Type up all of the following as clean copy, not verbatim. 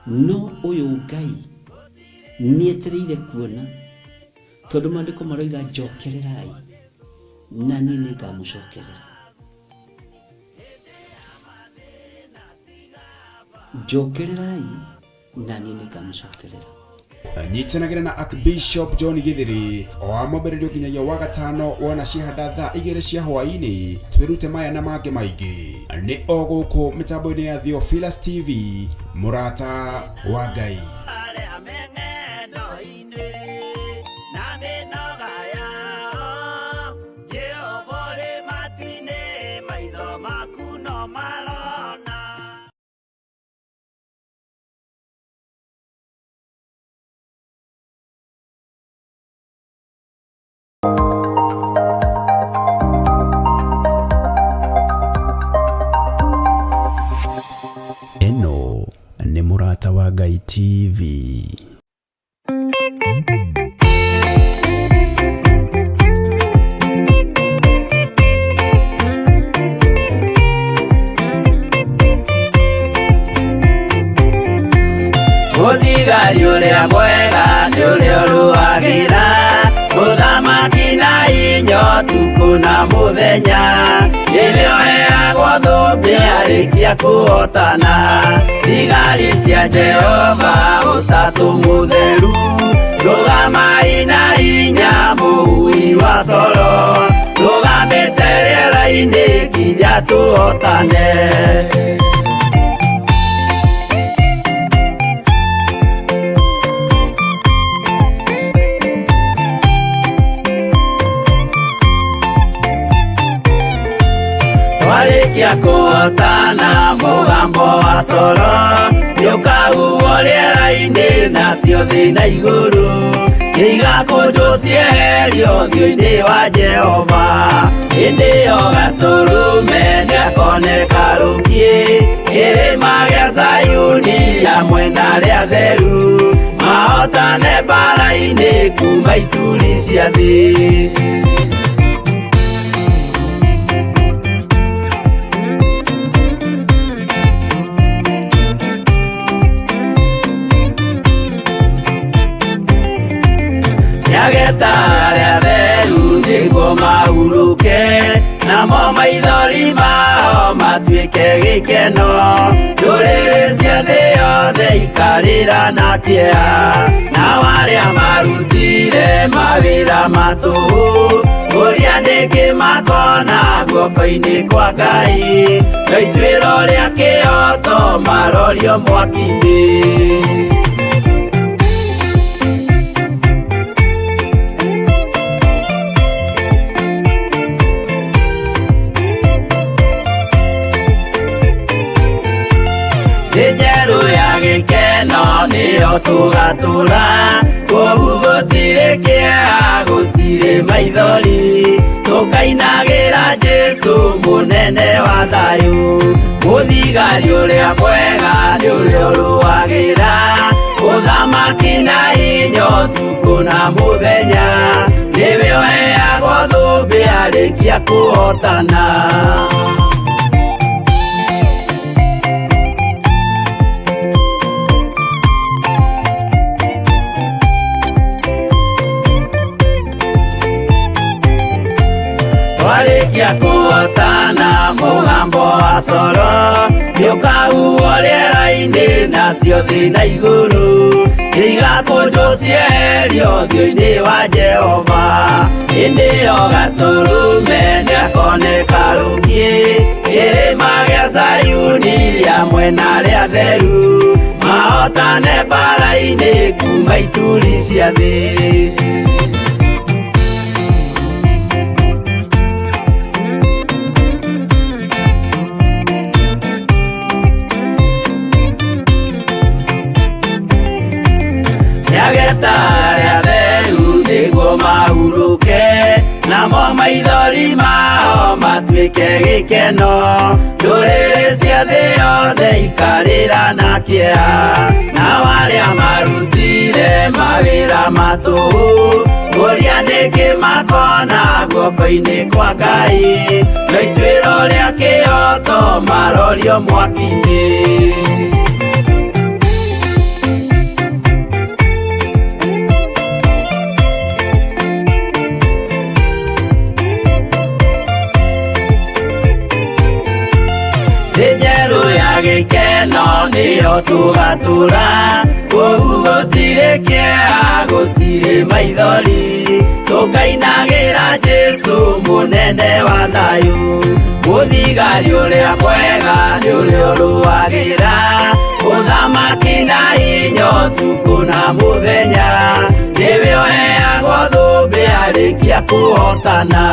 no uyu Ngai nietereire kuona tondu mandiko maroiga njokererai na ni ngamucokerera. Njokererai na ni ngamucokerera. Nyitanagira na Archbishop John Githiri o amambĩrĩrio nginyagia wa gatano wona cihanda thaa 2 cia hwaĩ-inĩ. Twirute maya na mangĩ maingĩ nĩ o gũkũ mĩtambo-inĩ ya Theophilus TV, mũrata wa Ngai. Eno nĩ mũrata wa Ngai TV. Mũthigari ũrĩa mwega nĩ ũrĩa ũrũagĩra mũthamaki na hinya ũtukũ na mũthenya. Nĩwe ũheagwo thũmbĩ arĩkia kũhotana. Thigari cia Jehova ũtatũ mũtheru, rũgamai na hinya mũui wa coro, rũgamĩte rĩera-inĩ nginya tũhotane. Warĩkia kũhotana mũgambo wa coro nĩũkahuhwo rĩera-inĩ nacio thĩ na igũrũ, igakũnjwo cieherio ũthiũ-inĩ wa Jehova. Hĩndĩ ĩyo Gatũrũme nĩakoneka rũngiĩ kĩrĩma gĩa Zayuni hamwe na arĩa atheru, mahotane mbara-inĩ kuma ituri cia thĩ. Nĩageta arĩa atheru nĩguo mahurũke, namo maithori mao matuĩke gĩkeno. Ndũrĩrĩ cia thĩ yothe ikarĩra na kĩeha, nao arĩa marutire mawĩra matũhũ ũrĩa nĩngĩ makona guoko-inĩ kwa Ngai. Na ituĩro rĩa kĩhoto marorio mwaki-inĩ. Njerũ ya gĩkeno nĩyo tũgatũra, kũu gũtirĩ kĩeha gũtirĩ maithori, tũkainagĩra Jesũ mũnene wa thayũ. Mũthigari ũrĩa mwega nĩ ũrĩa ũrũagĩra mũthamaki na hinya ũtukũ na mũthenya. Nĩwe ũheagwo thũmbĩ arĩkia kũhotana. Warĩkia kũhotana mũgambo wa coro nĩũkahuhwo rĩera-inĩ nacio thĩ na igũrũ, igakũnjwo cieherio ũthiũ-inĩ wa Jehova. Hĩndĩ ĩyo Gatũrũme nĩakoneka rũngiĩ kĩrĩma gĩa Zayuni hamwe na arĩa atheru, mahotane mbara-inĩ kuma ituri cia thĩ. Nĩageta arĩa atheru nĩguo mahurũke, namo maithori mao matuĩke gĩkeno. Ndũrĩrĩ cia thĩ yothe ikarĩra na kĩeha, nao arĩa marutire mawĩra matũhũ ũrĩa nĩngĩ makona guoko-inĩ kwa Ngai. Na ituĩro rĩa kĩhoto marorio mwaki-inĩ. tugatura kũu gũtirĩ kĩeha gũtirĩ maithori tũkainagĩra Jesũ mũnene wa thayũ mũthigari ũrĩa mwega nĩ ũrĩa ũrũagĩra ũthamaki na hinya ũtukũ na mũthenya nĩwe ũheagwo thũmbĩ arĩkia kũhotana.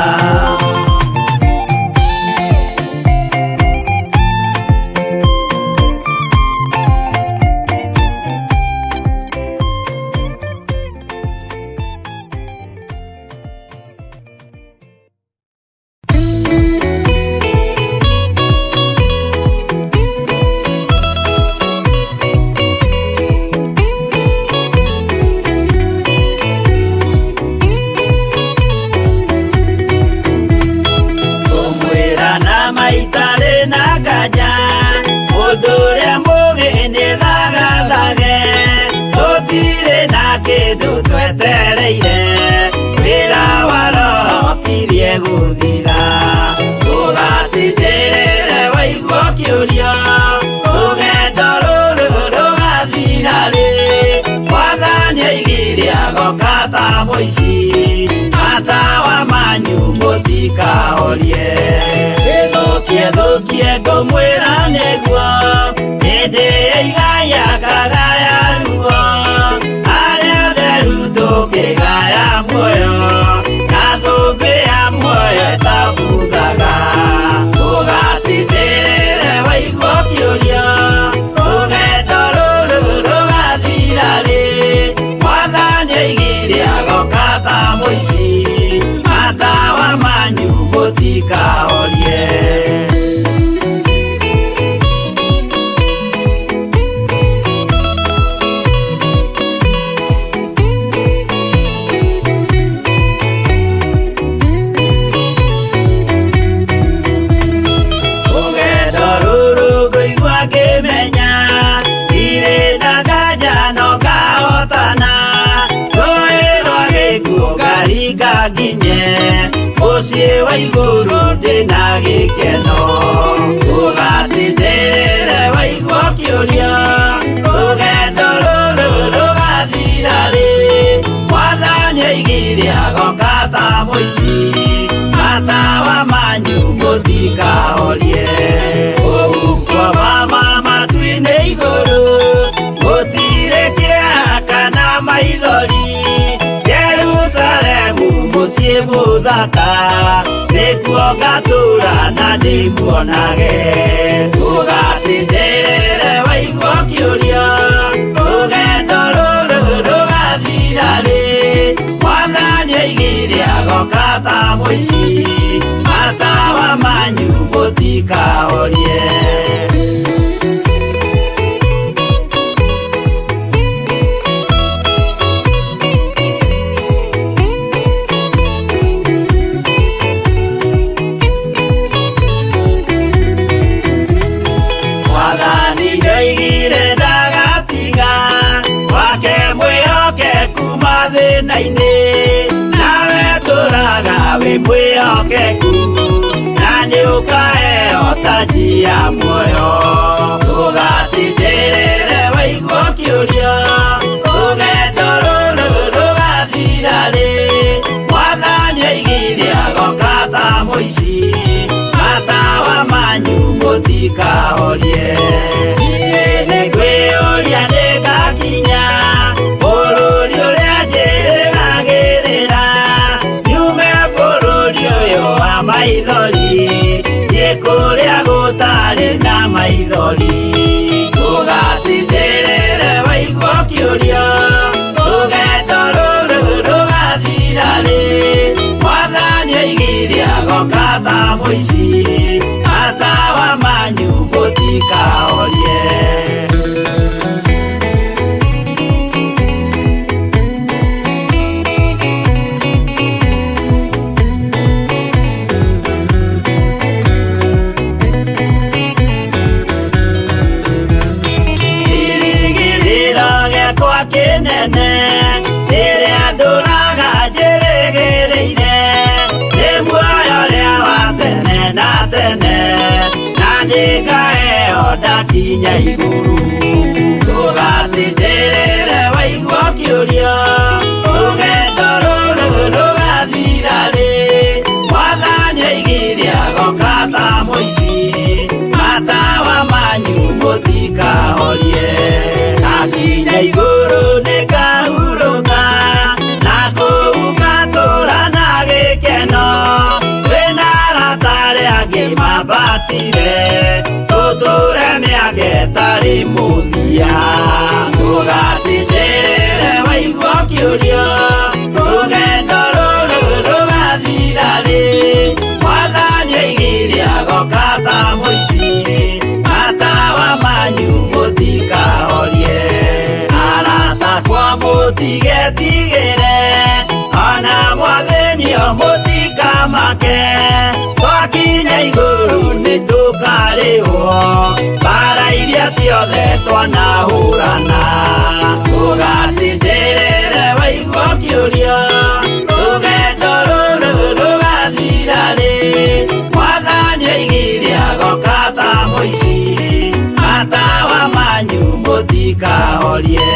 Twetereire wĩra wa Roho tirie gũthira tũgatindĩrĩre waigua kĩũria rũgendo rũrũ rũgathira rĩ Mwathani oigire agoka ta mũici matawa manyu mũtikahorie gĩthũkie ngũmwĩra nĩguo hĩndĩ ĩigaya kagaya ruo tukigaya muoyo na thũmbĩ ya muoyo ĩtabuthaga tũgatindĩrĩre waigua kĩũria rũgendo rũrũ rũgathira rĩ Mwathani oigire agoka ta mũici matawa manyu mũtikahorie. Mũciĩ wa igũrũ ndĩna gĩkeno tũgatindĩrĩre waigua kĩũria rũgendo rũrũ rũgathira rĩ Mwathani oigire agoka ta mũici matawa manyu mũtikahorie ũgukwa wa matu-inĩ igũrũ gũtirĩ kĩeha kana maithori Jerusalemu mũciĩ mũthaka nĩkuo ngatũũra na ndĩmuonage tũgatindĩrĩre waigua kĩũria rũgendo rũrũ rũgathira rĩ Mwathani oigire agoka ta mũici matawa manyu mũtikahorie. Nawe tũraga wĩ mwĩhokeku na nĩũkaheo taji ya muoyo tũgatindĩrĩre waigua kĩũria rũgendo rũrũ rũgathira rĩ Mwathani oigire agoka ta mũici matawa manyu mũtikahorie. Niĩ nĩngwĩyũria nĩngakinya bũrũri ũrĩa njĩrĩgagĩrĩra nyume bũrũri ũyũ wa maithori thiĩ kũrĩa gũtarĩ na maithori tũgatindĩrĩre waigua kĩũria rũgendo rũrũ rũgathira rĩ Mwathani oigire agoka ta mũici matawa manyu mũtikahorie. Kĩnene rĩrĩa ndũraga njĩrĩgĩrĩire nĩ muoyo ũrĩa wa tene na tene na nĩngaheo ndakinya igũrũ hatarĩ mũthia. Ndũgatindĩrĩre waigua kĩũrio, rũgendo rũrũ rũgathira rĩ. Mwathani oigire agoka ta mũici, matawa manyu mũtikahorie. Arata kwa mũtigetigĩre, ona mwathĩnio mũtikamake. Twakinya igũrũ nĩtũkarĩhwo mbara iria ciothe twanahũrana. Ndũgatindĩrĩre waigua kĩũrio, rũgendo rũrũ rũgathira rĩ. Mwathani oigire agoka ta mũici, matawa manyu mũtikahorie.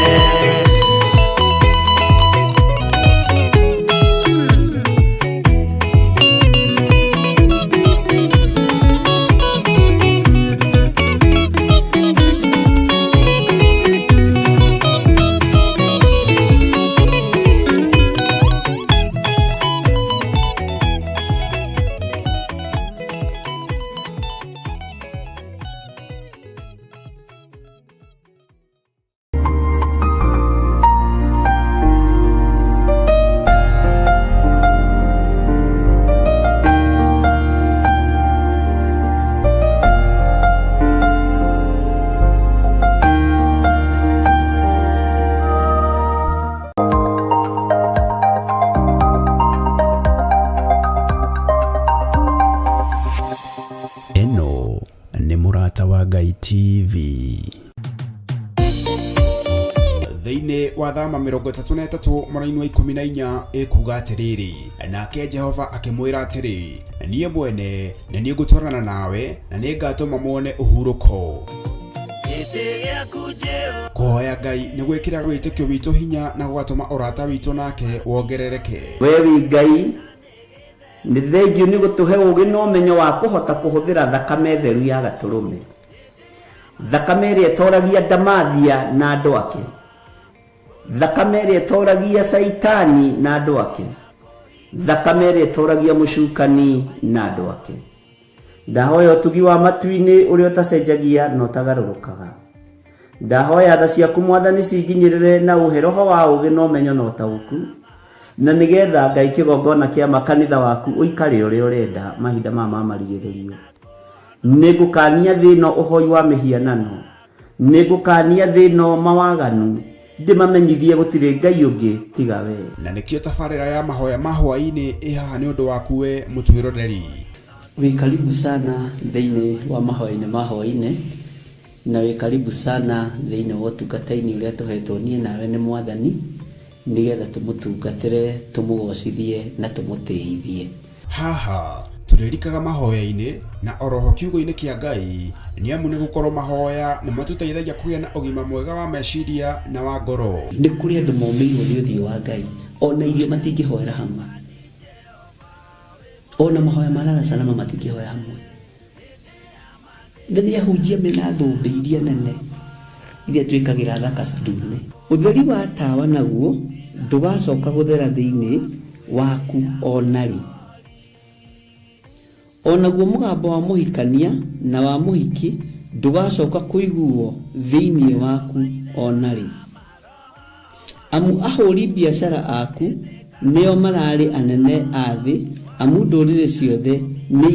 Eno nĩ Mũrata wa Ngai TV. Thĩinĩ wa thama 33 mweri-inĩ wa 14 ĩkuga atĩrĩrĩ, nake Jehova akĩmwĩra atĩrĩ, niĩ mwene nĩ niĩ ngũtwarana nawe na nĩ ngatũma muone ũhurũko. Kũhoya Ngai nĩ gwĩkĩra wĩtĩkio witũ hinya na gũgatũma ũrata witũ nake wongerereke. We wi Ngai nĩ thengiũ nĩ gũtũhe ũũgĩ na ũmenyo wa kũhota kũhũthĩra thakame theru ya Gatũrũme, thakame ĩrĩa ĩtoragia ndamathia na andũ ake, thakame ĩrĩa ĩtoragia Saitani na andũ ake, thakame ĩrĩa ĩtoragia mũcukani na andũ ake. Ndahoya ũtugi wa matu-inĩ ũrĩa ũtacenjagia na ũtagarũrũkaga. Ndahoya tha ciaku Mwathani cinginyĩrĩre na ũhe roho wa ũũgĩ na ũmenyo na ũtaũku, na nĩgetha Ngai kĩgongona kĩa makanitha waku ũikare ũrĩa ũrenda mahinda ma marigĩrĩrio. Nĩngũkania thĩno ũhoi wa mĩhianano, nĩngũkania thĩno mawaganu, ndĩmamenyithie gũtirĩ Ngai ũngĩ tiga we. Na nĩkĩo tabarĩra ya mahoya ma hwaĩ-inĩ ĩhaha nĩ ũndũ waku we mũtwĩroreri. Wĩ karibu sana thĩinĩ wa mahoya-inĩ ma hwaĩ-inĩ, na wĩ karibu sana thĩinĩ wa ũtungata-inĩ ũrĩa tũhetwo niĩ nawe nĩ Mwathani, nĩgetha tũmũtungatĩre, tũmũgocithie na tũmũtĩithie. Haha tũrĩrikaga mahoya-inĩ na oroho kiugo-inĩ kĩa Ngai, nĩ amu nĩ gũkorwo mahoya nĩ matũteithagia kũgĩa na ũgima mwega wa meciria na wa ngoro. Nĩ kũrĩ andũ momĩirwo nĩ ũthiũ wa Ngai, ona irio matingĩhoera hamwe, ona mahoya ma lala salama matingĩhoya hamwe. Rĩrĩa hunjia mena thũmbĩ iria nene iria twĩkagĩra thaka ndune, ũtheri wa tawa naguo ndũgacoka gũthera thĩinĩ waku onarĩ. Onaguo mũgambo wa mũhikania na wa mũhiki ndũgacoka kũiguo thĩinĩ waku onarĩ. Amu ahũri biacara aku nĩo mararĩ anene a thĩ, amu ndũrĩrĩ ciothe nĩ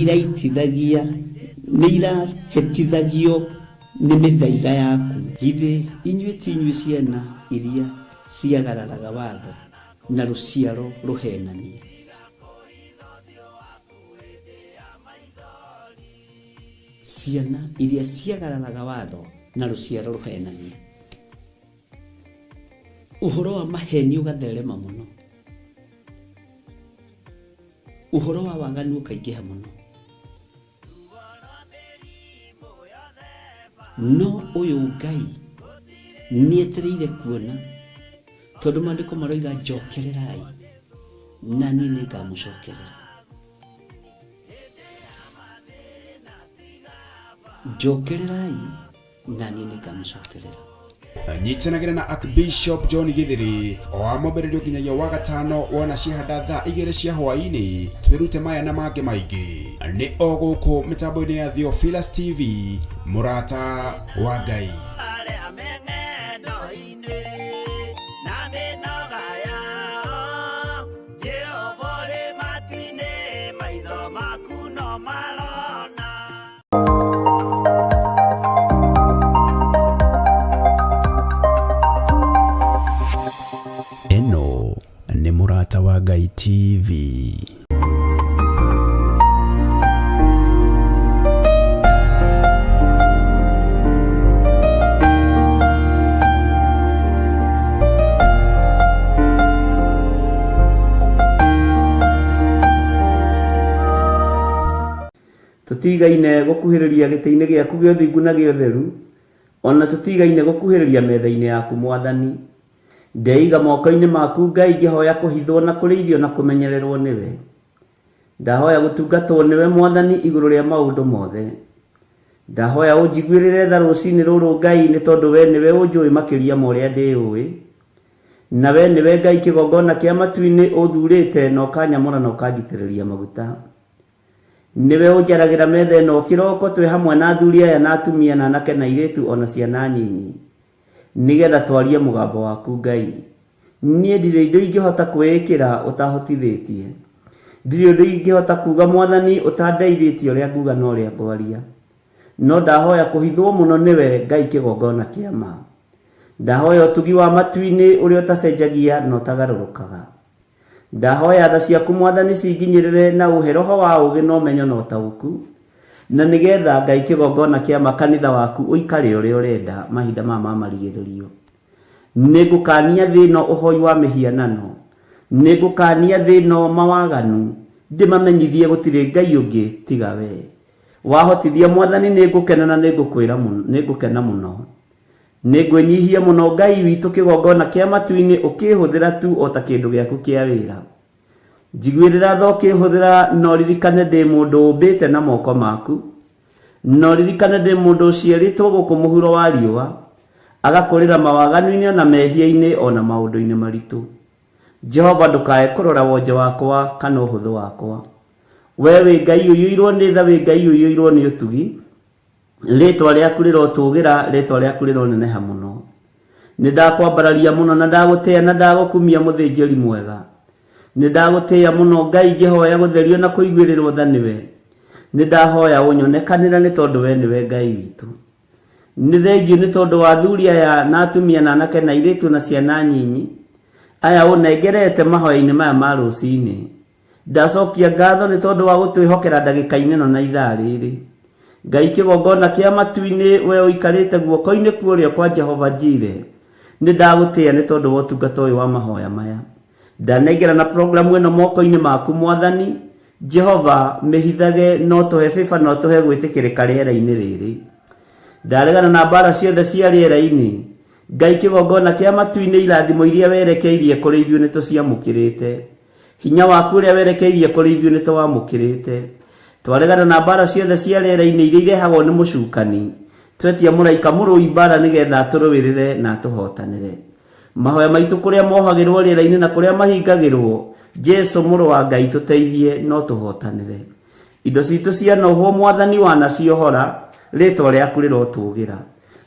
irahĩtithagio nĩ mĩthaiga yaku. Githĩ inyuĩ ti inyuĩ ciana iria ciagararaga watho na rũciaro rũhenanie? Ciana iria ciagararaga watho na rũciaro rũhenanie. Ũhoro wa maheni ũgatherema mũno, ũhoro wa waganu ũkaingĩha mũno. No ũyũ Ngai nĩetereire kuona, tondũ maandĩko maroiga njokererai na niĩ nĩngamũcokerera. Njokererai na niĩ nĩngamũcokerera. Nyitanagira na Archbishop John Githiri o amobererio kinyagia wa gatano wona cihanda thaa 2 cia hwaini twirute maya na mange maingi ni oguku mitambo-ini ya Theophilus TV murata wa Ngai. Eno ni Murata wa Ngai TV. Tutigaine gukuhiriria gite-ini giaku gio thingu na gio theru, ona tutigaine gukuhiriria metha-ini yaku Mwathani. Ndeiga moko-ini maku Ngai ngihoya kuhithwo na kurithio na kumenyererwo niwe. Ndahoya gutungatwo niwe Mwathani iguru ria maundu mothe. Ndahoya unjiguirire tha rucini ruru Ngai ni tondu we niwe unjui makiria ma uria ndiui. Na we niwe Ngai kigongona kia matu-ini uthurite na ukanyamura na ukajitiriria maguta. Niwe unjaragira metha ino kiroko twi hamwe na athuri aya na atumia na anake na iritu ona ciana nyinyi. Nigetha twarie mugambo waku Ngai. Nie ndire indo ingihota kwikira utahotithitie. Ndire indo ingihota kuga Mwathani utandeithitie uria nguga no uria ngwaria. No ndahoya kuhithwo muno niwe Ngai kigongona kia ma. Ndahoya utugi wa matu-ini uria utacenjagia no utagarurukaga. Ndahoya tha ciaku Mwathani cinginyirire na uheroho wa ugi no menyo no tauku. Na nigetha Ngai kigongona kia makanitha waku uikare uria urenda mahinda mama marigiririo. Nigukania thino uhoi wa mihianano. Nigukania thino mawaganu. Ndimamenyithie gutire Ngai ungi tiga we. Wahotithia Mwathani nigukena na nigukena muno. Nigwenyihia muno Ngai witu kigongona kia matu-ini ukihuthira tu ota kindu giaku kia wira. Njiguirira tho kihuthira no ririkane ndi mundu umbite na moko maku. No ririkane ndi mundu uciaritwo guku muhuro wa riua. Agakurira mawaganu-ini na mehia-ini ona maundu-ini maritu. Jehova ndukae kurora wonje wakwa kana uhuthu wakwa. We wi Ngai uyuirwo ni tha, wi Ngai uyuirwo ni utugi. Ritwa riaku rirotugira, ritwa riaku rironeneha muno. Nindakwambararia muno na ndagutia na ndagukumia muthinjiri mwega. Nindagutia muno Ngai ngihoya gutherio na kuiguirirwo tha niwe. Nindahoya unyonekanira ni tondu we niwe Ngai witu. Ni thengiu ni tondu wa athuri aya na atumia na anake na iritu na ciana nyinyi aya unengerete mahoya-ini maya ma rucini. Ndacokia ngatho ni tondu wa gutwihokera ndagika-ini no na ithaa riri. Ngai kigongona kia matu-ini we uikarite guoko-ini kuoria kwa Jehova Jire. Nindagutia ni tondu wa utungata uyu wa mahoya maya. Ndanengera na programu ino moko-ini maku Mwathani. Jehova mihithage no tuhe fifa no tuhe gwitikirika riera-ini riri. Ndaregana na mbara ciothe cia riera-ini. Ngai kigongona kia matu-ini irathimo iria werekeirie kuri ithuĩ ni tuciamukirite. Hinya waku uria werekeirie kuri ithuĩ ni tuwamukirite. Twaregana na mbara ciothe cia riera-ini iria irehagwo ni mucukani. Twetia muraika murui mbara nigetha turuwirire na tuhotanire. Mahoya maitu kuria mohagirwo riera-ini na kuria mahingagirwo. Jesu muru wa Ngai tuteithie no tuhotanire. Indo citu cia noho Mwathani wanaciohora, ritwa riaku rirotugira.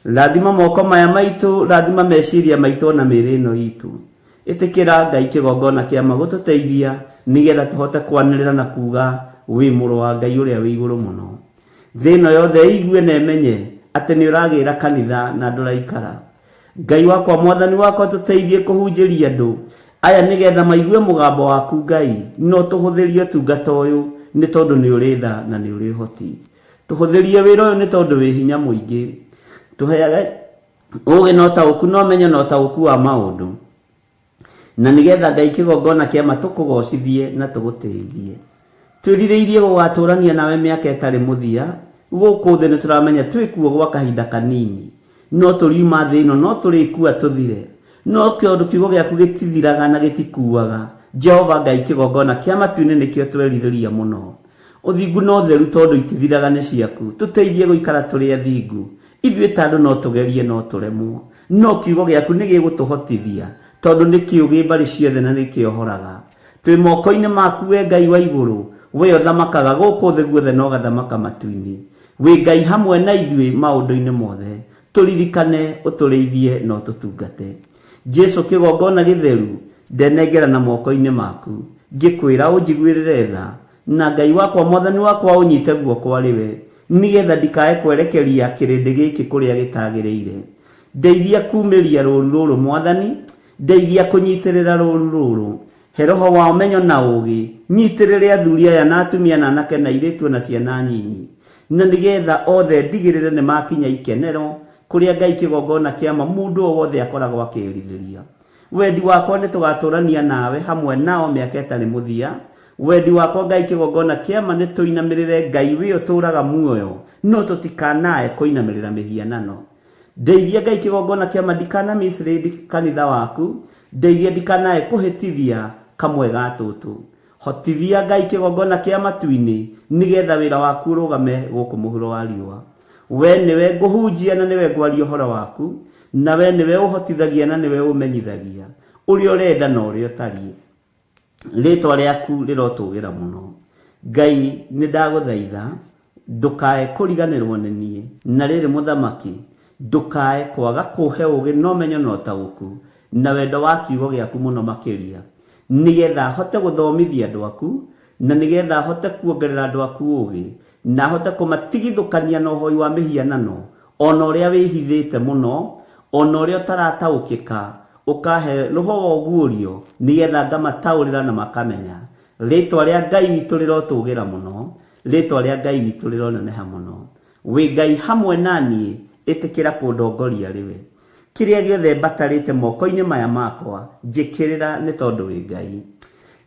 Rathima moko maya maitu, rathima meciria maitu na mĩĩrĩ ĩno itu. Itikira Ngai kigongona kia magututeithia nigetha tuhote kwanirira na kuga wi muru wa Ngai uria wi iguru muno. Thino yothe igue na emenye ati ni uragira kanitha na nduraikara. Ngai wakwa Mwathani wakwa tuteithie kuhunjiria andu aya nigetha maigue mugambo waku Ngai no tuhuthirie tungata uyu ni tondu ni uri tha na ni uri hoti. Tuhuthirie wira uyu ni tondu wi hinya muingi. Tuheage ugi no tauku no menye no tauku wa maundu. Na nigetha Ngai kigongona kia matukugocithie na tugutithie. Twirireirie gugaturania nawe miaka itari muthia. Guku thi ni turamenya twikuo gwa kahinda kanini. No turiuma thi ino no turikua tuthire. No kiondu kiugo giaku gitithiraga na gitikuaga. Jehova Ngai kigongona kia matu-ini nikio twerireria muno. Uthingu no theru tondu itithiraga ni ciaku. Tuteithie guikara turi athingu. Ithuĩ tandu no tugerie no turemwo. no kiugo gĩaku nĩ gĩgũtũhotithia tondũ nĩ kĩũgĩ mbarĩ ciothe na nĩ kĩohoraga. Twĩ moko-inĩ maku we Ngai wa igũrũ, we ũthamakaga gũkũ thĩ guothe na ũgathamaka matu-inĩ. Wĩ Ngai hamwe na ithuĩ maũndũ-inĩ mothe, tũririkane, ũtũrĩithie na ũtũtungate. Jesu kĩgongona gĩtheru ndenengera na moko-inĩ maku, ngĩkwĩra ũnjiguĩrĩre tha, na Ngai wakwa Mwathani wakwa ũnyite guoko arĩwe, nigetha ndikae kwerekeria kĩrĩndĩ gĩkĩ kũrĩa gĩtagĩrĩire. Ndeithia kumĩria rũũru rũrũ Mwathani, ndeithia kũnyitĩrĩra rũũru rũrũ. He roho wa ũmenyo na ũũgĩ, nyitĩrĩre athuri aya na atumia na anake na airĩtu na ciana nyinyi, na nigetha othe ndigĩrĩre nĩ makinya ikenero kũrĩa Ngai kĩgongona kĩama mũndũ o wothe akoragwo akĩĩrirĩria. Wendi wakwa nĩ tũgatũrania nawe hamwe nao mĩaka ĩtarĩ mũthia. Wendi wakwa Ngai kĩgongona kĩama nĩ tũinamĩrĩre Ngai we ũtũũraga muoyo, no tũtikanae kũinamĩrĩra mĩhianano. Ndeithia Ngai kĩgongona kĩama ndikanamĩcirĩri kanitha waku, ndeithia ndikanae kũhĩtithia kamwe ga tũtũ. Hotithia Ngai kĩgongona kĩa matu-inĩ nigetha wĩra waku ũrũgame gũkũ mũhuro wa riũa. We nĩwe ngũhunjia na nĩwe ngwaria ũhoro waku, na we nĩwe ũhotithagia na nĩwe ũmenyithagia ũrĩa ũrenda na ũrĩa ũtariĩ. Rĩĩtwa rĩaku rĩrotũgĩra mũno. Ngai nĩ ndagũthaitha ndũkae kũriganĩrwo nĩ niĩ, na rĩrĩ mũthamaki ndũkae kwaga kũhe ũũgĩ na ũmenyo na ũtaũku na wendo wa kiugo gĩaku mũno makĩria, nigetha hote gũthomithia andũ aku, na nigetha hote kuongerera andũ aku ũũgĩ, na hote kũmatigithũkania na ũhoi wa mĩhianano, ona ũrĩa wĩhithĩte mũno, ona ũrĩa ũtarataũkĩka, ũkahe roho wa ũguũrio nigetha ngamataũrĩra na makamenya. Rĩĩtwa rĩa Ngai witũ rĩrotũgĩra mũno, rĩĩtwa rĩa Ngai witũ rĩroneneha mũno. Wĩ Ngai hamwe naniĩ, ĩtĩkĩra kũndongoria rĩwe. Kĩrĩa gĩothe mbatarĩte moko-inĩ maya makwa, njĩkĩrĩra nĩ tondũ wĩ Ngai.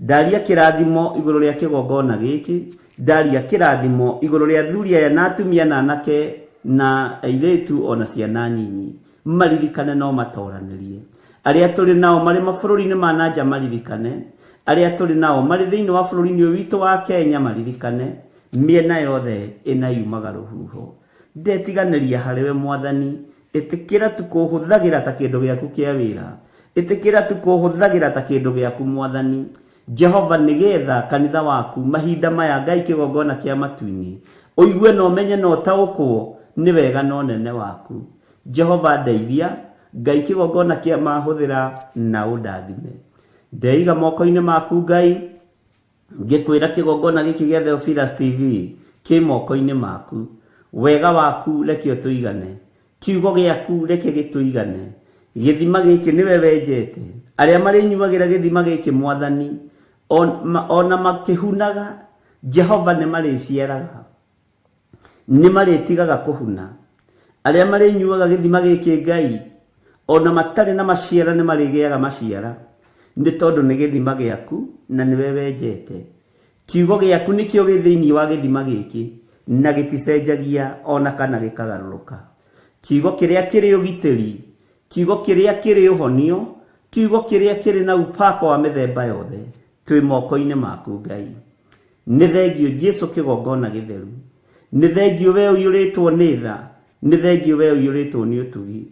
Ndaria kĩrathimo igũrũ rĩa kĩgongona gĩkĩ, ndaria kĩrathimo igũrũ rĩa athuri aya na atumia na anake na airĩtu ona ciana nyinyi. Maririkane no matoranĩrie. Arĩa tũrĩ nao marĩ mabũrũri-inĩ ma nanja maririkane. Arĩa tũrĩ nao marĩ thĩinĩ wa bũrũri-inĩ ũyũ witũ wa Kenya maririkane. Mĩena yothe ĩna yumaga rũhuho. Ndetiganĩria harĩwe Mwathani, ĩtĩkĩra tu kũhũthagĩra ta kĩndũ gĩaku kĩa wĩra. Ĩtĩkĩra tu kũhũthagĩra ta kĩndũ gĩaku Mwathani. Jehova nĩgetha kanitha waku mahinda maya Ngai kĩgongona kĩa matu-inĩ, ũigue na ũmenye na ũtaũkwo nĩ wega na ũnene waku. Jehova ndeithia, Ngai kĩgongona kĩa mahũthĩra na ũndathime. Ndeiga moko-inĩ maku Ngai, ngĩkwĩra kĩgongona gĩkĩ gĩa Theophilus TV kĩ moko-inĩ maku. Wega waku reke ũtũigane, kiugo gĩaku reke gĩtũigane. Gĩthima gĩkĩ nĩwe wenjete, arĩa marĩnyuagĩra gĩthima gĩkĩ Mwathani, ona makĩhunaga Jehova nĩ marĩciaraga, nĩ marĩtigaga kũhuna. Arĩa marĩnyuaga gĩthima gĩkĩ Ngai, ona matarĩ na maciara nĩ marĩgĩaga maciara, nĩ tondũ nĩ gĩthima gĩaku na nĩwe wenjete. Kiugo gĩaku nĩkĩo gĩ thĩinĩ wa gĩthima gĩkĩ, na gĩticenjagia ona kana gĩkagarũrũka. Kiugo kĩrĩa kĩrĩ ũgitĩri, kiugo kĩrĩa kĩrĩ ũhonio, kiugo kĩrĩa kĩrĩ na upako wa mĩthemba yothe, twĩ moko-inĩ maku Ngai. Nĩ thengio Jesu kĩgongona gĩtheru, nĩ thengio we ũiyũrĩtwo nĩ tha, nĩ thengio we ũiyũrĩtwo nĩ ũtugi.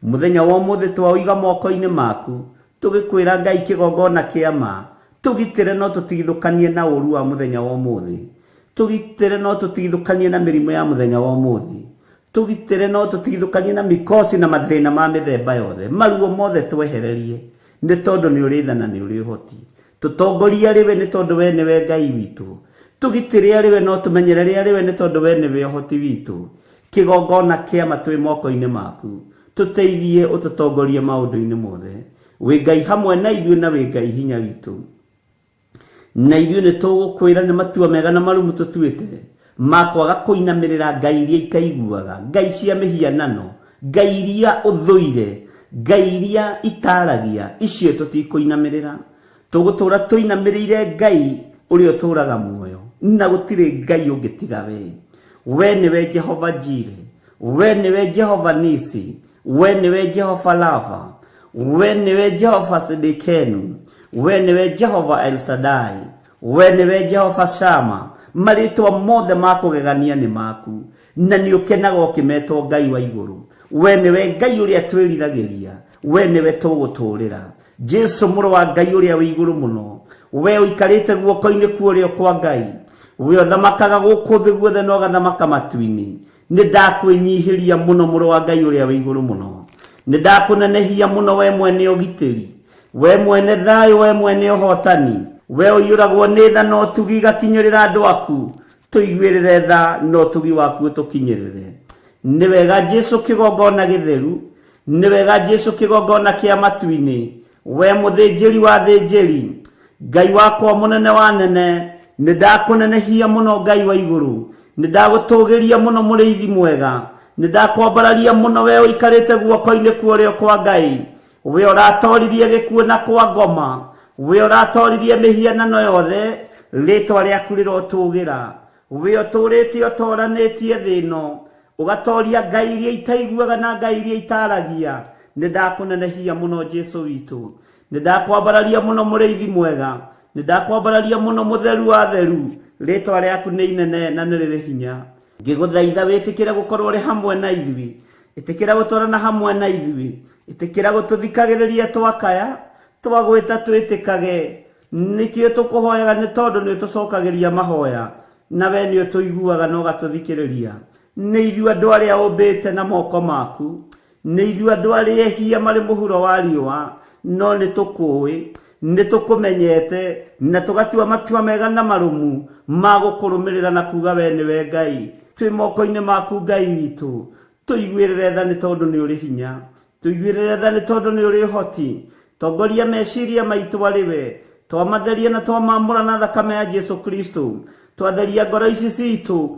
Mũthenya wa ũmũthĩ twawĩiga moko-inĩ maku, tũgĩkwĩra Ngai kĩgongona kĩama, tũgitĩre no tũtigithũkanie na ũru wa mũthenya wa ũmũthĩ, tũgitĩre no tũtigithũkanie na mĩrimũ ya mũthenya wa ũmũthĩ, tũgitĩre no tũtigithũkanie na mĩkosi na mathĩna ma mĩthemba yothe, maruo mothe twehererie, nĩ tondũ nĩ ũrĩ tha na nĩ ũrĩ ũhoti. Tũtongoria rĩwe nĩ tondũ we nĩwe Ngai witũ, tũgitĩre rĩwe no tũmenyerere rĩwe nĩ tondũ we nĩwe ũhoti witũ. Kĩgongona kĩama twĩ moko-inĩ maku, tũteithie ũtũtongorie maũndũ-inĩ mothe. Wĩ Ngai hamwe na ithuĩ na wĩ Ngai hinya witũ, na ithuĩ nĩ tũgũkwĩra nĩ matua mega na marumu tũtuĩte makwaga kũinamĩrĩra ngai iria ikaiguaga, ngai cia mĩhianano, ngai iria ũthũire, ngai iria itaragia, icio tũtikũinamĩrĩra. Tũgũtũra tũinamĩrĩire Ngai ũrĩa ũtũraga muoyo, na gũtirĩ Ngai ũngĩ tiga we. We nĩwe Jehova Jire, we nĩwe Jehova Nisi, we nĩwe Jehova Lava, we nĩwe Jehova Sidikenu, we nĩwe Jehova El Shaddai, we nĩwe Jehova Shama. Marĩtwa mothe makũgegania nĩ maku, na nĩ ũkenaga ũkĩmetwo Ngai wa igũrũ. we niwe Ngai uria twiriragiria, we niwe tuguturira. Jesu muru wa Ngai uria wi iguru muno, we uikarite guoko-ini kuorio kwa Ngai, we othamakaga guku thi guothe no gathamaka matu-ini. Ni ndakwinyihiria muno muru wa Ngai uria wi iguru muno, ni ndakunenehia muno we mwene ugitiri, we mwene thayo, we mwene uhotani, we uyuragwo ni tha no tugi gakinyirira andu aku, tuiguirire tha no tugi waku tukinyirire. Ni wega Jesu kigongona githeru, ni wega Jesu kigongona kia matu-ini, we muthinjiri wa thinjiri, Ngai wakwa munene wa nene, ni ndakunenehia muno Ngai wa iguru, ni ndagutugiria muno muriithi mwega, ni ndakwambararia muno we uikarite guoko-ini kuorio kwa Ngai, we uratoririe gikuo na kwa ngoma, we uratoririe mihianano yothe, ritwa riaku rirotugira, we uturite utoranitie thino, ugatoria Ngai iria itaiguaga na Ngai iria itaragia. Ni ndakunenehia muno Jesu witu, ni ndakwambararia muno muriithi mwega, ni ndakwambararia muno mutheru wa theru, ritwa riaku ni inene na ni riri hinya. Ngiguthaitha witikire gukorwo ri hamwe na ithui, itikira gutwarana hamwe na ithui, itikira gututhikagiriria twakaya, twagwita twitikage, nikio tukuhoyaga ni tondu ni tucokagiria mahoya, na we ni tuiguaga no gatuthikiriria. Ni ithui andu aria umbite na moko maku, ni ithui andu aria ehia mari muhuro wa riua, no ni tukui, ni tukumenyete, na tugatua matua mega na marumu ma gukurumirira na kuga we niwe Ngai. Twi moko-ini maku Ngai witu, tuiguirire tha ni tondu ni uri hinya, tuiguirire tha ni tondu ni uri hoti, tongoria meciria maitu ariwe, twamatheria na twamamura na thakame ya Jesu Kristo, twatheria ngoro ici citu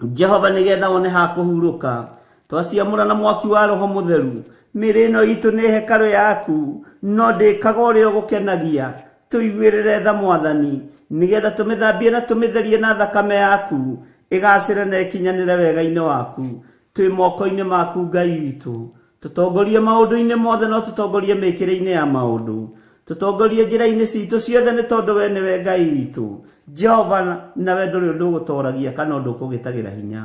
Jehova nigetha one ha kuhuruka, twaciamura na mwaki wa Roho Mutheru. Mĩĩrĩ ĩno itu ni hekalu yaku, no ndĩkaga ũrĩa ũgũkenagia. Tuiguĩrĩre tha Mwathani, nigetha tũmĩthambie na tũmĩtherie na thakame yaku, ĩgacĩre na ĩkinyanĩre wega-inĩ waku. Twĩ moko-inĩ maku Ngai witũ, tũtongorie maũndũ-inĩ mothe, no tũtongorie mĩĩkĩre-inĩ ya maũndũ, tũtongorie njĩra-inĩ citũ ciothe nĩ tondũ we nĩwe Ngai witũ. Jehova, nawe ndũrĩ ũndũ ũgũtoragia kana ũndũ ũkũgĩtagĩra hinya.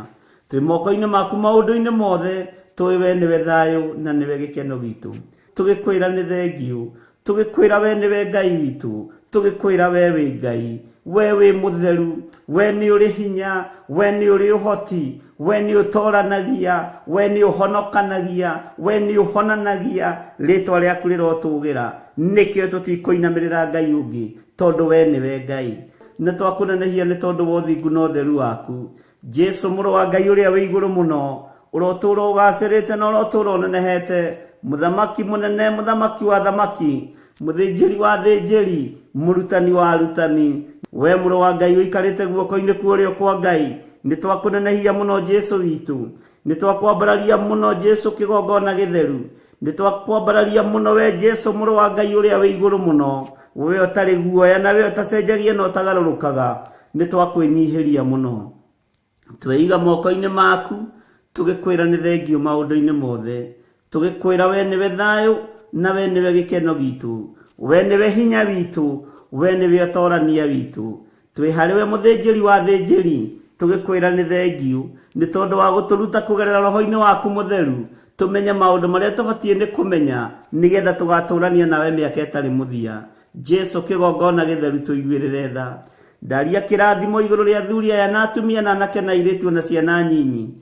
Twĩ moko-inĩ maku maũndũ-inĩ mothe, tũĩ we nĩwe thayũ na nĩwe gĩkeno gitũ. Tũgĩkwĩra nĩ thengiũ, tũgĩkwĩra we nĩwe Ngai witũ, tũgĩkwĩra we wĩ Ngai, we wĩ mũtheru, we nĩ ũrĩ hinya, we nĩ ũrĩ ũhoti, we nĩ ũtoranagia, we nĩ ũhonokanagia, we nĩ ũhonanagia, rĩtwa rĩaku rĩrotũgĩra. Nĩkĩo tũtikũinamĩrĩra Ngai ũngĩ, tondũ we nĩwe Ngai. Na twakũnenehia nĩ tondũ wa ũthingu na ũtheru waku. Jesu mũrũ wa Ngai ũrĩa wĩ igũrũ mũno, ũrotũũra ũgacĩrĩte na ũrotũũra ũnenehete, mũthamaki mũnene, mũthamaki wa thamaki, mũthĩnjĩri wa thĩnjĩri, mũrutani wa arutani, we mũrũ wa Ngai ũikarĩte guoko-inĩ kuorio kwa Ngai, nĩ twakũnenehia mũno Jesu witũ, nĩ twakwambararia mũno Jesu kĩgongona gĩtheru, nĩ twakwambararia mũno we Jesu mũrũ wa Ngai ũrĩa wĩ igũrũ mũno, we ũtarĩ guoya na we ũtacenjagia na ũtagarũrũkaga, nĩ twakwĩnyihĩria mũno. Tweiga moko-inĩ maku, tũgĩkwĩra nĩ thengiũ maũndũ-inĩ mothe, tũgĩkwĩra we nĩwe thayũ na we nĩwe gĩkeno gitũ, we nĩwe hinya witũ, we nĩwe ũtorania witũ. Twĩ harĩ we mũthĩnjĩri wa thĩnjĩri, tũgĩkwĩra nĩ thengiũ nĩ tondũ wa gũtũruta kũgerera roho-inĩ waku mũtheru, tũmenye maũndũ marĩa tũbatiĩ nĩ kũmenya, nĩgetha tũgatũrania nawe mĩaka ĩtarĩ mũthia. Jesu kĩgongona gĩtheru tũiguĩrĩre tha. Ndaria kĩrathimo igũrũ rĩa athuri aya na atumia na anake na airĩtu na ciana nyinyi.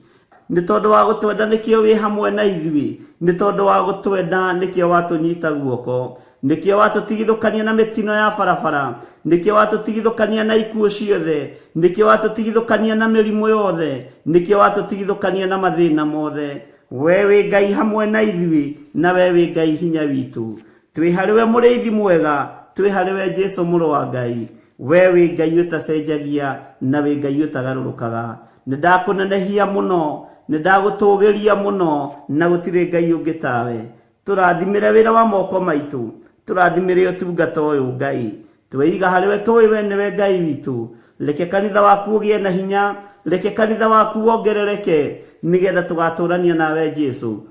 Nĩ tondũ wa gũtwenda nĩkĩo wĩ hamwe na ithuĩ, nĩ tondũ wa gũtwenda nĩkĩo watũnyita guoko, nĩkĩo watũtigithũkania na mĩtino ya barabara, nĩkĩo watũtigithũkania na ikuũ ciothe, nĩkĩo watũtigithũkania na mĩrimũ yothe, nĩkĩo watũtigithũkania na mathĩna mothe. We wĩ Ngai hamwe na ithuĩ, na we wĩ Ngai hinya witũ. Twĩ harĩ we mũrĩithi mwega, twĩ harĩ we Jesu mũrũ wa Ngai, we wĩ Ngai ũtacenjagia na wĩ Ngai ũtagarũrũkaga. Nĩ ndakũnenehia mũno, nĩ ndagũtũgĩria mũno, na gũtirĩ Ngai ũngĩ tawe. Tũrathimĩre wĩra wa moko maitũ, tũrathimĩre ũtungata ũyũ Ngai. Twĩiga harĩ we tũĩ we nĩwe Ngai witũ. Reke kanitha waku ũgĩe na hinya, reke kanitha waku wongerereke, nĩgetha tũgatũrania nawe Jesu.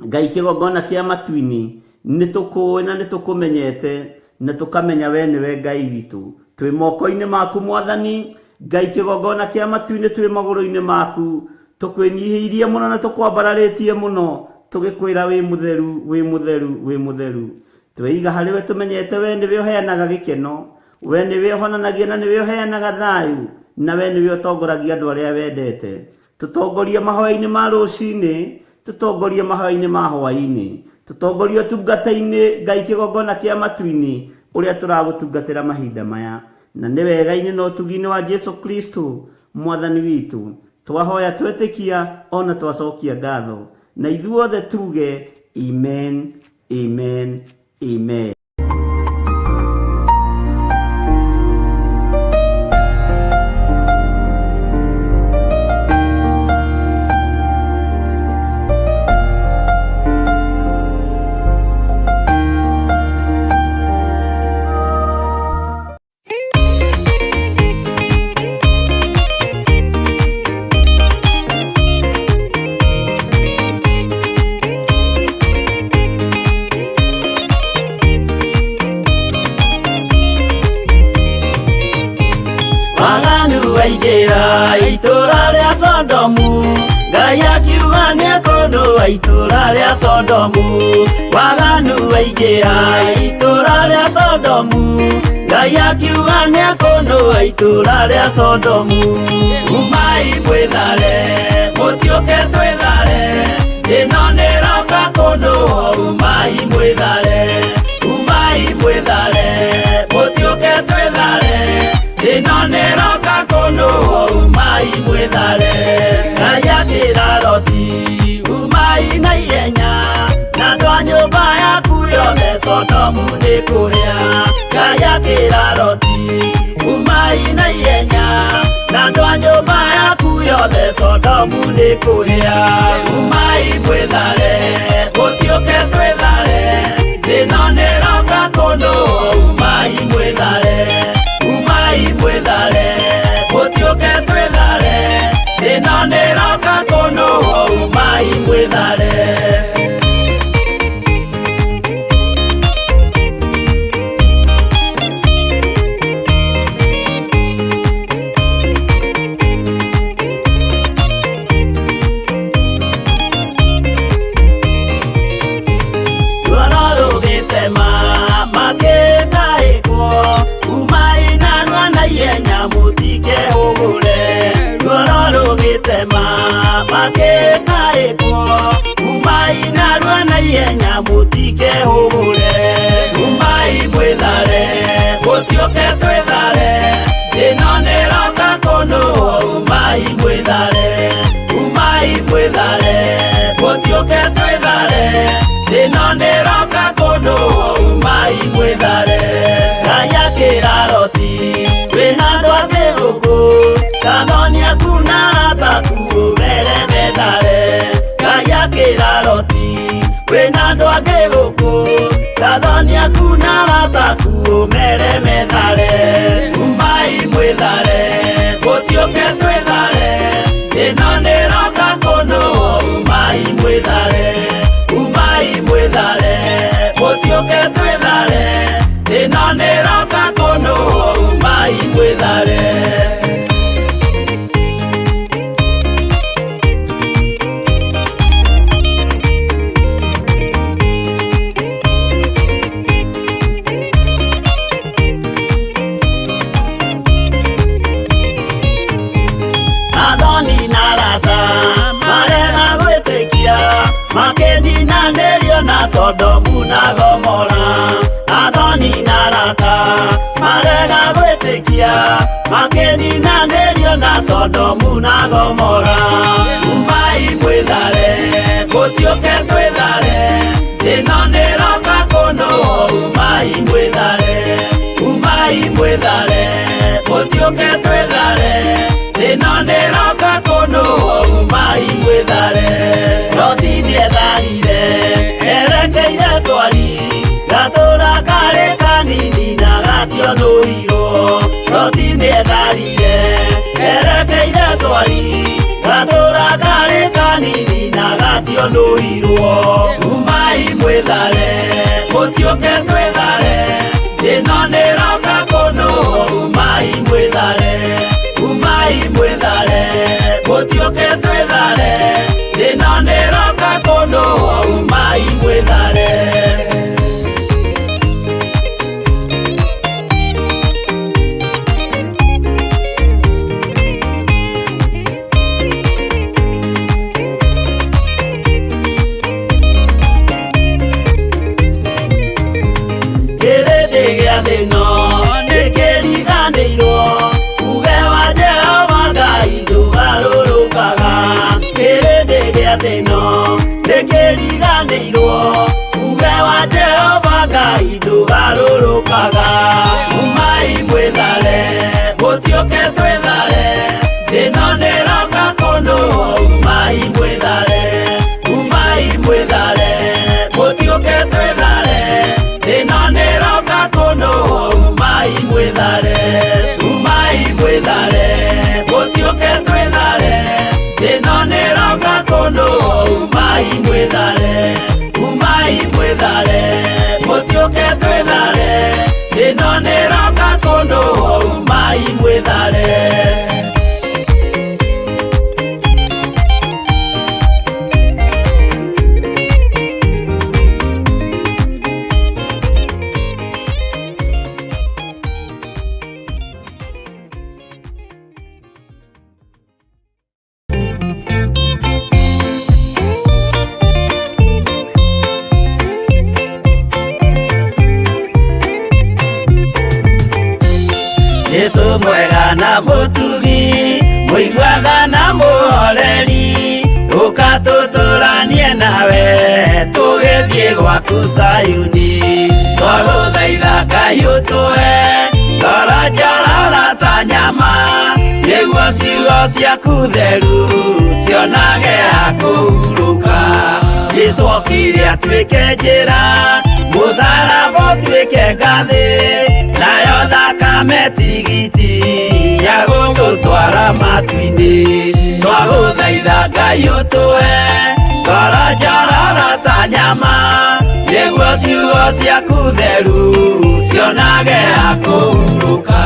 Ngai kĩgongona kĩa matu-inĩ, nĩ tũkũĩ na nĩ tũkũmenyete, na tũkamenya we nĩwe Ngai witũ. Twĩ moko-inĩ maku Mwathani, Ngai kĩgongona kĩa matu-inĩ twĩ magũrũ-inĩ maku, tukwenyihirie muno na tukwambararetie muno tugikwira wi mutheru wi mutheru wi mutheru tweiga hariwe tumenyete we niwe uheanaga gikeno we niwe uhonanagia na niwe uheanaga thayu na we niwe utongoragia andu aria wendete tutongorie mahoya-ini ma rucini tutongorie mahoya-ini ma hwaini tutongorie tungata-ini Ngai kigongona kia matu-ini uria turagutungatira mahinda maya na ni wega-ini no tugi-ini wa Jesu Kristo mwathani witu twahoya twetikia ona twacokia ngatho na ithuothe tuge amen amen amen. Itura ria Sodomu Ngai akiuga niekunduwa itura ria Sodomu waganu waingira itura ria Sodomu Ngai akiuga niekunduwa itura ria Sodomu umai mwithare mutiuke twithare ino niroka kunduwa umai mwithare mutiuke twithare ino niroka kunduwa umai mwithare Ngai akira Loti umai na ihenya na andu a nyumba yaku yothe Sodomu ni kuhia Ngai akira Loti umai na ihenya na andu a nyumba yaku yothe Sodomu ni kuhia umai mwithare mutiuke twithare ino niroka kunduwa umai mwithare mutiuke twithare ino niroka kunduwa umai mwithare makekaekwo umai narua na ihenya mutike hugure umai mwithare mutiuke twithare ino niroka kunduwa umai mwithare mutiuke twithare ino niroka kunduwa umai mwithare Ngai akira Loti wina andu angi guku tathonia kuna rataku meremethare Ngai akira Loti wina andu angi guku tathonia kuna rataku meremethare umai mwithare mutiuke twithare ino niroka kunduwa umai mwithare mutiuke twithare ino niroka kunduwa umai mwithare makeninanĩrio na Sodomu na Gomora athoni na arata marega gwĩtĩkia makeninanĩrio na Sodomu na Gomora umai mwithare mutiuke twithare ino niroka kunduwa umai mwithare mutiuke twithare ino niroka kunduwa umai mwithare Loti nietharire erekeire Swari gatura kari kanini na gationuirwo Loti nietharire erekeire Swari gatura kari kanini na gationuirwo umai mwithare mutiuke twithare ino niroka kunduwa umai mwithare mutiuke twithare umai mwithare. Uge wa Jehova Ngai ndũgarũrũkaga. Umai mwĩthare, mũtioke twĩthare, thĩno nĩĩroka kũnũa. Umai mwĩthare, umai mwĩthare, mũtioke twĩthare, thĩno nĩĩroka kũnũa. Umai mwĩthare, umai mwĩthare, mũtioke twĩthare, thĩno nĩĩroka kũnũa. Umai mwĩthare, umai mwĩthare, mũtioke twĩthare, thĩno nĩĩroka kũnũa. Umai mwĩthare. Yesu mwega na mũtugi, mũiguaga na mũhoreri, ũka tũtũranie nawe, tũgĩthiĩ gwaku Zayuni. Twagũthaitha Ngai ũtũhe ngoro njororo ta nyama, nĩguo ciugo ciaku theru cionage ha kũhurũka. Jesũ okire atuĩke njĩra, mũtharaba ũtuĩke ngathĩ, nayo thakame tigiti ya gũgũtwara matu-inĩ. Twagũthaitha Ngai ũtũhe ngoro njororo ta nyama, nĩguo ciugo ciaku theru cionage ha kũhurũka.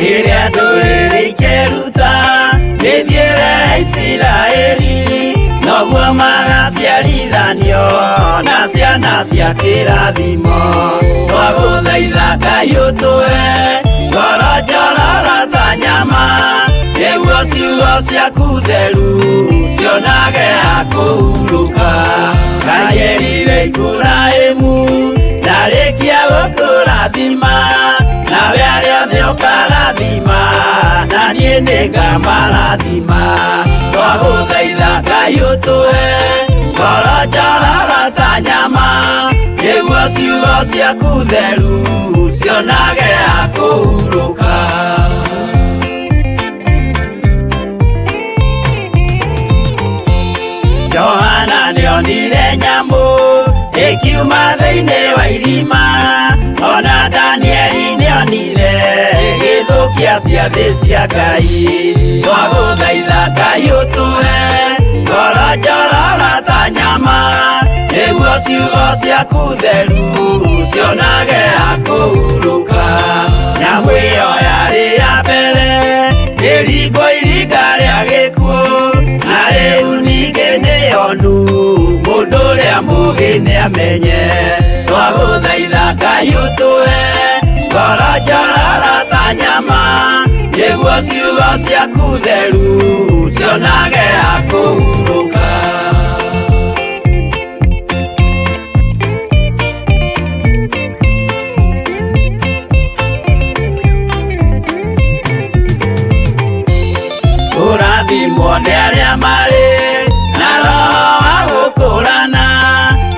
Rĩrĩa ndũrĩrĩ ikeruta rĩthiĩre Isiraeli, noguo magaciarithanio na ciana cia kĩrathimo. Twagũthaitha Ngai ũtũhe ngoro njororo ta nyama, nĩguo ciugo ciaku theru cionage ha kũhurũka. Ngai erire Iburahĩmu ndarĩkia gũkũrathima, nawe arĩa othe ũkarathima, na niĩ nĩngamarathima. Twagũthaitha Ngai ũtũhe ngoro njororo ta nyama, nĩguo ciugo ciaku theru cionage ha kũhurũka. Johana nĩonire nyamũ ĩkiuma thĩinĩ wa irima, ona Danieli nĩonire ĩgĩthũkia ciathĩ cia Ngai. Twagũthaitha Ngai ũtũhe ngoro njororo ta nyama, nĩguo ciugo ciaku theru cionage ha kũhurũka. Nyamũ ĩyo yarĩ ya mbere ĩringwo iringa rĩa gĩkuũ, na rĩu ningĩ nĩyonu mũndũ ũrĩa mũũgĩ nĩamenye. Twagũthaitha Ngai ũtũhe ngoro njororo ta nyama, nĩguo ciugo ciaku theru cionage ha kũhurũka. Ũrathimwo nĩ arĩa marĩ na roho wa gũkũrana,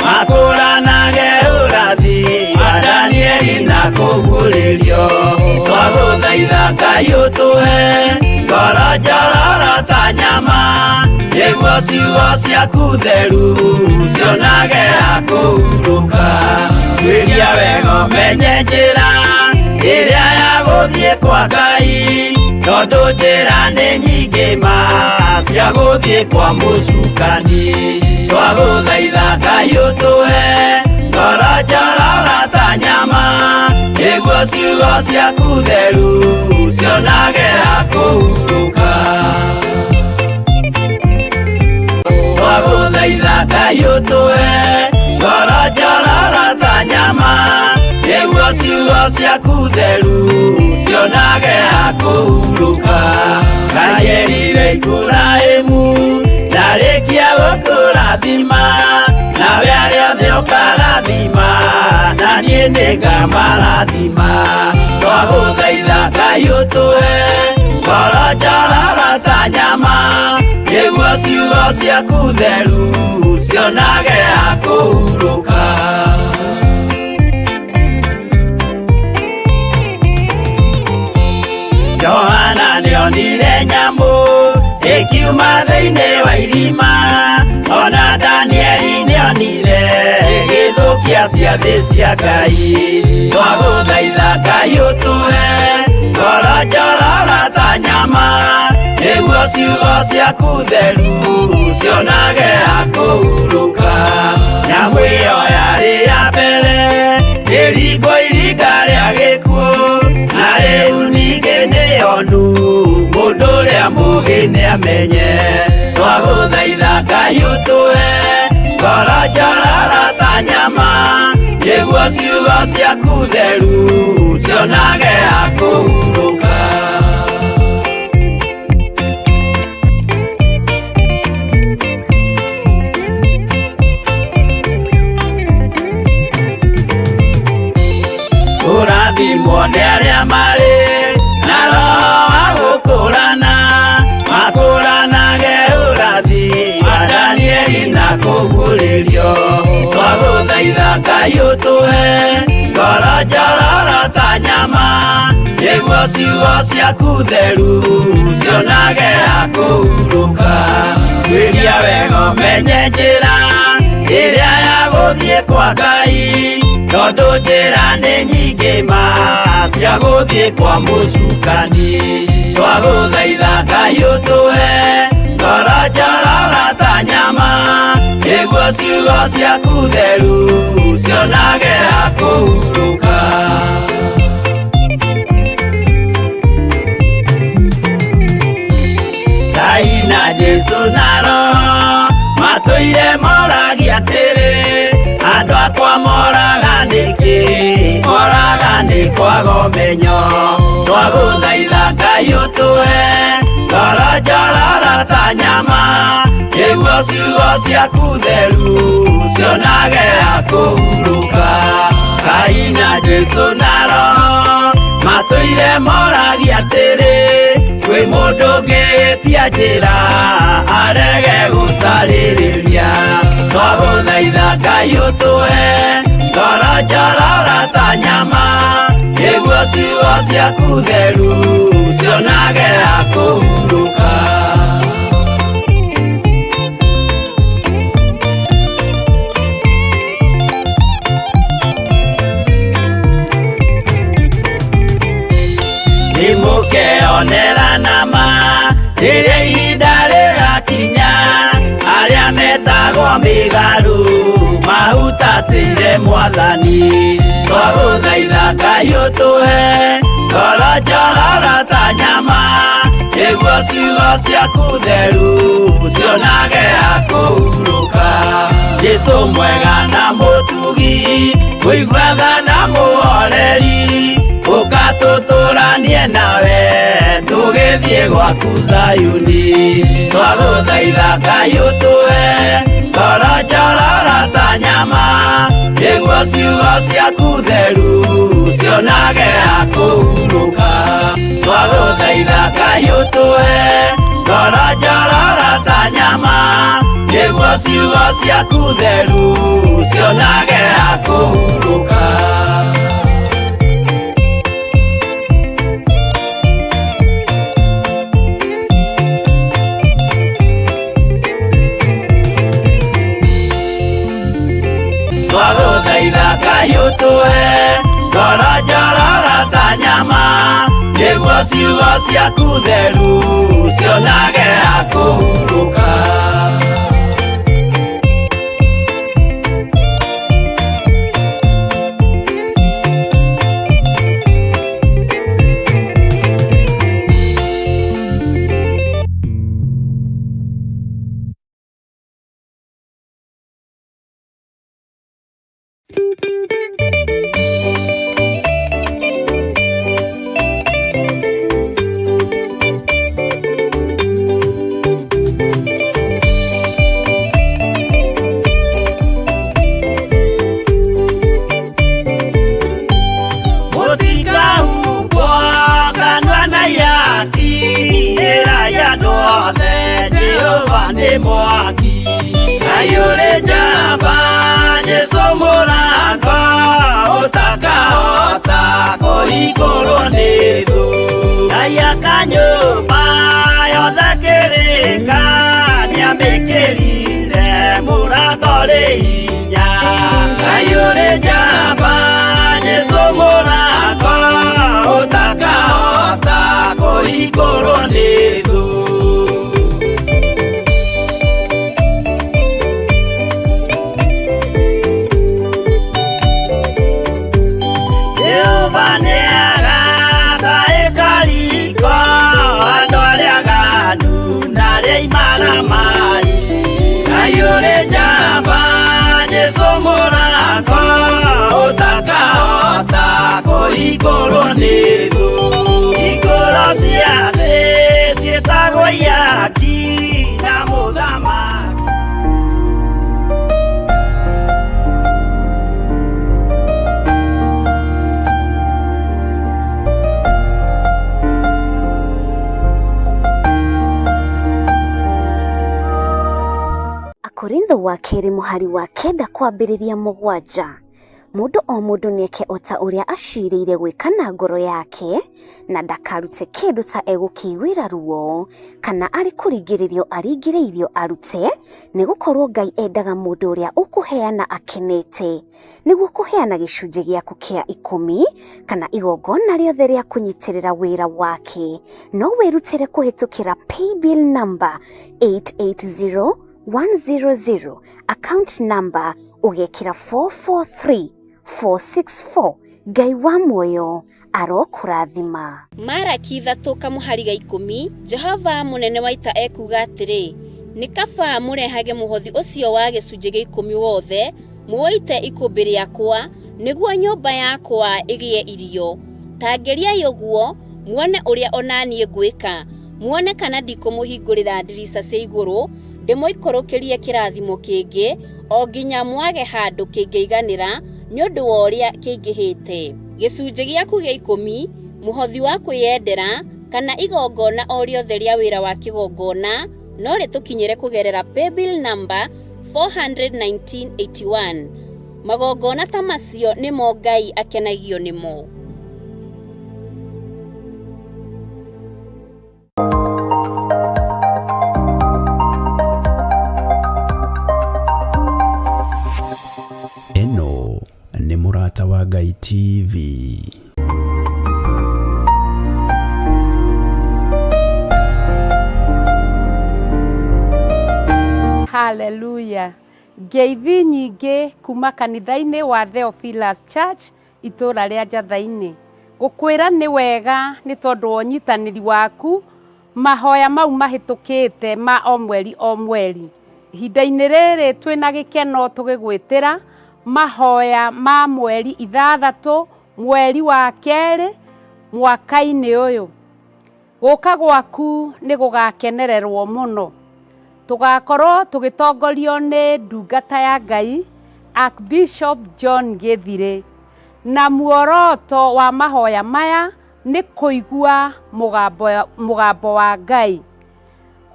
makũranage ũrathi wa Danieli na kũguũrĩrio. Twagũthaitha Ngai ũtũhe ngoro njororo ta nyama, nĩguo ciugo ciaku theru cionage ha kũhurũka. Twĩria wega ũmenye njĩra ĩrĩa ya gũthiĩ kwa Ngai, tondũ njĩra nĩ nyingĩ ma cia gũthiĩ kwa mũcukani. Twagũthaitha Ngai ũtũhe ngoro njorora ta nyama nĩguo ciugo ciaku theru cionage hakũhurũka twagũthaitha Ngai ũtũhe ngoro njorora ta nyama nĩguo ciugo ciaku theru cionage hakũhurũka Ngai erire Iburahĩmu ndarĩkia gũkũrathima nawe arĩa othe ũkarathima na niĩ nĩngamarathima twagũthaitha Ngai ũtũhe ngoro njorora ta nyama nĩguo ciugo ciaku theru cionage hakũhurũka Johana nĩonire nyamũ ĩkiuma thĩinĩ wa irima ona Danieli nĩonire gĩthũkia ciathĩ cia Ngai twagũthaitha Ngai ũtũhe ngoro njorora ta nyama nĩguo ciugo ciaku theru cionage hakũhurũka nyamũ ĩyo yarĩ ya mbere ĩringwo iringa rĩa gĩkuũ na rĩu ningĩ nĩyonu mũndũ ũrĩa mũũgĩ nĩamenye twagũthaitha Ngai ũtũhe ngoro njorora ta nyama nĩguo ciugo ciaku theru cionage hakũhurũka ũrathimwo nĩ arĩa marĩ na roho wa gũkũũrana makũũranage ũrathi wa Danieli na kũguũrĩrio twagũthaitha Ngai ũtũhe ngoro njorora ta nyama nĩguo ciugo ciaku theru cionage hakũhurũka twĩria wega ũmenye njĩra ĩrĩa ya gũthiĩ kwa Ngai tondũ njĩra nĩ nyingĩ ma cia gũthiĩ kwa mũcukani twagũthaitha Ngai ũtũhe ngoro njorora ta nyama nĩguo ciugo ciaku theru cionage hakũhurũka Ngai na Jesũ na Roho matũire moragia atĩrĩ andũ akwa moraga nĩkĩ moraga nĩ kwaga ũmenyo twagũthaitha Ngai ũtũhe ngoro njorora ta nyama nĩguo ciugo ciaku theru cionage hakũhurũka Ngai na Jesũ na Roho matũire moragia atĩrĩ kwĩ mũndũ ũngĩtia njĩra arege gũcarĩrĩria twagũthaitha Ngai ũtũhe ngoro njorora ta nyama nĩguo ciugo ciaku theru cionage hakũhurũka nĩmũkeonera nama rĩrĩa ihinda rĩgakinya arĩa metagwo mĩgarũ mahutatĩire Mwathani twagũthaitha Ngai ũtũhe ngoro njorora ta nyama nĩguo ciugo ciaku theru cionage hakũhurũka Jesũ mwega na mũtugi mũigua tha na mũhoreri ũkatũtũranie nawe tũgĩthiĩ gwaku Zayuni twagũthaitha Ngai ũtũhe ngoro njorora ta nyama nĩguo ciugo ciaku theru cionage hakũhurũka twagũthaitha Ngai ũtũhe ngoro njorora ta nyama nĩguo ciugo ciaku theru cionage hakũhurũka twagũthaitha Ngai ũtũhe ngoro njorora ta nyama nĩguo ciugo ciaku theru cionage hakũhurũka nĩ mwaki. Ayũrĩ njamba Jesũ mũrango ũtakahota kũhingũrwo nĩ thũ. Ngai akanyũmba yothe kĩrĩka nĩamĩkĩrire mũrango rĩ hinya. Ayũrĩ njamba Jesũ mũrango ũtakahota kũhingũrwo nĩ thũ. Ayũrĩ njamba Jesũ mũrango ũtakahota kũhingũrwo nĩ thũ. Hingũro cia thĩ ciĩtagwo ihaki na mũthamaki. Korintho wa kerĩ mũhari wa 9 kwambĩrĩria 7. Mũndũ o mũndũ nĩeke ota ũrĩa acirĩire gwĩka na ngoro yake, na ndakarute kĩndũ ta egũkĩiguĩra ruo, kana arĩ kũringĩrĩrio aringĩrĩirio arute, nĩgũkorwo Ngai endaga mũndũ ũrĩa ũkũheana akenete, nĩguo kũheana gĩcunjĩ gĩaku kĩa 10 kana igongona rĩothe rĩa kũnyitĩrĩra wĩra wake. No wĩrutĩre kũhĩtũkĩra paybill number 880100, account number ugekĩra 443464. Ngai wa muoyo arokũrathima. Maraki 3 kamuhari ga 10. Jehova munene wa ita ekuga atĩrĩ, nĩ kaba mũrehage mũhothi ũcio wa gĩcunjĩ gĩa 10 wothe muoite ikũmbĩ rĩakwa, nĩguo nyũmba yakwa ĩgĩe irio. Tangĩriai ũguo muone ũrĩa onanie ngwĩka, muone kana ndikũmũhingũrĩra ndirica cia igũrũ, ndĩmũikũrũkĩrie kĩrathimo kĩngĩ o nginya mwage handũ kĩngĩiganĩra nĩ ũndũ wa ũrĩa kĩingĩhĩte. Gĩcunjĩ gĩaku gĩa 10, mũhothi wa kwĩyendera kana igongona o rĩothe rĩa wĩra wa kĩgongona no rĩtũkinyĩre kũgerera paybill number 41981. Magongona ta macio nĩmo Ngai akenagio nĩmo. Eno nĩ Mũrata wa Ngai TV. Hallelujah. Ngeithi nyingĩ kuma kanitha-inĩ wa Theophilus Church itũra rĩa Njatha-inĩ. Gũkwĩra nĩ wega nĩ tondũ wa ũnyitanĩri waku, mahoya mau mahĩtũkĩte ma o mweri. Ihinda-inĩ rĩrĩ twĩna gĩkeno tũgĩgwĩtĩra mahoya ma mweri 6 mweri wa 2 mwaka-inĩ ũyũ. Gũka gwaku nĩ gũgakenererwo mũno. Tugakorwo tũgĩtongorio nĩ ndungata ya Ngai Archbishop John Gĩthirĩ, na muoroto wa mahoya maya nĩ kũigua mũgambo wa Ngai.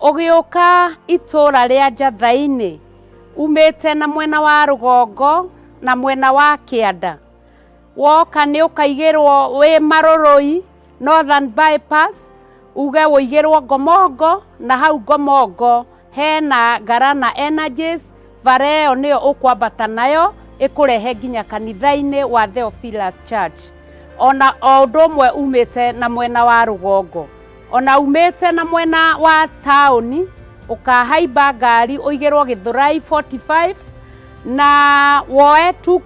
Ũgĩũka itũra rĩa Njatha-inĩ, umĩte na mwena wa rũgongo na mwena wa kĩanda, woka nĩ ũkaigĩrwo wĩ Marũrũi Northern Bypass, uge ũigĩrwo Ngomongo, na hau Ngomongo hena Ngarana Energies, bara ĩyo nĩyo ũkwambata nayo ĩkũrehe nginya kanitha-inĩ wa Theophilus Church. Ona o ũndũ ũmwe umĩte na mwena wa rũgongo, ona umĩte na mwena wa taũni, ũkahaimba ngari ũigĩrwo Gĩthũrai 45 na woe tuk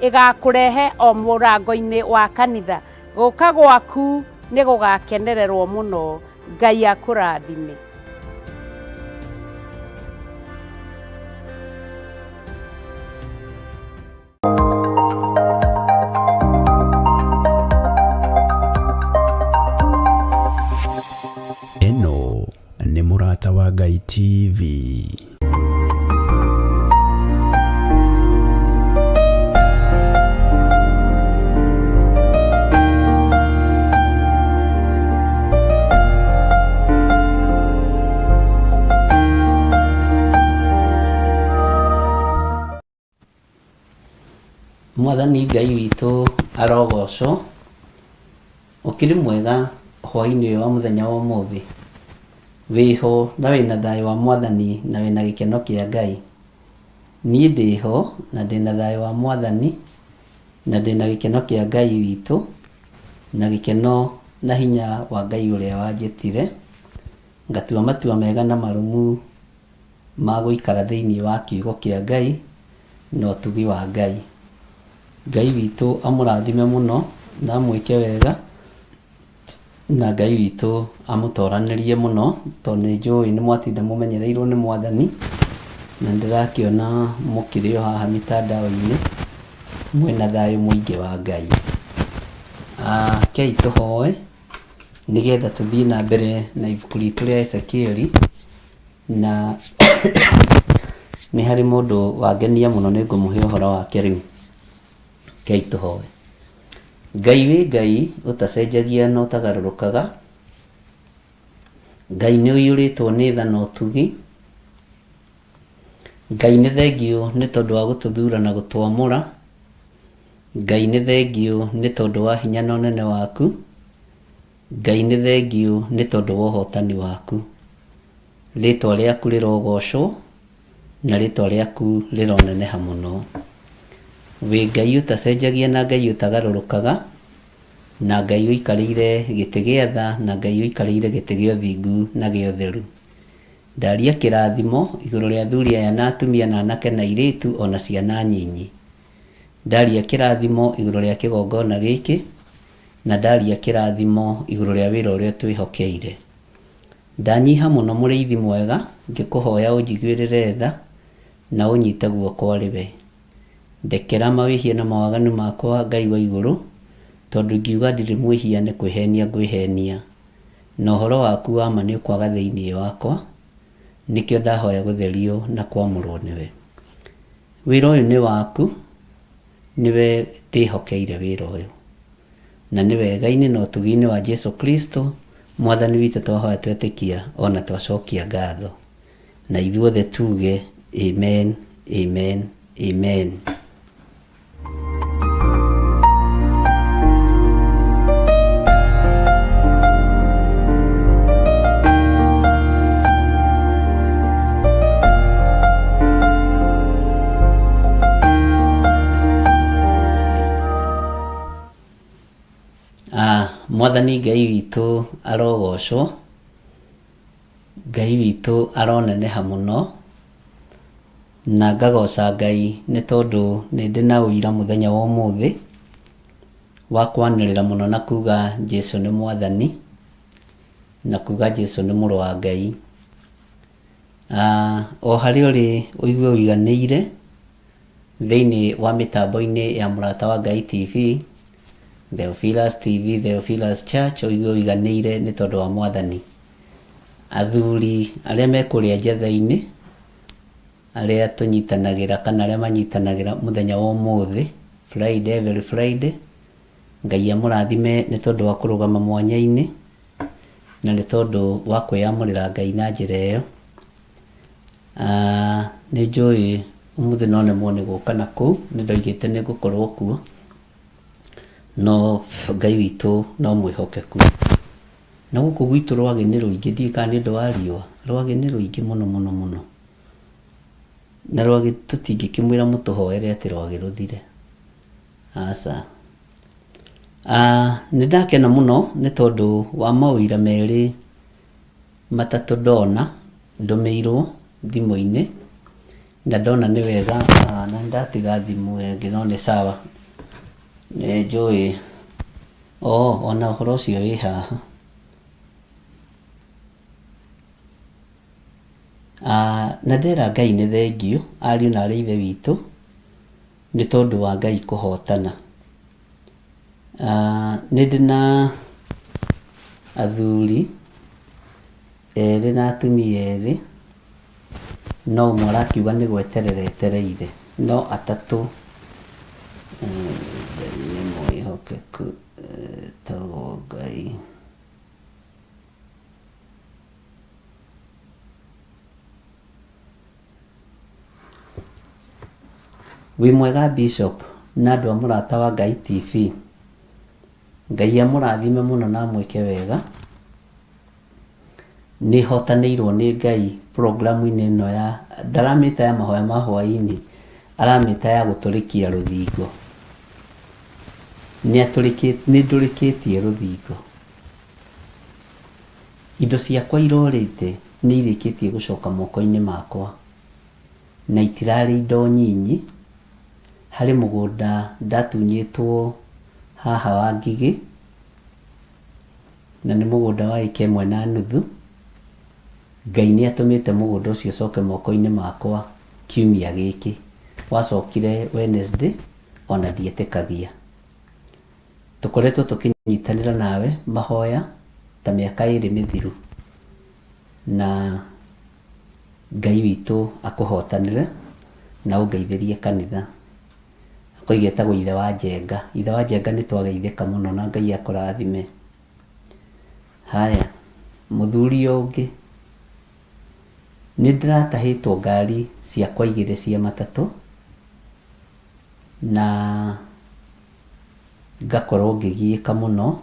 ĩgakũrehe o mũrango-inĩ wa kanitha. Gũka gwaku nĩ gũgakenererwo mũno. Ngai akũrathime. Eno nĩ Mũrata wa Ngai TV. Mwathani Ngai witũ arogocwo. Ũkĩrĩ mwega hwaĩ-inĩ ũyũ wa mũthenya wa ũmũthĩ, wĩho na wĩna thayũ wa Mwathani na wĩna gĩkeno kĩa Ngai. Niĩ ndĩho na ndĩna thayũ wa Mwathani na ndĩna gĩkeno kĩa Ngai witũ na gĩkeno na hinya wa Ngai ũrĩa wanjĩtire, ngatua matua mega na marũmu ma gũikara thĩinĩ wa kiugo kĩa Ngai na ũtugi wa Ngai. Ngai witũ amũrathime mũno na amwĩke wega, na Ngai witũ amũtoranĩrie mũno, tondũ nĩnjũĩ nĩ mwatinda mũmenyereirwo nĩ Mwathani, na ndĩrakĩona mũkĩrĩ o haha mĩtandao-inĩ mwĩna thayũ mũingĩ wa Ngai. Kei tũhoe nĩgetha tũthiĩ na mbere na ibuku ritũ rĩa Ezekieli, na nĩ harĩ mũndũ wangenia mũno, nĩ ngũmũhe ũhoro wake rĩu. Kei tũhoe. Ngai wĩ Ngai ũtacenjagia na ũtagarũrũkaga. Ngai nĩ ũiyũrĩtwo nĩ tha na ũtugi. Ngai nĩ thengio nĩ tondũ wa gũtũthura na gũtwamũra. Ngai nĩ thengio nĩ tondũ wa hinya na ũnene waku. Ngai nĩ thengio nĩ tondũ wa ũhotani waku. Rĩtwa rĩaku rĩrogocwo na rĩtwa rĩaku rĩroneneha mũno. Wĩ Ngai ũtacenjagia na Ngai ũtagarũrũkaga, na Ngai ũikarĩire gĩtĩ gĩa tha na Ngai ũikarĩire gĩtĩ gĩa ũthingu na gĩa ũtheru. Ndaria kĩrathimo igũrũ rĩa athuri aya na atumia na anake na airĩtu ona ciana nyinyi. Ndaria kĩrathimo igũrũ rĩa kĩgongona gĩkĩ, na ndaria kĩrathimo igũrũ rĩa wĩra ũrĩa twĩhokeire. Ndanyiha mũno mũrĩithi mwega, ngĩkũhoya ũnjiguĩrĩre tha na ũnyite guoko arĩwe. Ndekera mawĩhia na mawaganu makwa Ngai wa igũrũ, tondũ ngiuga ndirĩ mwĩhia nĩ kwĩhenia ngwĩhenia, na ũhoro waku wa ma nĩ ũkwaga thĩinĩ wakwa, nĩkĩo ndahoya gũtherio na kwamũrwo nĩwe. Wĩra ũyũ nĩ waku, nĩwe ndĩhokeire wĩra ũyũ, na nĩ wega-inĩ na ũtugi-inĩ wa Jesu Kristo Mwathani witũ twahoya twetĩkia ona twacokia ngatho, na ithuothe tuge amen, amen, amen. Mwathani Ngai witũ arogocwo. Ngai witũ aroneneha mũno, na ngagoca Ngai nĩ tondũ nĩ ndĩ na ũira mũthenya wa ũmũthĩ wa kwanĩrĩra mũno na kuga Jesu nĩ Mwathani, na kuga Jesu nĩ mũrũ wa Ngai. O harĩa ũrĩ ũigue ũiganĩire thĩinĩ wa mĩtambo-inĩ ya Mũrata wa Ngai TV, Theophilus TV, Theophilus Church, ũigue ũiganĩire nĩ tondũ wa Mwathani. Athuri arĩa me kũrĩa njatha-inĩ, arĩa tũnyitanagĩra kana arĩa manyitanagĩra mũthenya wa ũmũthĩ, Friday, every Friday, Ngai amũrathime nĩ tondũ wa kũrũgama mwanya-inĩ na nĩ tondũ wa kwĩyamũrĩra Ngai na njĩra ĩyo. Nĩ njũĩ ũmũthĩ no nemwo nĩ gũka na kũu, nĩ ndoigĩte nĩ ngũkorwo kuo, no Ngai witũ no mwĩhokeku. Na gũkũ gwitũ rwagĩ nĩ rũingĩ, ndiũĩ kana nĩ ũndũ wa riũa, rwagĩ nĩ rũingĩ mũno mũno mũno, na rwagĩ tũtingĩkĩmwĩra mũtũhoere atĩ rwagĩ rũthire, aca. Nĩ ndakena mũno nĩ tondũ wa maũira merĩ matatũ ndona ndũmĩirwo thimũ-inĩ, na ndona nĩ wega, na ndatiga thimũ ngĩno nĩ sawa. Nĩ njũĩ ona ũhoro ũcio wĩ haha. Na ndera Ngai nĩ thengio, ariũ na arĩ ithe witũ, nĩ tondũ wa Ngai kũhotana. Nĩ ndĩ na athuri erĩ na atumia erĩ, no ũmwe arakiuga nĩ gweterera etereire, no atatũ nĩ mwĩhokeku tagwo Ngai. Wĩ mwega Bishop, na andũ a mũrata wa Ngai TV. Ngai amũrathime mũno na mwĩke wega. Nĩ hotanĩirwo nĩ Ngai programu-inĩ ĩno ya ndaramĩta ya mahoya ma hwaĩ-inĩ, aramĩta ya gũtũrĩkia rũthingo. Nĩ ndũrĩkĩtie rũthingo. Indo ciakwa irorĩte nĩ irĩkĩtie gũcoka moko-inĩ makwa, na itirarĩ indo nyinyi. Harĩ mũgũnda ndatunyĩtwo haha wa Ngigĩ, na nĩ mũgũnda wa ĩka 1.5. Ngai nĩ atũmĩte mũgũnda ũcio ũcoke moko-inĩ makwa kiumia gĩkĩ. Wacokire Wednesday, ona ndietĩkagia. Tũkoretwo tũkĩnyitanĩra nawe mahoya ta mĩaka 2 mĩthiru, na Ngai witũ akũhotanĩre na ũngeithĩrie kanitha. Koigetagwo ithe wa Njenga. Ithe wa Njenga nĩ twageithĩka mũno na Ngai akũrathime. Haya, mũthuri ũngĩ, nĩ ndĩratahĩtwo ngari ciakwa 2 cia matatũ, na ngakorwo ngĩgiĩka mũno,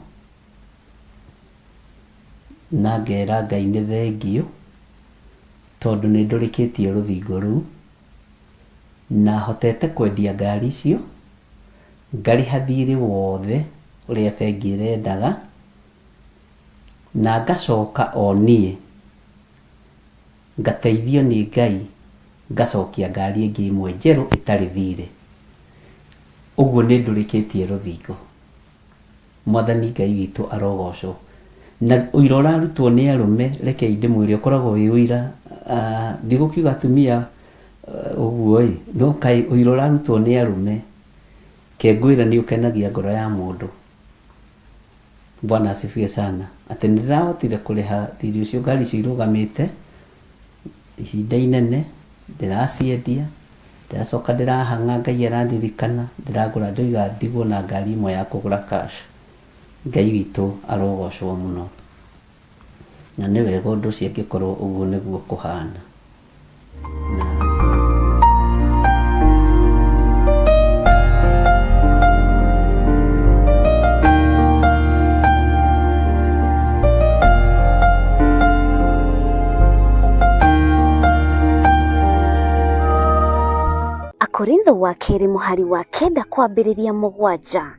na ngera Ngai nĩ thengio tondũ nĩ ndũrĩkĩtie rũthingo rũu, na hotete kwendia ngari icio, ngarĩha thirĩ wothe ũrĩa bengi ĩrendaga, na ngacoka o niĩ ngateithio nĩ Ngai ngacokia ngari ĩngĩ ĩmwe njerũ ĩtarĩ thirĩ. Ũguo nĩ ndũrĩkĩtie rũthingo. Mwathani Ngai witũ arogocwo. Na ũira ũrarutwo nĩ arũme, reke ndĩmwĩre ũkoragwo wĩ ũira, ndigũkiuga atumia ũguo no kaĩ ũira ũrarutwo nĩ arũme, ke ngwĩra nĩ ũkenagia ngoro ya mũndũ. Bwana asifiwe sana. Atĩ nĩ ndĩrahotire kũrĩha thirĩ ũcio, ngari icio irũgamĩte ihinda inene, ndĩraciendia, ndĩracoka ndĩrahang'a, Ngai arandirikana, ndĩragũra ndoiga ndigwo na ngari ĩmwe ya kũgũra cash. Ngai witũ arogocwo mũno. Na nĩ wega ũndũ ũcio angĩkorwo ũguo nĩguo kũhana. Akorintho wa kerĩ mũhari wa 9 kwambĩrĩria 7.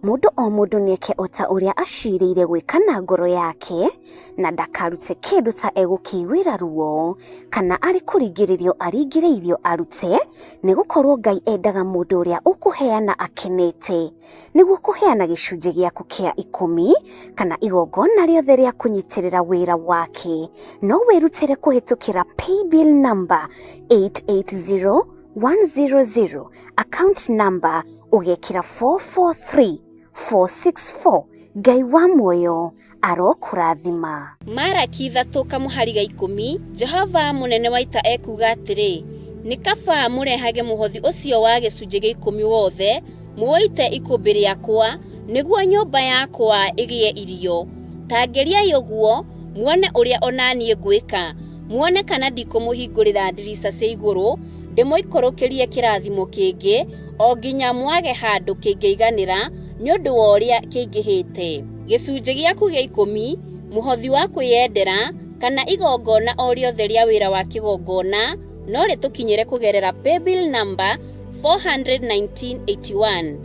Mũndũ o mũndũ nĩeke o ta ũrĩa acirĩire gwĩka na ngoro yake, na ndakarute kĩndũ ta egũkĩiguĩra ruo, kana arĩ kũringĩrĩrio aringĩrĩirio arute, nĩ gũkorwo Ngai endaga mũndũ ũrĩa ũkũheana akenete, nĩguo kũheana gĩcunjĩ gĩaku kĩa 10 kana igongona rĩothe rĩa kũnyitĩrĩra wĩra wake. No wĩrutĩre kũhĩtũkĩra paybill number 880100, account number ũgekĩra 443464. Ngai wa muoyo arokũrathima. Maraki 3 kamuhari ga 10, Jehova munene wa ita ekuga atĩrĩ, nĩ kaba mũrehage mũhothi ũcio wa gĩcunjĩ gĩa 10 wothe, muoite ikũmbĩ rĩakwa, nĩguo nyũmba yakwa ĩgĩe irio. Tangeriai ũguo, muone ũrĩa onaniĩ ngwĩka, muone kana ndikũmũhingũrĩra ndirica cia igũrũ, ndĩmũikũrũkĩrie kĩrathimo kĩngĩ, o nginya mwage handũ kĩngĩiganĩra, nĩ ũndũ wa ũrĩa kĩingĩhĩte. Gĩcunjĩ gĩaku gĩa 10, mũhothi wa kwĩyendera, kana igongona o rĩothe rĩa wĩra wa kĩgongona, no rĩtũkinyĩre kũgerera paybill number 41981.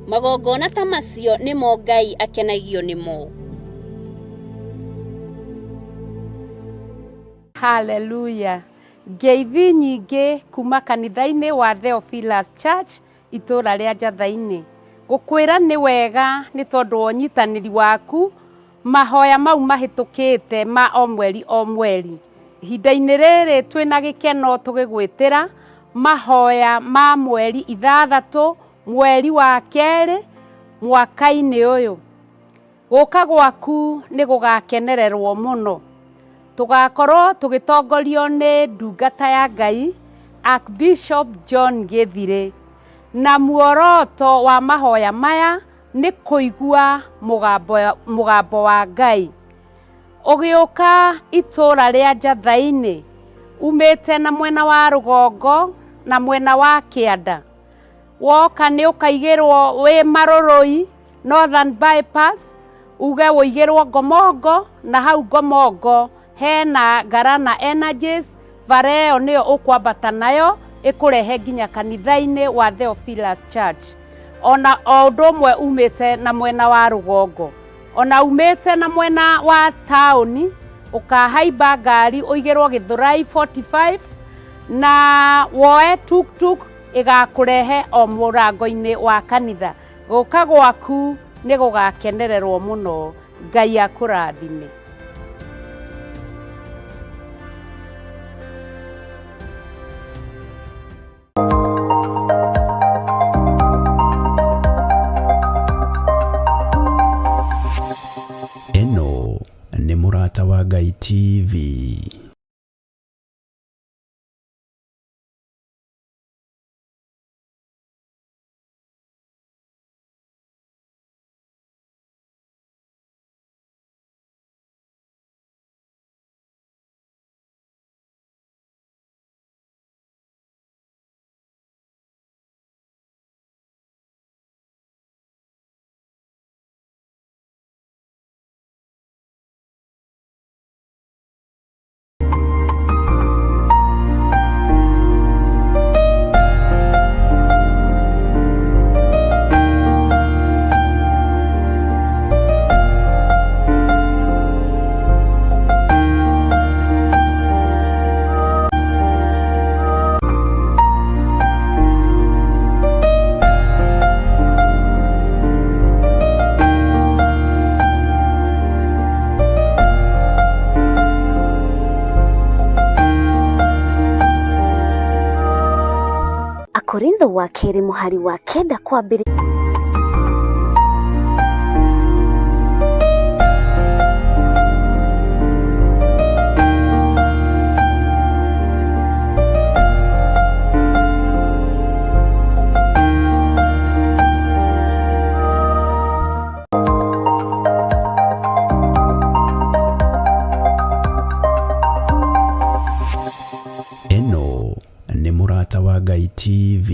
Magongona ta macio nĩmo Ngai akenagio nĩmo. Hallelujah. Ngeithi nyingĩ kuma kanitha-inĩ wa Theophilus Church itũra rĩa Njatha-inĩ. Gũkwĩra nĩ wega nĩ tondũ wa ũnyitanĩri waku, mahoya mau mahĩtũkĩte ma o mweri. Ihinda-inĩ rĩrĩ twĩna gĩkeno tũgĩgwĩtĩra mahoya ma mweri 6 mweri wa 2 mwaka-inĩ ũyũ. Gũka gwaku nĩ gũgakenererwo mũno. Tugakorwo tũgĩtongorio nĩ ndungata ya Ngai Archbishop John Gĩthirĩ, na muoroto wa mahoya maya nĩ kũigua mũgambo wa Ngai. Ũgĩũka itũra rĩa Njatha-inĩ, umĩte na mwena wa rũgongo na mwena wa kĩanda, woka nĩ ũkaigĩrwo wĩ Marũrũi Northern Bypass, uge ũigĩrwo Ngomongo, na hau Ngomongo hena Ngarana Energies, bara ĩyo nĩyo ũkwambata nayo ĩkũrehe nginya kanitha-inĩ wa Theophilus Church. Ona o ũndũ ũmwe umĩte na mwena wa rũgongo, ona umĩte na mwena wa taũni, ũkahaimba ngari ũigĩrwo Gĩthũrai 45 na woe tuk-tuk ĩgakũrehe o mũrango-inĩ wa kanitha. Gũka gwaku nĩ gũgakenererwo mũno. Ngai akũrathime. Eno nĩ Mũrata wa Ngai TV. Korintho wa kerĩ mũhari wa 9 kwambĩrĩria. Eno nĩ Mũrata wa Ngai TV.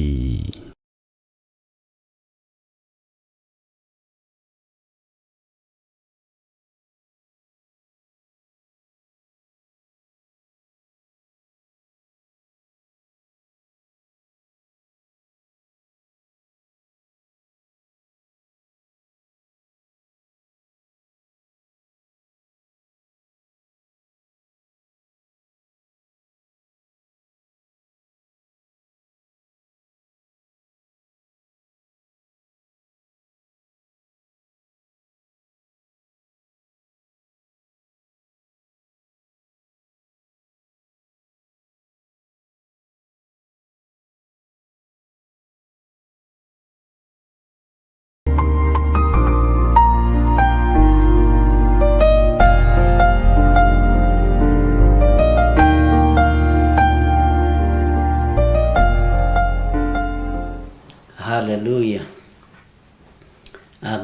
Hallelujah.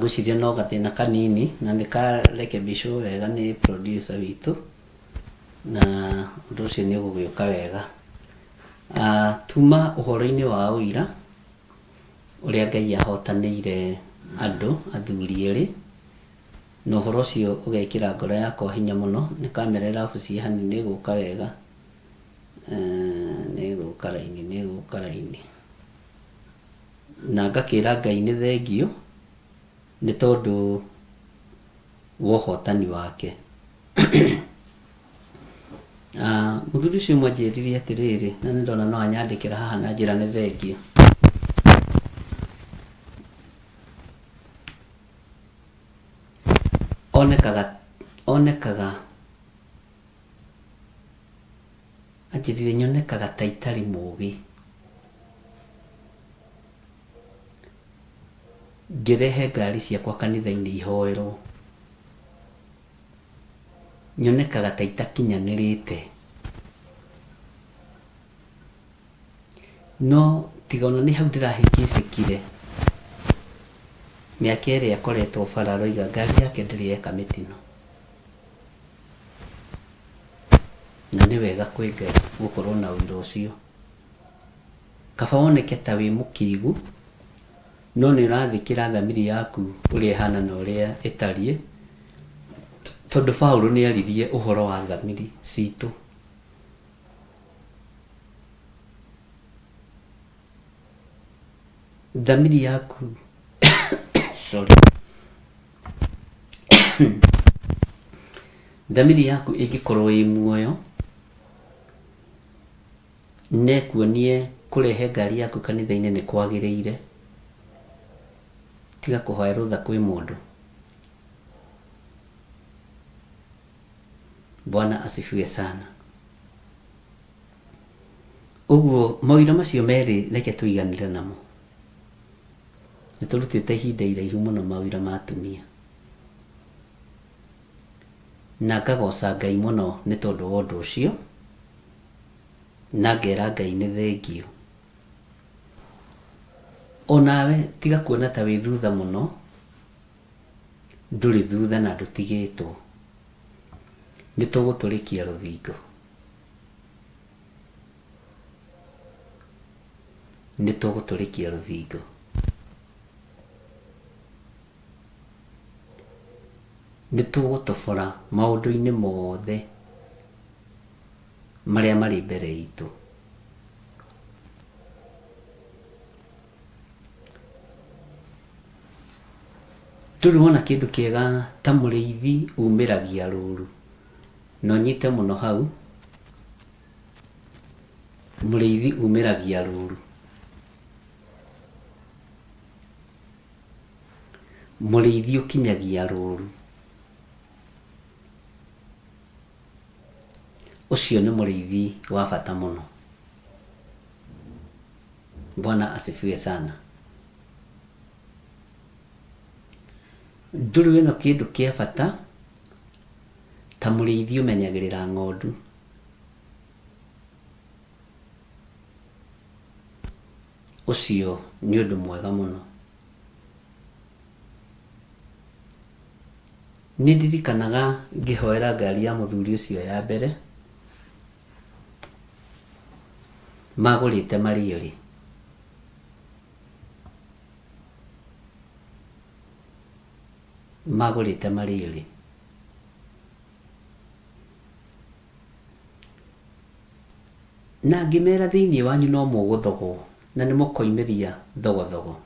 Guciria no gathina kanini na nikarekebishwo wega ni producer witu na undu ucio ni gugioka wega. Tuma uhoro-ini wa uira uria Ngai ahotanĩire andu athuri eri no uhoro ucio ugekira ngoro yakwa hinya muno nikamerera buci hani ni guka wega ni guka raini na ngakira Ngai ni thengio ni tondu wohotani wake. Muthuri ucio mwanjiririe atiriri na ndona no anyandikira haha na njira ni thengio. Onekaga anjirire nyonekaga ta itari mugi ngirehe ngari ciakwa kanitha-ini ihoerwo nyonekaga ta itakinyanirite no tiga ona ni hau ndirahikicikire miaka ĩrĩa akoretwo bara roiga ngari yake ndĩrĩeka mĩtino na nĩ wega kwĩ Ngai gũkorwo na ũira ũcio kaba woneke ta wĩ mũkĩigu no nĩ ũrathikĩra thamiri yaku ũrĩa ĩhana na ũrĩa ĩtariĩ, tondũ Paulo nĩ aririe ũhoro wa thamiri citũ. Thamiri yaku sorry thamiri yaku ĩngĩkorwo ĩ muoyo, nekuonie kũrehe ngari yaku kanitha-inĩ nĩ kwagĩrĩire, tiga kũhoya rũtha kwĩ mũndũ. Bwana asifiwe sana. Ũguo mawĩra macio merĩ reke tũiganĩre namo. Nĩ tũrutĩte ihinda iraihu mũno mawĩra ma atumia, na ngagoca Ngai mũno nĩ tondũ wa ũndũ ũcio, na ngera Ngai nĩ thengio. Onawe tiga kuona ta wĩ thutha mũno, ndũrĩ thutha na ndũtigĩtwo. Nĩ tũgũtũrĩkia rũthingo, nĩ tũgũtũrĩkia rũthingo. Nĩ tũgũtobora maũndũ-inĩ mothe marĩa marĩ mbere itũ. Ndũrĩ wona kĩndũ kĩega ta mũrĩithi umĩragia rũru, no nyite mũno hau. Mũrĩithi umĩragia rũru, mũrĩithi ũkinyagia rũru, ũcio nĩ mũrĩithi wa bata mũno. Bwana asifiwe sana. Ndũrĩ wĩna kĩndũ kĩa bata ta mũrĩithi ũmenyagĩrĩra ng'ondu. Ũcio nĩ ũndũ mwega mũno. Nĩ ndirikanaga ngĩhoera ngari ya mũthuri ũcio ya mbere, magũrĩte marĩ erĩ. Magũrĩte marĩ erĩ. Na ngĩmera thĩinĩ wanyu no mũgũthogwo na nĩ mũkoimĩria thogothogo.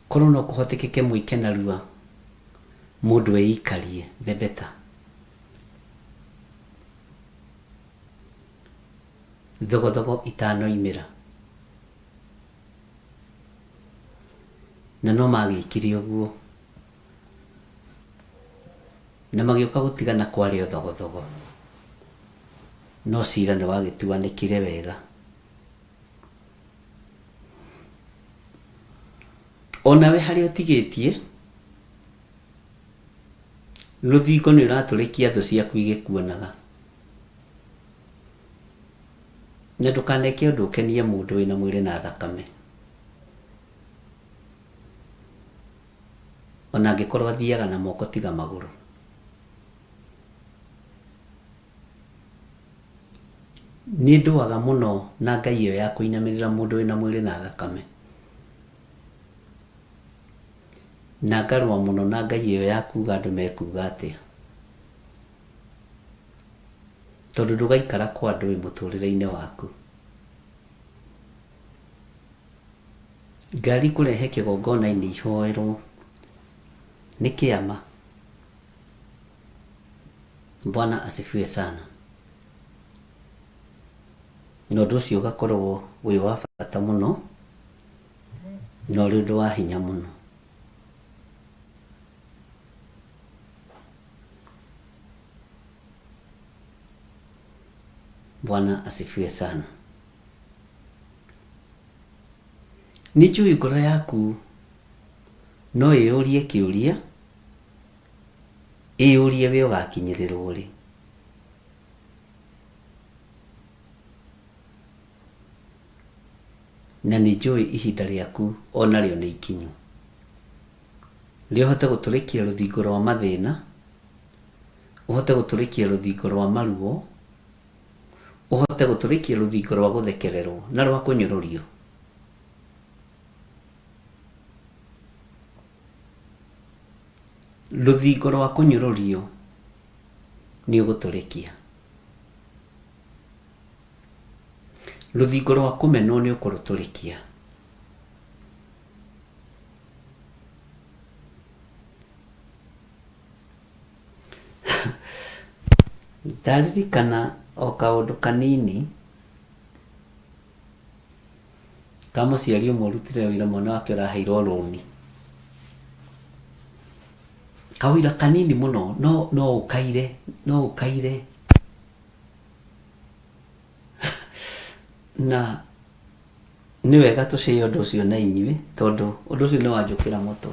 Korwo no kũhotekeke mũike narua mũndũ eikarie, the better. Thogothogo itanoimĩra. Na no magĩkire ũguo, na magĩũka gũtigana kwarĩ o thogothogo, no cira nĩ wagĩtuanĩkire wega. Onawe harĩa ũtigĩtie, rũthingo nĩ ũratũrĩkia thũ ciaku igĩkuonaga. Na ndũkaneke ũndũ ũkenie mũndũ wĩna mwĩrĩ na thakame. Ona angĩkorwo athiaga na moko tiga magũrũ. Nĩ ndũaga mũno na Ngai ĩyo ya kũinamĩrĩra mũndũ wĩna mwĩrĩ na thakame. Na ngarũa mũno na Ngai ĩyo ya kuga andũ mekuga atĩa. Tondũ ndũgaikara kwa andũ mũtũrĩre-inĩ waku. Ngari kũrehe kĩgongona-inĩ ihoerwo nĩ kĩama. Bwana asifiwe sana. Na ũndũ ũcio ũgakorwo wĩ wa bata mũno, na ũrĩ ũndũ wa hinya mũno. Bwana asifiwe sana. Nĩ njũĩ ngoro yaku no ĩyũrie kĩũria, ĩyũrie we ũgakinyĩrĩrwo rĩ. Na nĩ njũĩ ihinda rĩaku onarĩo nĩ ikinyu, rĩo ũhote gũtũrĩkia rũthingo rwa mathĩna, ũhote gũtũrĩkia rũthingo rwa maruo, uhote guturikia ruthingo rwa guthekererwo na rwa kunyururio. Ruthingo rwa kunyururio ni uguturikia. Ruthingo rwa kumenwo ni ukuruturikia. Ndaririkana o kaundu kanini ka muciari umwe urutire wira mwana wake uraheirwo roni. Kawira kanini muno no ukaire na ni wega tucie undu ucio na inyuĩ tondu undu ucio ni wanjukira mutwe.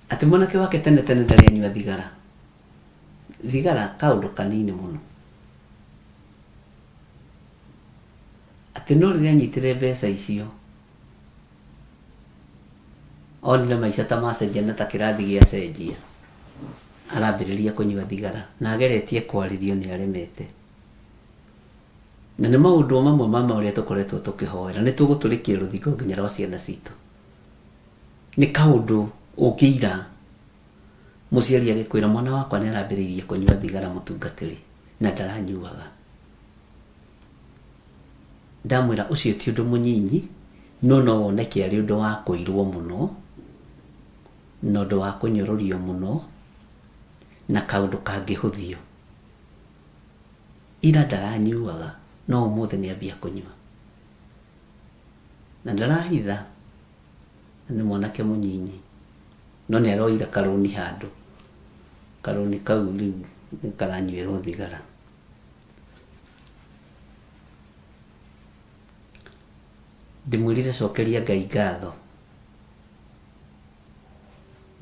Ati mwanake wake tene ndari anyua thigara kaundu kanini muno. Ati no riria anyitire mbeca icio onire maica ta macenjia na ta kirathi gia cenjia, arambiriria kunyua thigara na ageretie kwaririo ni aremete. Na nĩ maũndũ mamwe mama ũrĩa tũkoretwo tũkĩhoera nĩ tũgũtũrĩkia rũthingo nginya rwa ciana citũ. Nĩ kaũndũ ũngĩira mũciari agĩkwĩra mwana wakwa nĩ arambĩrĩirie kũnyua thigara mũtungatĩri na ndaranyuaga. Ndamwĩra ũcio ti ũndũ mũnyinyi, no woneke arĩ ũndũ wa kũirwo mũno, na ũndũ wa kũnyũrũrio mũno, na kaũndũ kangĩhũthio. Ira ndaranyuaga no ũmũthĩ nĩ ambia kũnyua. Na ndarahitha nĩ mwanake mũnyinyi, no nĩ aroira karũni handũ. Karũni kau rĩu nĩ karanyuĩrwo thigara. Ndĩmwĩrire cokeria Ngai ngatho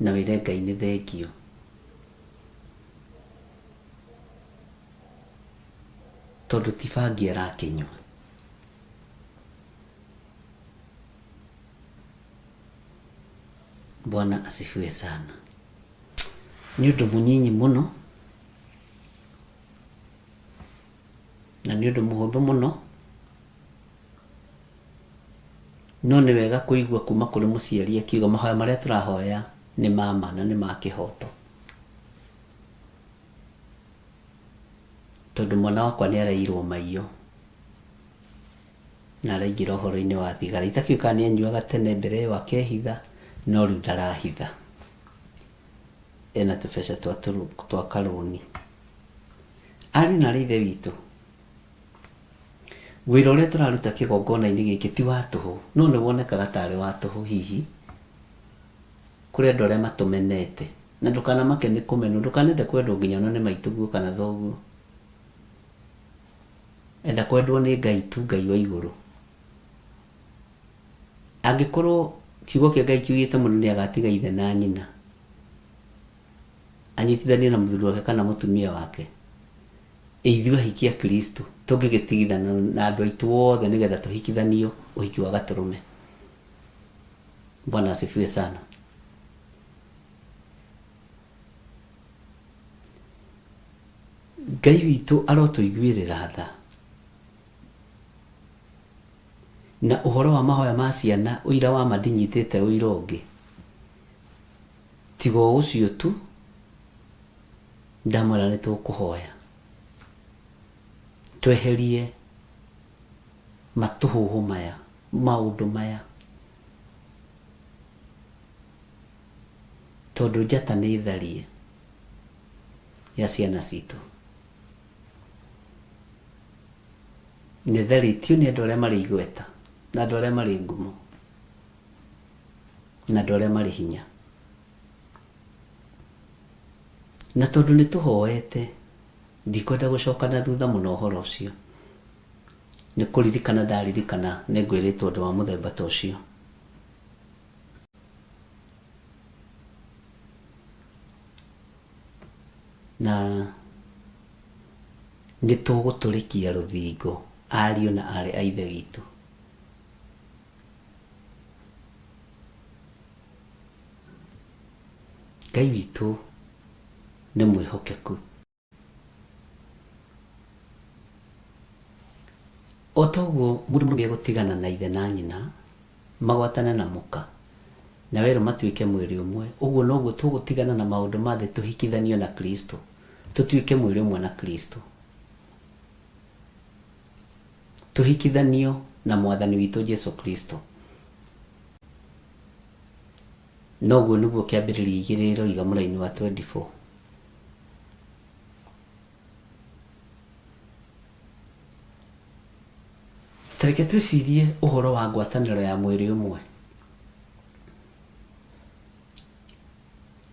na wĩre Ngai nĩ thengio. Tondu ti bangi arakĩnyua. Bwana asifiwe sana. Nĩ ũndũ mũnyinyi mũno na nĩ ũndũ mũhũthũ mũno, no nĩ wega kũigua kuma kũrĩ mũciari akiuga mahoya marĩa tũrahoya nĩ mama na nĩ ma kĩhoto. Tondu mwana wakwa nĩ arairwo maiyo na araingĩra ũhoro-inĩ wa thigara. Itakiũĩ kana nĩ anyuaga tene mbere ĩyo akehitha, no rĩu ndarahitha. Ena tũbeca twa karũni. Ariũ na aarĩ a Ithe witũ, wĩra ũrĩa tũraruta kĩgongona-inĩ gĩkĩ ti wa tũhũ, no nĩ wonekaga tarĩ wa tũhũ hihi kũrĩ andũ arĩa matũmenete. Na ndũkanamake nĩ kũmenwo, ndũkanende kwendwo nginya no nĩ maitũguo kana thoguo. Enda kwendwo nĩ Ngai tu, Ngai wa igũrũ. Angĩkorwo kiugo kĩa Ngai kiugĩte mũndũ nĩ agatiga ithe na nyina, anyitithanie na mũthuri wake kana mũtumia wake, ithuĩ ahiki a Kristo tũngĩgĩtigithana na andũ aitũ othe nĩgetha tũhikithanio ũhiki wa gatũrũme. Bwana asifiwe sana. Ngai witũ arotũiguĩrĩra tha. Na ũhoro wa mahoya ma ciana ũira wa mandinyitĩte ũira ũngĩ. Tiga ũcio tu, ndamwĩra nĩ tũkũhoya tweherie matũhũhũ maya, maũndũ maya, tondu njata nĩ tharie ya ciana citũ. Nĩ tharĩtio nĩ andũ arĩa marĩ igweta, na andũ arĩa marĩ ngumo, na andũ arĩa marĩ hinya. Na tondu nĩ tũhoete, ndikwenda gũcoka na thutha mũno ũhoro ũcio. Nĩ kũririkana ndaririkana nĩ ngwĩrĩtwo ũndũ wa mũthemba ta ũcio. Na nĩ tũgũtũrĩkia rũthingo, ariũ na aarĩ a Ithe witũ. Ngai witũ nĩ mwĩhokeku. otoguo mundu mũrũme gutigana na ithe na nyina magwatane na muka na wero matuike mwiri umwe. Uguo noguo tugutigana na maundu mathe tuhikithanio na Kristo, tutuike mwiri umwe na Kristo, tuhikithanio na mwathani witu Jesu Kristo. Noguo niguo kiambiriria igiriro iga muraini wa 24. Tareke twicirie uhoro wa ngwataniro ya mwiri umwe.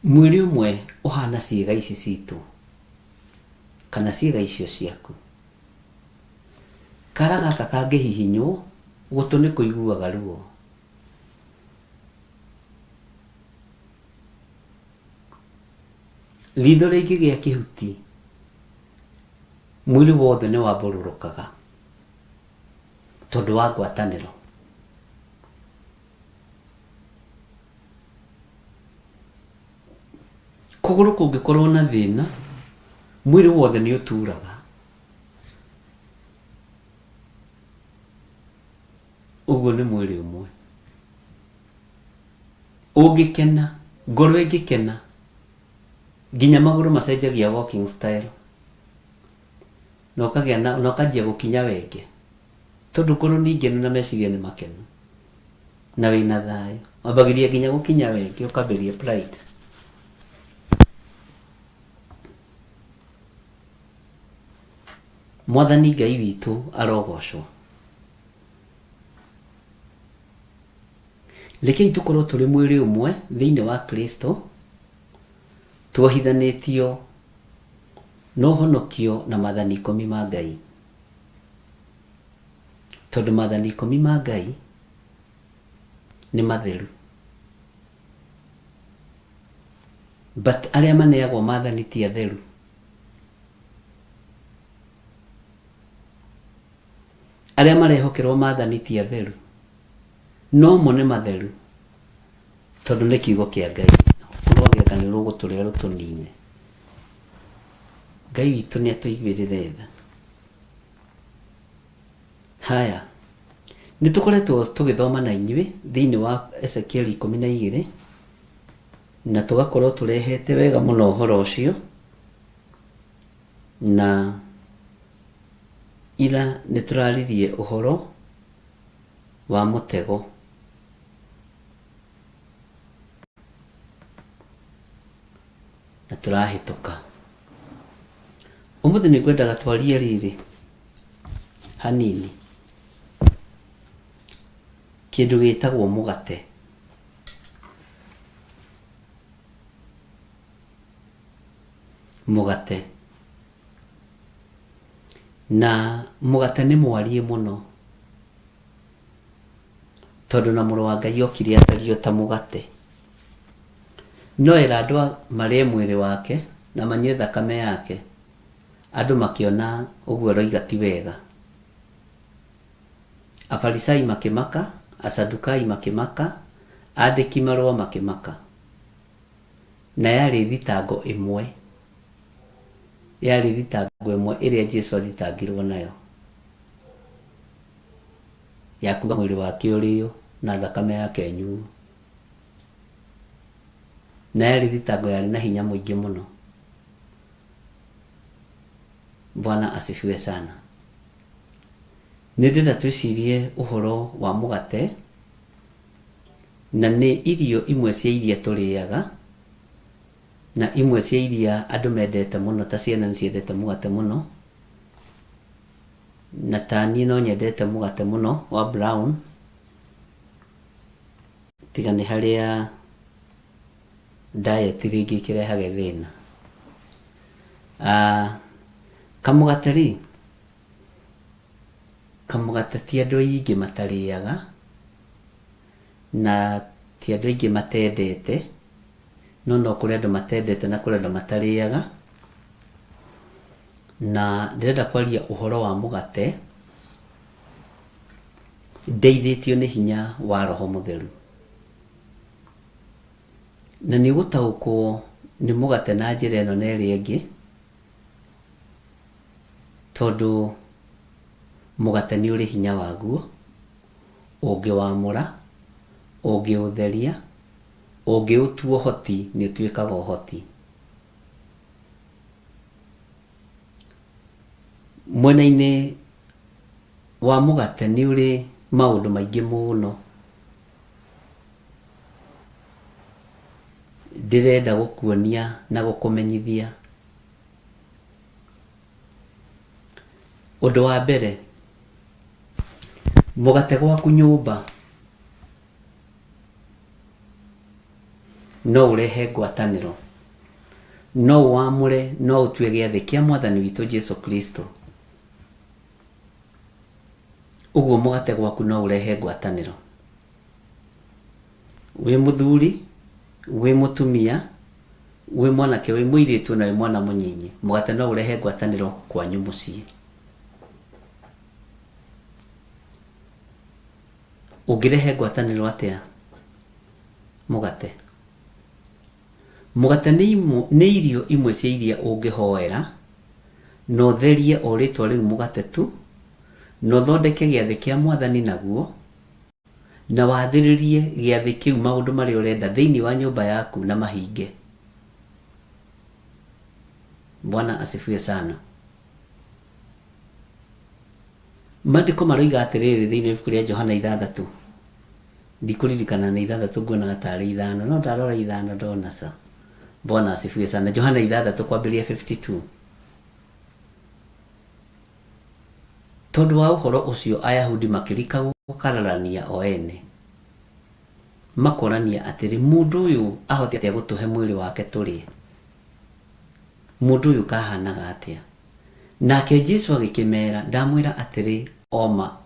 Mwiri umwe uhana ciiga ici citu kana ciiga icio ciaku. Kara gaka kangihihinywo gutu ni kuiguaga ruo. Ritho ringigia kihuti mwiri wothe ni wambururukaga tondu wa ngwataniro. Kuguru kungikorwo na thina mwiri wothe ni uturaga. Uguo ni mwiri umwe. Ungikena ngoro ingikena nginya maguru macenjagia walking style no kagĩa na no kanjia gukinya wenge tondu ngoro ningenu na meciria ni makenu na wina thayo wabagiria nginya gukinya wenge ukambiria pride. Mwathani Ngai witu arogocwo. Rekei tukorwo turi mwiri umwe thiini wa Kristo, tuohithanĩtio no honokio na mathani 10 ma Ngai. Tondu mathani 10 ma Ngai ni matheru, but aria maneagwo mathani ti atheru. Aria marehokerwo mathani ti atheru, no mo ni matheru tondu ni kiugo kia Ngai. Rwagekanirwo guturia rutunine. Ngai witu ni atuigwirire tha. Haya, nitukoretwo tugithoma na inyuĩ thiini wa Ezekiel 12 na tugakorwo turehete wega muno uhoro ucio, na ila nituraririe uhoro wa mutego. Na turahituka. Umuthi ni ngwendaga twarie riri hanini kindu gitagwo mugate. Mugate na mugate ni mwarie muno tondu na muru wa Ngai okire atario ta mugate. No era andu marie mwiri wake na manyue thakame yake, andu makiona uguo roiga ti wega. Afarisai makimaka, asadukai makimaka, andiki marua makimaka. Na yari thitango imwe, yari thitango imwe iria Jesu athitangirwo nayo, ya kuga mwiri wake urio na thakame yake nyuo. Na yari thitango yari na hinya muingi muno. Bwana asifiwe sana. Nindenda twicirie uhoro wa mugate, na ni irio imwe cia iria turiaga, na imwe cia iria andu mendete muno, ta ciana ciendete mugate muno, na tani no nyendete mugate muno wa brown. Tiga ni haria diet ringi kirehage thina. Kamugate ti andu aingi matariaga, na ti andu aingi matendete, no kuri andu matendete na kuri andu matariaga. Na ndirenda kwaria uhoro wa mugate ndeithĩtio nĩ hinya wa Roho Mũtheru, na nĩ gũtaũkwo nĩ mugate na njĩra ĩno na ĩrĩa ĩngĩ, tondu Mũgate nĩ ũrĩ hinya waguo, ũngĩwamũra, ũngĩũtheria, ũngĩũtua ũhoti nĩ ũtuĩkaga ũhoti. Mwena-inĩ wa mũgate nĩ ũrĩ maũndũ maingĩ mũno. Ndĩrenda gũkuonia na gũkũmenyithia. Ũndũ wa mbere, mũgate gwaku nyũmba no ũrehe ngwatanĩro, no ũamũre, no ũtue gĩathĩ kĩa Mwathani witũ Jesu Kristo. Ũguo mũgate gwaku no ũrehe ngwatanĩro. Wĩ mũthuri, wĩ mũtumia, wĩ mwanake, wĩ mũirĩtu na wĩ mwana mũnyinyi, mũgate no ũrehe ngwatanĩro kwanyu mũciĩ. Ũngĩrehe ngwatanĩro atĩa mũgate? Mũgate nĩ irio imwe cia iria ũngĩhoera na ũtherie o rĩtwa rĩu mũgate tu, na ũthondeke gĩathĩ kĩa Mwathani naguo, na wathĩrĩrie gĩathĩ kĩu maũndũ marĩa ũrenda thĩinĩ wa nyũmba yaku na mahinge. Bwana asifiwe sana. Maandĩko maroiga atĩrĩrĩ thĩinĩ wa ibuku rĩa Johana 6, ndikũririkana nĩ 6 nguonaga tarĩ 5, no ndarora 5 ndona sa. Bwana asifiwe sana. Johana 6 kwambĩrĩria 52. Tondũ wa ũhoro ũcio Ayahudi makĩrika gũkararania o ene, makorania atĩrĩ, mũndũ ũyũ ahotete atĩa gũtũhe mwĩrĩ wake tũrĩe? Mũndũ ũyũ kahanaga atĩa? Nake Jesu agĩkĩmera, ndamwĩra atĩrĩ, oma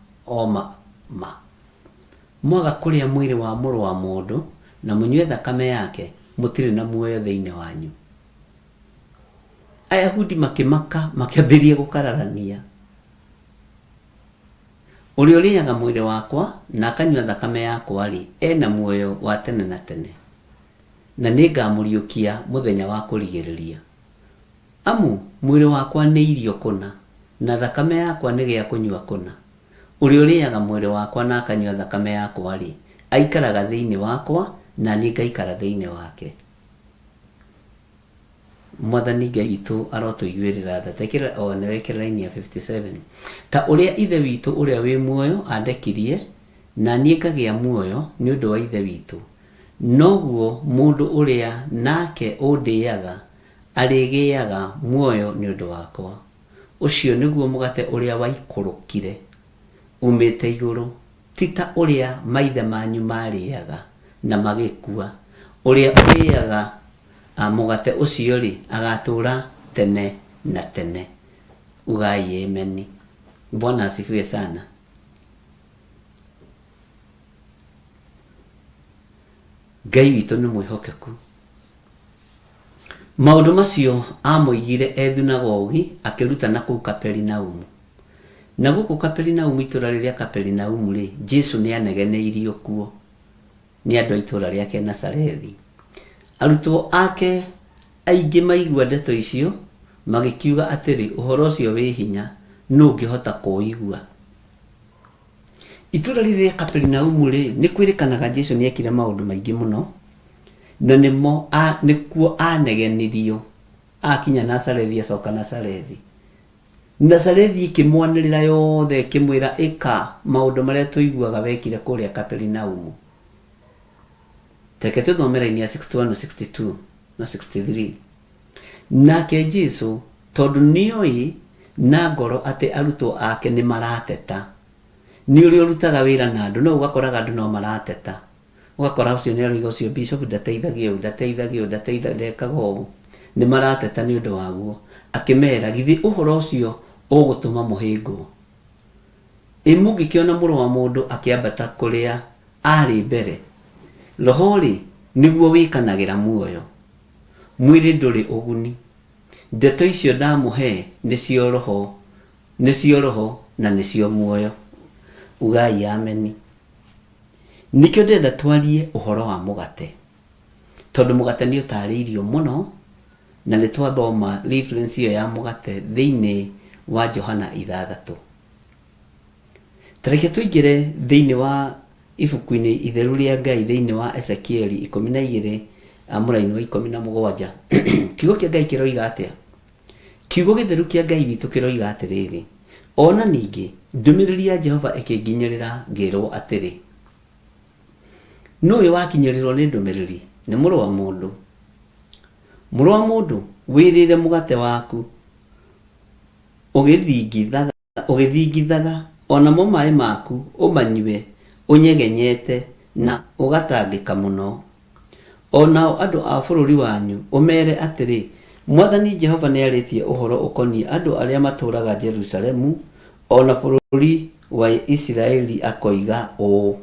mwaga kũrĩa mwĩrĩ wa mũrũ wa mũndũ na mũnyue thakame yake, mũtirĩ na muoyo thĩinĩ wanyu. Ayahudi makĩmaka, makĩambĩrĩria gũkararania, ũrĩa ũrĩaga mwĩrĩ wakwa na akanyua thakame yakwa rĩ, ena muoyo wa tene na tene, na nĩngamũriũkia mũthenya wa kũrigĩrĩria. Amu mwĩrĩ wakwa nĩ irio kũna, na thakame yakwa nĩ gĩa kũnyua kũna. Ũrĩa ũrĩaga mwĩrĩ wakwa na akanyua thakame yakwa rĩ, aikaraga thĩinĩ wakwa na niĩ ngaikara thĩinĩ wake. Mwathani Ngai witũ arotũiguĩrĩra tha. Tekĩra o nĩ wekĩra raini ya 57. Ta ũrĩa ithe witũ ũrĩa wĩ muoyo andekirie, na niĩ ngagĩa muoyo nĩ ũndũ wa ithe witũ, noguo mũndũ ũrĩa nake ũndĩaga arĩgĩaga muoyo nĩ ũndũ wakwa. Ũcio nĩguo mũgate ũrĩa waikũrũkire umĩte igũrũ, ti ta ũrĩa maithe manyu marĩaga na magĩkua. Ũrĩa ũrĩaga mũgate ũcio rĩ, agatũra tene na tene. Ugai ameni. Bwana asifiwe sana. Ngai witũ nĩ mwĩhokeku. Maũndũ macio amũigire ethunagogi akĩruta na kũu Kaperinaumu. Na gũkũ Kaperinaumu, itũra rĩrĩa Kaperinaumu rĩ, Jesu nĩ anegeneirio kuo nĩ andũ a itũra rĩake Nazarethi. Arutwo ake aingĩ maigua ndeto icio magĩkiuga atĩrĩ, ũhoro ũcio wĩ hinya, nũ ũngĩhota kũigua? Itũra rĩrĩa Kaperinaumu rĩ, nĩ kwĩrĩkanaga Jesu nĩ ekire maũndũ maingĩ mũno, na nĩkuo anegenirio. Akinya Nazarethi, acoka Nazarethi. Nazarethi ikĩmwanĩrĩra yothe, ikĩmwĩra ĩka maũndũ marĩa tũiguaga wekire kũrĩa Kaperinaumu. Teke tũthome raini ya 61 na 62 na 63. Nake Jesu, tondũ nĩoĩ na ngoro atĩ arutwo ake nĩ marateta, nĩ ũrĩa ũrutaga wĩra na andũ, no ũgakoraga andũ no marateta. Ũgakora ũcio nĩ arĩga ũcio bishop ndateithagia ndekaga ũũ, nĩ marateta nĩ ũndũ waguo. Akĩmera, githĩ ũhoro ũcio ũgũtũma mũhĩngwo? Mũngĩkĩona mũrũ wa mũndũ akĩambata kũrĩa arĩ mbere, roho rĩ nĩguo wĩkanagĩra muoyo, mwĩrĩ ndũrĩ ũguni. Ndeto icio ndamũhe nĩcio roho na nĩcio muoyo. Ugai ameni. Nikĩo ndenda twarie ũhoro wa mũgate, tondũ mũgate nĩ ũtarĩirio mũno, na nĩ twathoma reference iyo ya mũgate thĩinĩ wa Johana 6. Tareke tuingire thiini wa ibuku-ini itheru ria Ngai thiini wa Ezekieli 12 amuraini wa 17. Kiugo kia Ngai kiroiga atia? Kiugo githeru kia Ngai witu kiroiga atiriri, ona ningi ndumiriri ya Jehova ikinginyirira ngirwo atiri, no wakinyirirwo ni ndumiriri ni muru wa mundu. Muru wa mundu, wirire mugate waku ugithingithaga onamo mai maku umanywe unyegenyete na ugatangika muno. Onao andu a bururi wanyu umere atiri, Mwathani Jehova ni aritie uhoro ukoni andu aria maturaga Jerusalemu ona bururi wa Israeli akoiga o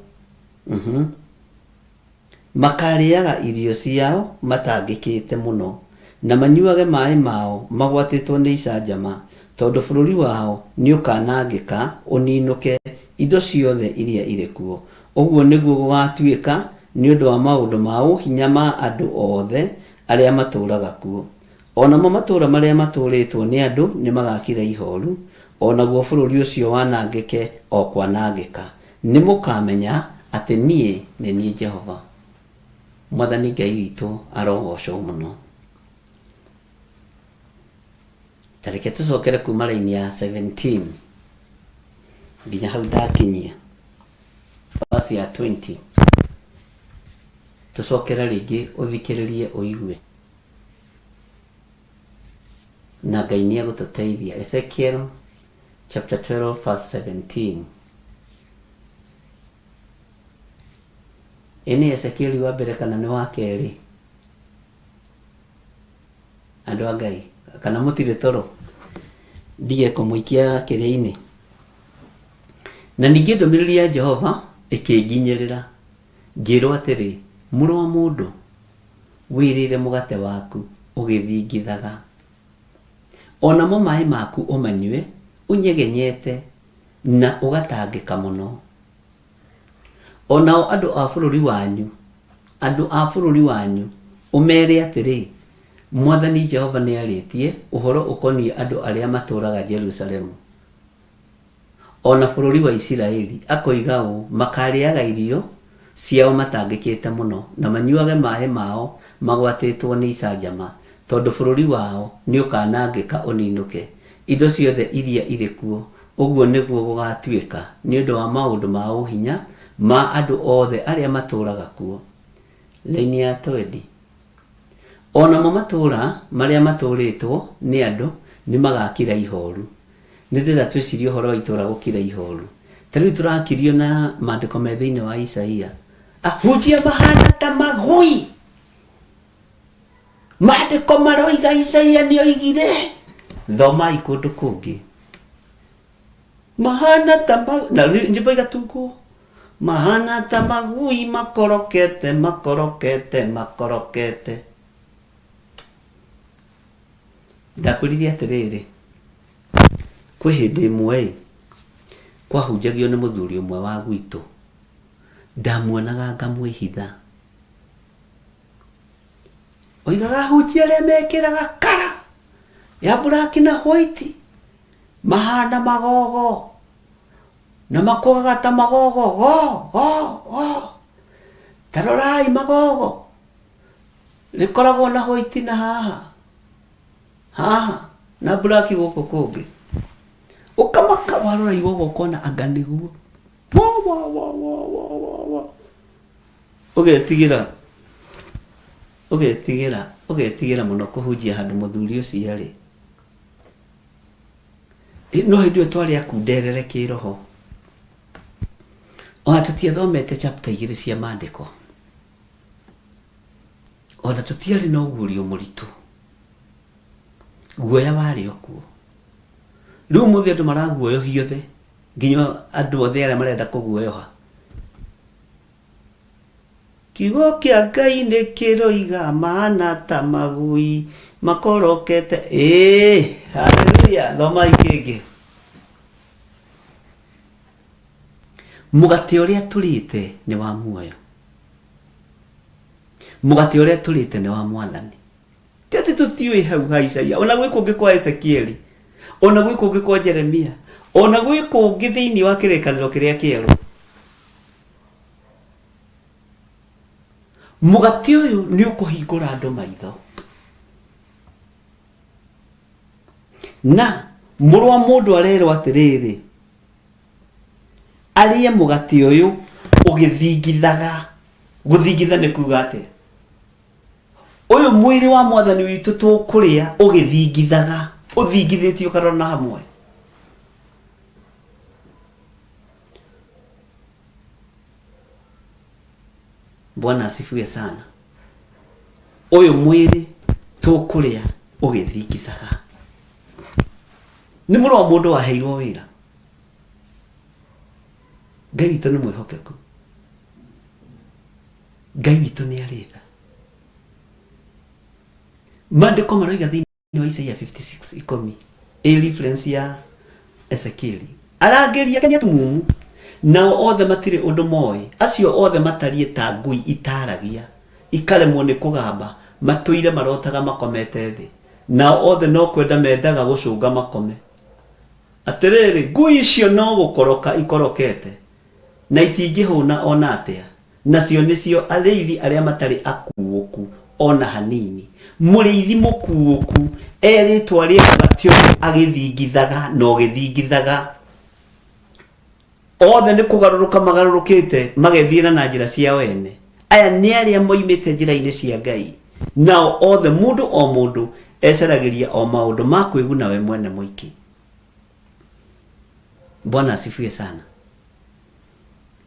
makariaga irio ciao matangikite muno na manyuage mai mao magwatitwo ni icanjama, tondu bururi wao ni ukanangika uninuke indo ciothe iria iri kuo. Uguo niguo gugatuika ni undu wa maundu ma hinya ma andu othe aria maturaga kuo. Onamo matura maria maturitwo ni andu ni magakira ihoru, onaguo bururi ucio wanangike o kwanangika. Ni mukamenya ati nie ni nie Jehova. Mwathani Ngai witu arogocwo muno. Tareke tucokere kuma raini ya 17 nginya hau ndakinyia verse ya 20. Tucokera ringi uthikiririe uigue na Ngai ni agututeithia. Ezekiel chapter 12 verse 17. Ini Ezekieli wa mbere kana ni wa keri? Andu a Ngai kana mutire toro ndige kumuikia kiria-ini. Na ningi ndumiriri ya Jehova ikinginyirira ngirwo atiri, muru wa mundu, wirire mugate waku ugithingithaga onamo mai maku umanywe unyegenyete na ugatangika muno. Onao andu a bururi wanyu umere atiri, Mwathani Jehova ni aritie uhoro ukoni andu aria maturaga Jerusalemu ona bururi wa Israeli akoiga o makariaga irio ciao matangikite muno na manyuage mai mao magwatitwo ni icanjama, tondu bururi wao ni ukanangika uninuke indo ciothe iria iri kuo. Uguo niguo gugatuika ni undu wa maundu ma hinya ma andu othe aria maturaga kuo. Laini ya 20. Onamo matura maria maturitwo ni andu ni magakira ihoru. Nindira twicirie uhoro wa itura gukira ihoru. Tariu turakirio na maandiko me thiini wa Isaia. Ahujia mahana ta magui. Maandiko maroiga Isaia ni oigire. Thoma ikundu kungi. Mahana ta na njibo igatuko. Mahana ta magui makorokete. Ndakuririe atiriri, kwi hindi imwe kwahunjagio ni muthuri umwe wa gwitu, ndamuonaga ngamwihitha. Oigaga ahunjia aria mekiraga kara ya black na white mahana magogo na makogaga ta magogo tarorai magogo rikoragwo na white na haha na black guko kungi ukamaka warora igogo kona aganiguo ugetigira muno kuhunjia handu muthuri ucio ari no hindu twari akunderere kiroho. Ona tutiathomete chapter 2 cia maandiko, ona tutiari no gurio muritu guoya wari okuo. Riu muthi andu maraguoyohio the nginya andu othe aria marenda kuguoyoha. Kiugo kia Ngai ni kiroiga mahana ta magui makorokete. Haleluya. Thoma ikingi. Mugate uria turite ni wa muoyo. Mugate uria turite ni wa Mwathani. Tete tutiwe hau ha Isaia, ona gwe kungi kwa Ezekieli, ona gwe kungi kwa Jeremia, ona gwĩ kũngĩ thĩinĩ wa kĩrĩkanĩro kĩrĩa kĩerũ mũgate ũyũ nĩ ũkũhingũra andũ maitho, na mũrũ wa mũndũ arerwo atĩrĩrĩ arĩe mũgate ũyũ ũgĩthingithaga. Gũthingitha nĩ kuuga atĩa? Ũyũ mwĩrĩ wa Mwathani witũ tũkũrĩa ũgĩthingithaga, ũthingithĩtio karona hamwe. Bwana asifiwe sana. Ũyũ mwĩrĩ tũkũrĩa ũgĩthingithaga. Nĩ mũrũ wa mũndũ waheirwo wĩra. Ngai witũ nĩ mwĩhokeku. Ngai witũ nĩ arĩ tha. Maandĩko maroiga thĩinĩ wa Isaia 56:10 reference ya Ezekieli. Arangĩria Kenya tumumu nao othe matirĩ ũndũ moĩ, acio othe matariĩ ta ngui itaragia, ikaremwo nĩ kũgamba, matũire marotaga makomete thĩ, nao othe no kwenda mendaga gũcũnga makome. Atĩrĩrĩ, ngui icio no gũkoroka ikorokete na itingĩhũna ona atĩa, nacio nĩcio arĩithi arĩa matarĩ akuũku ona hanini. Mũrĩithi mũkuũku erĩtwa rĩega tio agĩthingithaga no gĩthingithaga. Othe nĩ kũgarũrũka magarũrũkĩte magethiĩra na njĩra cia wene. Aya nĩ arĩa moimĩte njĩra-inĩ cia Ngai, nao othe mũndũ o mũndũ eceragĩria o maũndũ ma kwĩguna we mwene mũiki. Bwana asifiwe sana.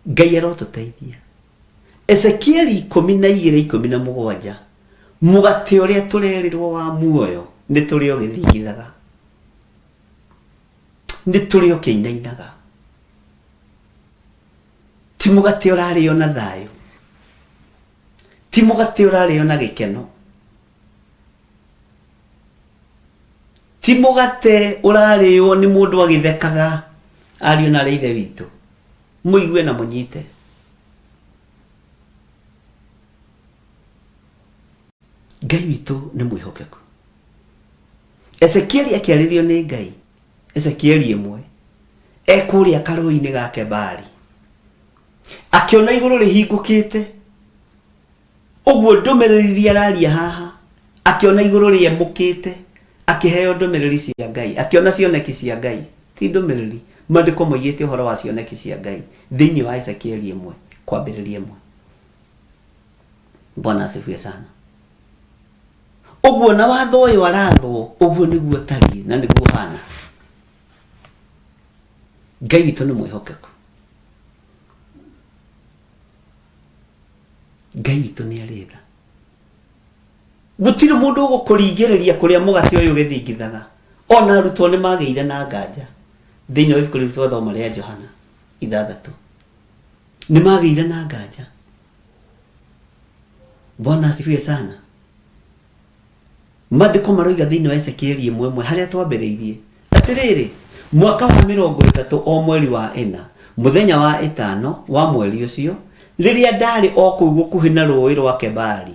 Ngai arotũteithia. Ezekieli 12:17 mũgate ũrĩa tũrerirwo wa muoyo nĩ tũrĩ ũgĩthingithaga, nĩ tũrĩ ũkĩinainaga. Ti mũgate ũrarĩo na thayũ, ti mũgate ũrarĩo na gĩkeno, ti mũgate ũrarĩo nĩ mũndũ agĩthekaga. Ariũ na arĩ ithe witũ, mũigue na mũnyite. Ngai witũ nĩ mwĩhokeku. Ezekieli akĩarĩrio nĩ Ngai, Ezekieli 1 ekũrĩa karũĩ-inĩ ga Kebari, akĩona igũrũ rĩhingũkĩte. Ũguo ndũmĩrĩri araria haha, akĩona igũrũ rĩemũkĩte, akĩheo ndũmĩrĩri cia Ngai, akĩona cioneki cia Ngai, ti ndũmĩrĩri. Maandĩko moigĩte ũhoro wa cioneki cia Ngai thĩinĩ wa Ezekieli 1 kwambĩrĩria 1. Bwana asifiwe sana. Ũguo na watho ũyũ arathwo, ũguo nĩguo tariĩ na nĩguo hana. Ngai witũ nĩ mwĩhokeku. Ngai witũ nĩ arĩ tha. Gũtirĩ mũndũ ũgũkũringĩrĩria kũrĩa mũgate ũyũ ũgĩthingithaga. Ona arutwo nĩ magĩire na nganja thĩinĩ wa ibuku rĩu twathoma rĩa Johana 6 nĩ magĩire na nganja. Bwana asifiwe sana. Maandĩko maroiga thĩinĩ wa Ezekieli 1:1 harĩa twambĩrĩirie atĩrĩrĩ, mwaka wa 30 o mweri wa 4 mũthenya wa 5 wa mweri ũcio, rĩrĩa ndarĩ o kũu gũkuhĩ na rũũĩ rwa Kebari,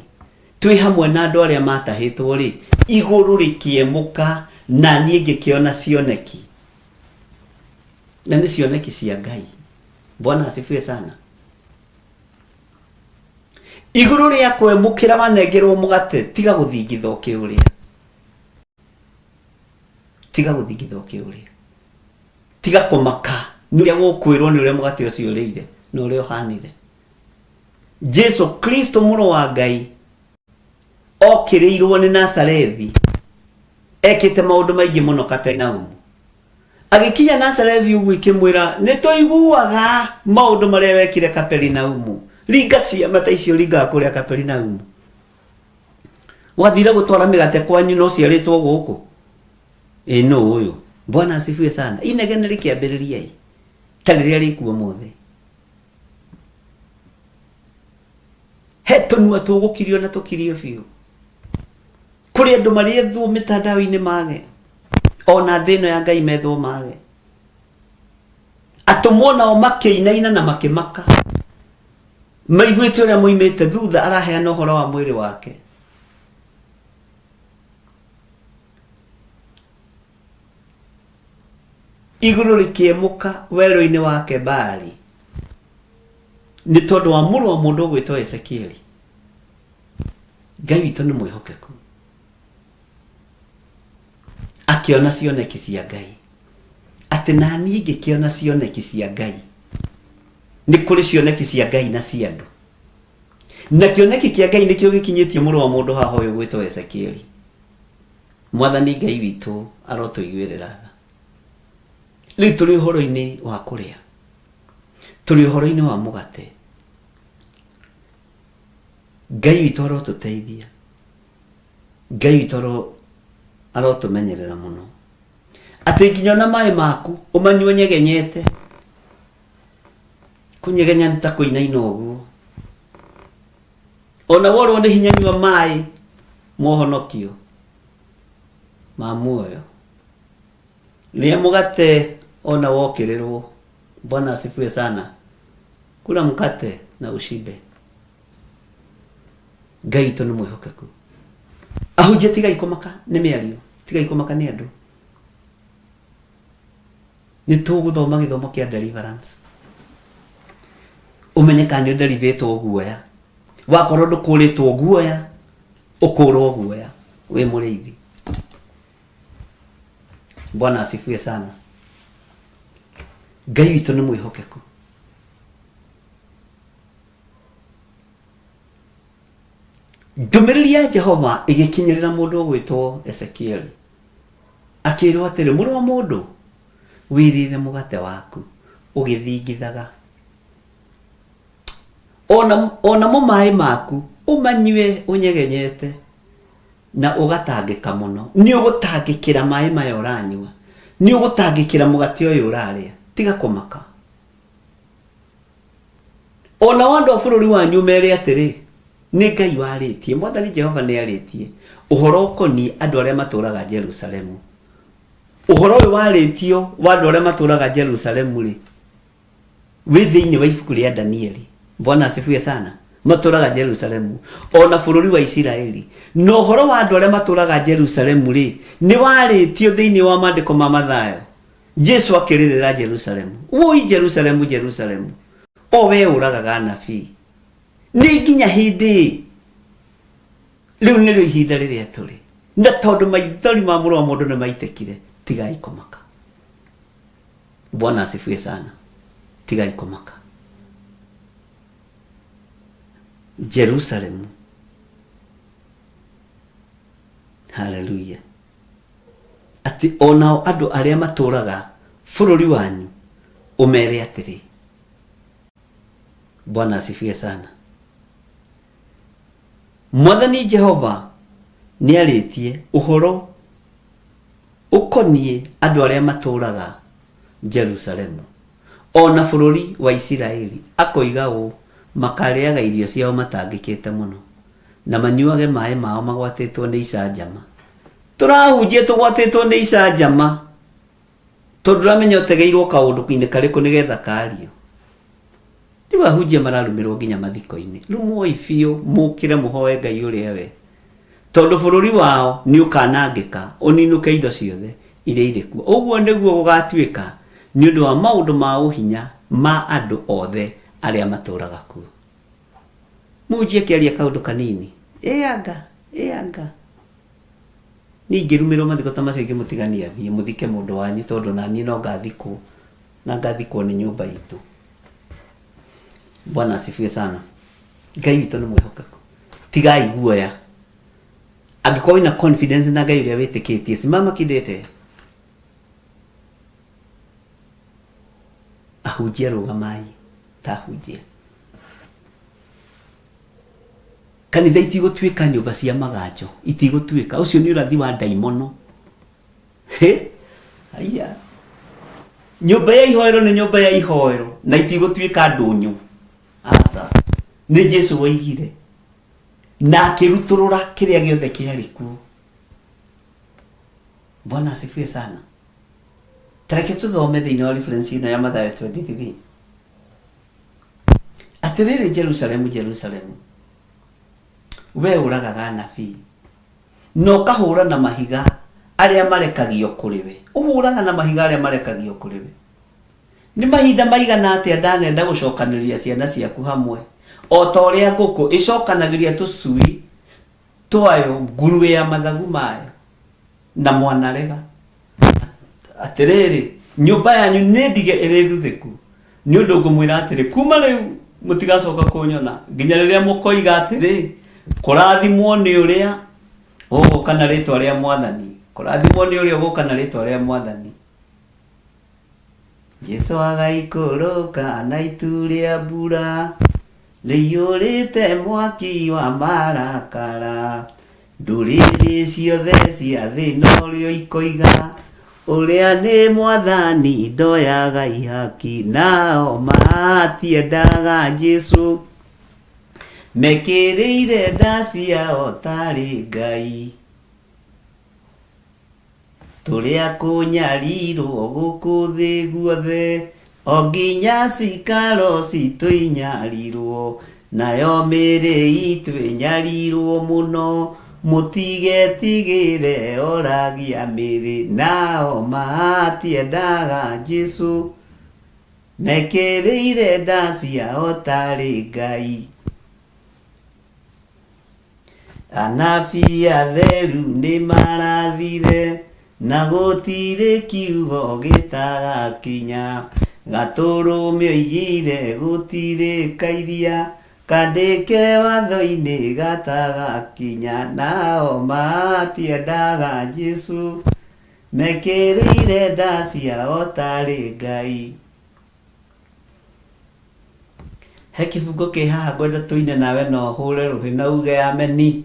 twĩ hamwe na andũ arĩa matahĩtwo rĩ, igũrũ rĩkĩemũka na niĩ ngĩkĩona cioneki, na nĩ cioneki cia Ngai. Bwana asifiwe sana. Igũrũ rĩa kwemũkĩra wanengerwo mũgate, tiga gũthingitha ũkĩũrĩa, tiga gũthingitha ũkĩũrĩa, tiga kũmaka nĩ ũrĩa gũkwĩrwo nĩ ũrĩa mũgate ũcio ũrĩire na ũrĩa ũhanire. Jesu Kristo mũrũ wa Ngai okĩrĩirwo nĩ Nazarethi, ekĩte maũndũ maingĩ mũno Kaperinaumu. Agĩkinya Nazarethi ũguo ikĩmwĩra, nĩ tũiguaga maũndũ marĩa wekire Kaperinaumu, ringa ciama ta icio ringa kũrĩa Kaperinaumu. Wathire gũtwara mĩgate kwanyu no ciarĩtwo gũkũ? No ũyũ. Bwana asifiwe sana. Inegene rĩkĩambĩrĩria ta rĩrĩa rĩkuo mothe. He tũnua tũgũkirio na tũkirio biũ. Kũrĩ andũ marĩethwo mĩtandao-inĩ mage, ona thĩ ĩno ya Ngai methwo mage. Atũmwo nao makĩinaina na makĩmaka, maiguĩte ũrĩa moimĩte thutha araheana ũhoro wa mwĩrĩ wake. iguru rikiemuka wero-ini wake Baali ni tondu wa muru wa mundu gwitwo Ezekieli. Ngai witũ nĩ mwĩhokeku, akiona cioneki cia Ngai, atĩ na niĩ ngĩkĩona cioneki cia Ngai. Nĩ kũrĩ cioneki cia Ngai na cia andũ, na kĩoneki kĩa Ngai nĩkĩo gĩkinyĩtie mũrũ wa mũndũ haha ũyũ gwĩtwo Ezekieli. Mwathani Ngai witũ arotũiguĩrĩra tha. Rĩu tũrĩ ũhoro-inĩ wa kũrĩa, tũrĩ ũhoro-inĩ wa mũgate. Ngai witũ arotũteithia, Ngai witũ arotũmenyerera mũno, atĩ nginya na maĩ maku ũmanyue nyegenyete. Kũnyegenya nĩ ta kũinaina ũguo. Ona worwo nĩ hinya nyua maĩ mohonokio ma muoyo. Rĩa mũgate ona wokĩrĩrwo. Bwana asifiwe sana. Kula mkate na ushibe. Ngai witũ nĩ mwĩhokeku. Ahunjia tiga ikomaka nĩ mĩario, tiga ikomaka nĩ andũ. Nĩ tũgũthoma gĩthomo kĩa deliverance. Umenyeka nĩ nderivetwo guoya. Wakorwo ndũkũrĩtwo guoya, ũkũrwo guoya wĩ mũrĩithi. Bwana asifiwe sana. Ngai witũ nĩ mwĩhokeku. Ndũmĩrĩri ya Jehova ĩgĩkinyĩrĩra mũndũ ũgwĩtwo Ezekieli. Akĩĩrwo atĩrĩ, mũrũ wa mũndũ, wĩrĩre mũgate waku ũgĩthingithaga. Ona mo maĩ maku ũmanyue ũnyegenyete na ũgatangĩka mũno. Nĩ ũgũtangĩkĩra maĩ maya ũranyua, nĩ ũgũtangĩkĩra mũgate ũyũ ũrarĩa. Tiga kũmaka. Ona andũ a bũrũri wanyu mere atĩrĩ, nĩ Ngai warĩtie, Mwathani Jehova nĩ arĩtie ũhoro ũkoniĩ andũ arĩa matũũraga Jerusalemu. Ũhoro ũyũ warĩtio wa andũ arĩa matũũraga Jerusalemu rĩ, wĩ thĩinĩ wa ibuku rĩa Danieli. Bwana asifiwe sana. Matũũraga Jerusalemu, ona bũrũri wa Isiraeli. No ũhoro wa andũ arĩa matũũraga Jerusalemu rĩ, nĩ warĩtio thĩinĩ wa maandĩko ma Mathayo. Jesu akĩrĩrĩra Jerusalemu, woi Jerusalemu, Jerusalemu, o we ũragaga anabii. Nĩ nginya hĩndĩ rĩu nĩrĩo ihinda rĩrĩa tũrĩ, na tondũ maithori ma mũrũ wa mũndũ nĩ maitĩkire, tigai kũmaka. Bwana asifiwe sana. Tigai kũmaka. Jerusalemu. Hallelujah. Ati onao andũ arĩa matũũraga bũrũri wanyu ũmere atĩrĩ. Bwana asifiwe sana. Mwathani Jehova nĩ arĩtie ũhoro ũkoniĩ andũ arĩa matũũraga Jerusalemu, ona bũrũri wa Isiraeli. Akoiga ũũ, makarĩaga irio ciao matangĩkĩte mũno, na manyuage maĩ mao magwatĩtwo nĩ icanjama. Tũrahunjia tũgwatĩtwo nĩ icanjama, tondũ ũramenya ũtegeirwo kaũndũ-inĩ karĩkũ nĩgetha kario. Ti wahunjia mararũmĩrwo nginya mathiko-inĩ. Rĩu muoi biũ mũkĩre mũhoe Ngai ũrĩa we, tondũ bũrũri wao nĩ ũkanangĩka, ũninũke indo ciothe iria irĩ kuo. Ũguo nĩguo gũgatuĩka nĩ ũndũ wa maũndũ ma ũhinya ma andũ othe arĩa matũũraga kuo. Mũhunjia kĩaria kaũndũ kanini, anga ningĩ rumĩrwo mathiko ta macio ingĩmũtigania thiĩ mũthike mũndũ wanyu, tondũ na niĩ no ngathikwo, na ngathikwo nĩ nyũmba itũ. Bwana asifiwe sana. Ngai witũ nĩ mwĩhokeku. Tigai guoya. Angĩkorwo wĩna confidence na Ngai ũrĩa wĩtĩkĩtie, simama kidete. Ahunjia rũgamai, tahunjia. Kanitha itigũtuĩka nyũmba cia maganjo, itigũtuĩka. Ũcio nĩ ũrathi wa ndaimono. Aya. Nyũmba ya ihoero nĩ nyũmba ya ihoero, na itigũtuĩka ndũnyũ. Asa. Nĩ Jesu waigire, na akĩrutũrũra kĩrĩa gĩothe kĩarĩ kuo. Bwana asifiwe sana. Tareke tũthome thĩinĩ wa reference ĩno ya Mathayo 23. Atĩrĩrĩ Jerusalemu, Jerusalemu, we ũragaga anabii, no kahũra na mahiga aria marekagio kuriwe uhuraga na mahiga aria marekagio kuriwe ni mahinda maigana atia ndanenda gucokaniria ciana ciaku hamwe o ta uria nguku icokanagiria tucui twayo nguruwe ya mathagu mayo na mwana rega atiriri nyumba yanyu ni ndige iri thuthiku ni undu ngumwira atiri kuma riu mutigacoka kunyona nginya riria mukoiga atiri kurathimwo ni uria uguka na ritwa ria mwathani kurathimwo ni uria uguka na ritwa ria mwathani Jesu agaikũrũka na itu rĩa mbura rĩiyũrĩte mwaki wa marakara ndũrĩrĩ ciothe cia thĩ norĩo ikoiga ũrĩa nĩ mwathani ndoyaga ihaki nao matiendaga Jesu mekĩrĩire nda ciao tarĩ Ngai turia kunyarirwo guku thi guothe o nginya cikaro citu inyarirwo nayo mĩrĩ itu inyarirwo muno mutigetigire oragia mĩrĩ nao matiendaga Jesu mekĩrĩire nda ciao tarĩ Ngai anabii atheru nĩ marathire na gũtirĩ kiugo gĩtagakinya gatũrũme oigire gũtirĩ kairia kandĩke watho-inĩ gatagakinya nao matiendaga Jesu mekĩrĩire nda ciao tarĩ Ngai he kĩbungo kĩ haha ngwenda tũine nawe no hũre rũhĩ na uge ameni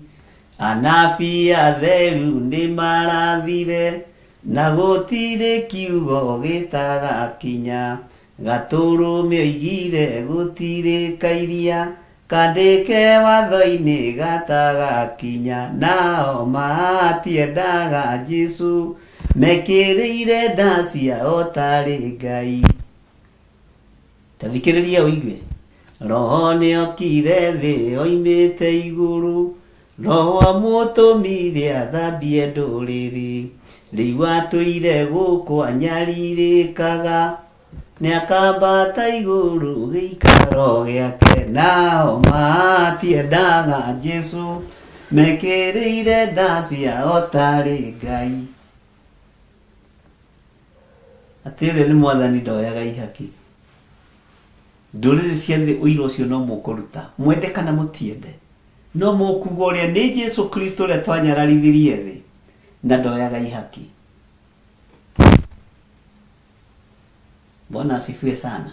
anabii atheru nĩ marathire na gũtirĩ kiugo gĩtagakinya gatũrũme oigire gũtirĩ kairia kandĩke watho-inĩ gatagakinya nao matiendaga Jesu mekĩrĩire nda ciao tarĩ Ngai tathikĩrĩria ũigue roho nĩokire thĩ oimĩte igũrũ roho amũtũmire athambie ndũrĩrĩ rĩu atũire gũkũ anyarirĩkaga nĩakambata igũrũ gĩikaro gĩake nao matiendaga Jesu mekĩrĩire nda ciao tarĩ Ngai atĩ ũrĩa nĩ mwathani ndoyaga ihaki ndũrĩrĩ cia thĩ ũira ũcio no mũkũruta mwende kana mũtiende no mũkuga ũrĩa nĩ Jesu Kristo ũrĩa twanyararithirie thĩ na ndoyaga ihaki Bwana asifiwe sana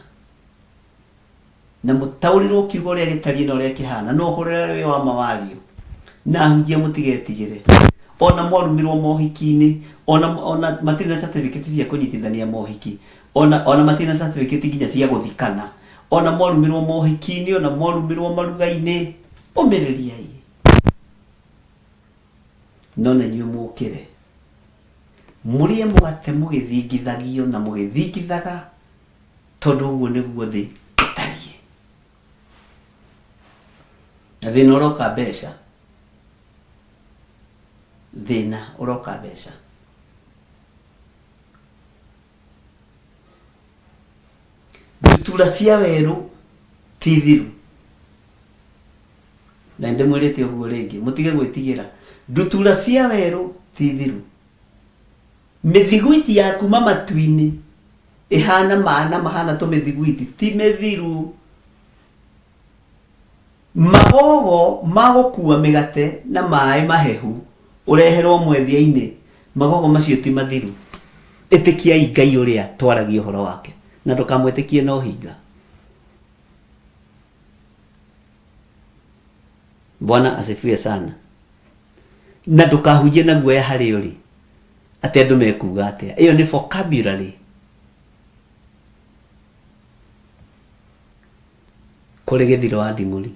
na mũtaũrirwo kiugo ũrĩa gĩtariĩ na ũrĩa kĩhana no ũhũrĩre wĩ wa mawario na hunjia mũtigetigĩre ona mwarumirwo mohiki-inĩ ona matirĩ na certificate cia kũnyitithania mohiki ona matirĩ na certificate nginya cia gũthikana ona mwarumirwo mohiki-inĩ ona mwarumirwo maruga-inĩ ũmĩrĩriai no na inyuĩ mũkĩre mũrĩe mũgate mũgĩthingithagio na mũgĩthingithaga tondũ ũguo nĩguo thĩ ĩtariĩ na thĩna ũroka mbeca thĩna ũroka mbeca ndutura cia werũ ti thiru na ndĩmwĩrĩte ũguo rĩngĩ mũtige gwĩtigĩra ndutura cia werũ ti thiru mĩthiguiti ya kuma matu-inĩ ihana maana mahana tũmĩthiguiti ti mĩthiru magogo magũkua mĩgate na maĩ mahehu ũreherwo mwendia-inĩ magogo macio ti mathiru ĩtĩkiai Ngai ũrĩa twaragia ũhoro wake na ndũkamwĩtĩkie na ũhinga Bwana asifiwe sana na ndũkahunjie na guoya harĩ ũrĩ atĩ andũ mekuga atĩa ĩyo nĩ vocabulary kũrĩ gĩthiro wa nding'ũri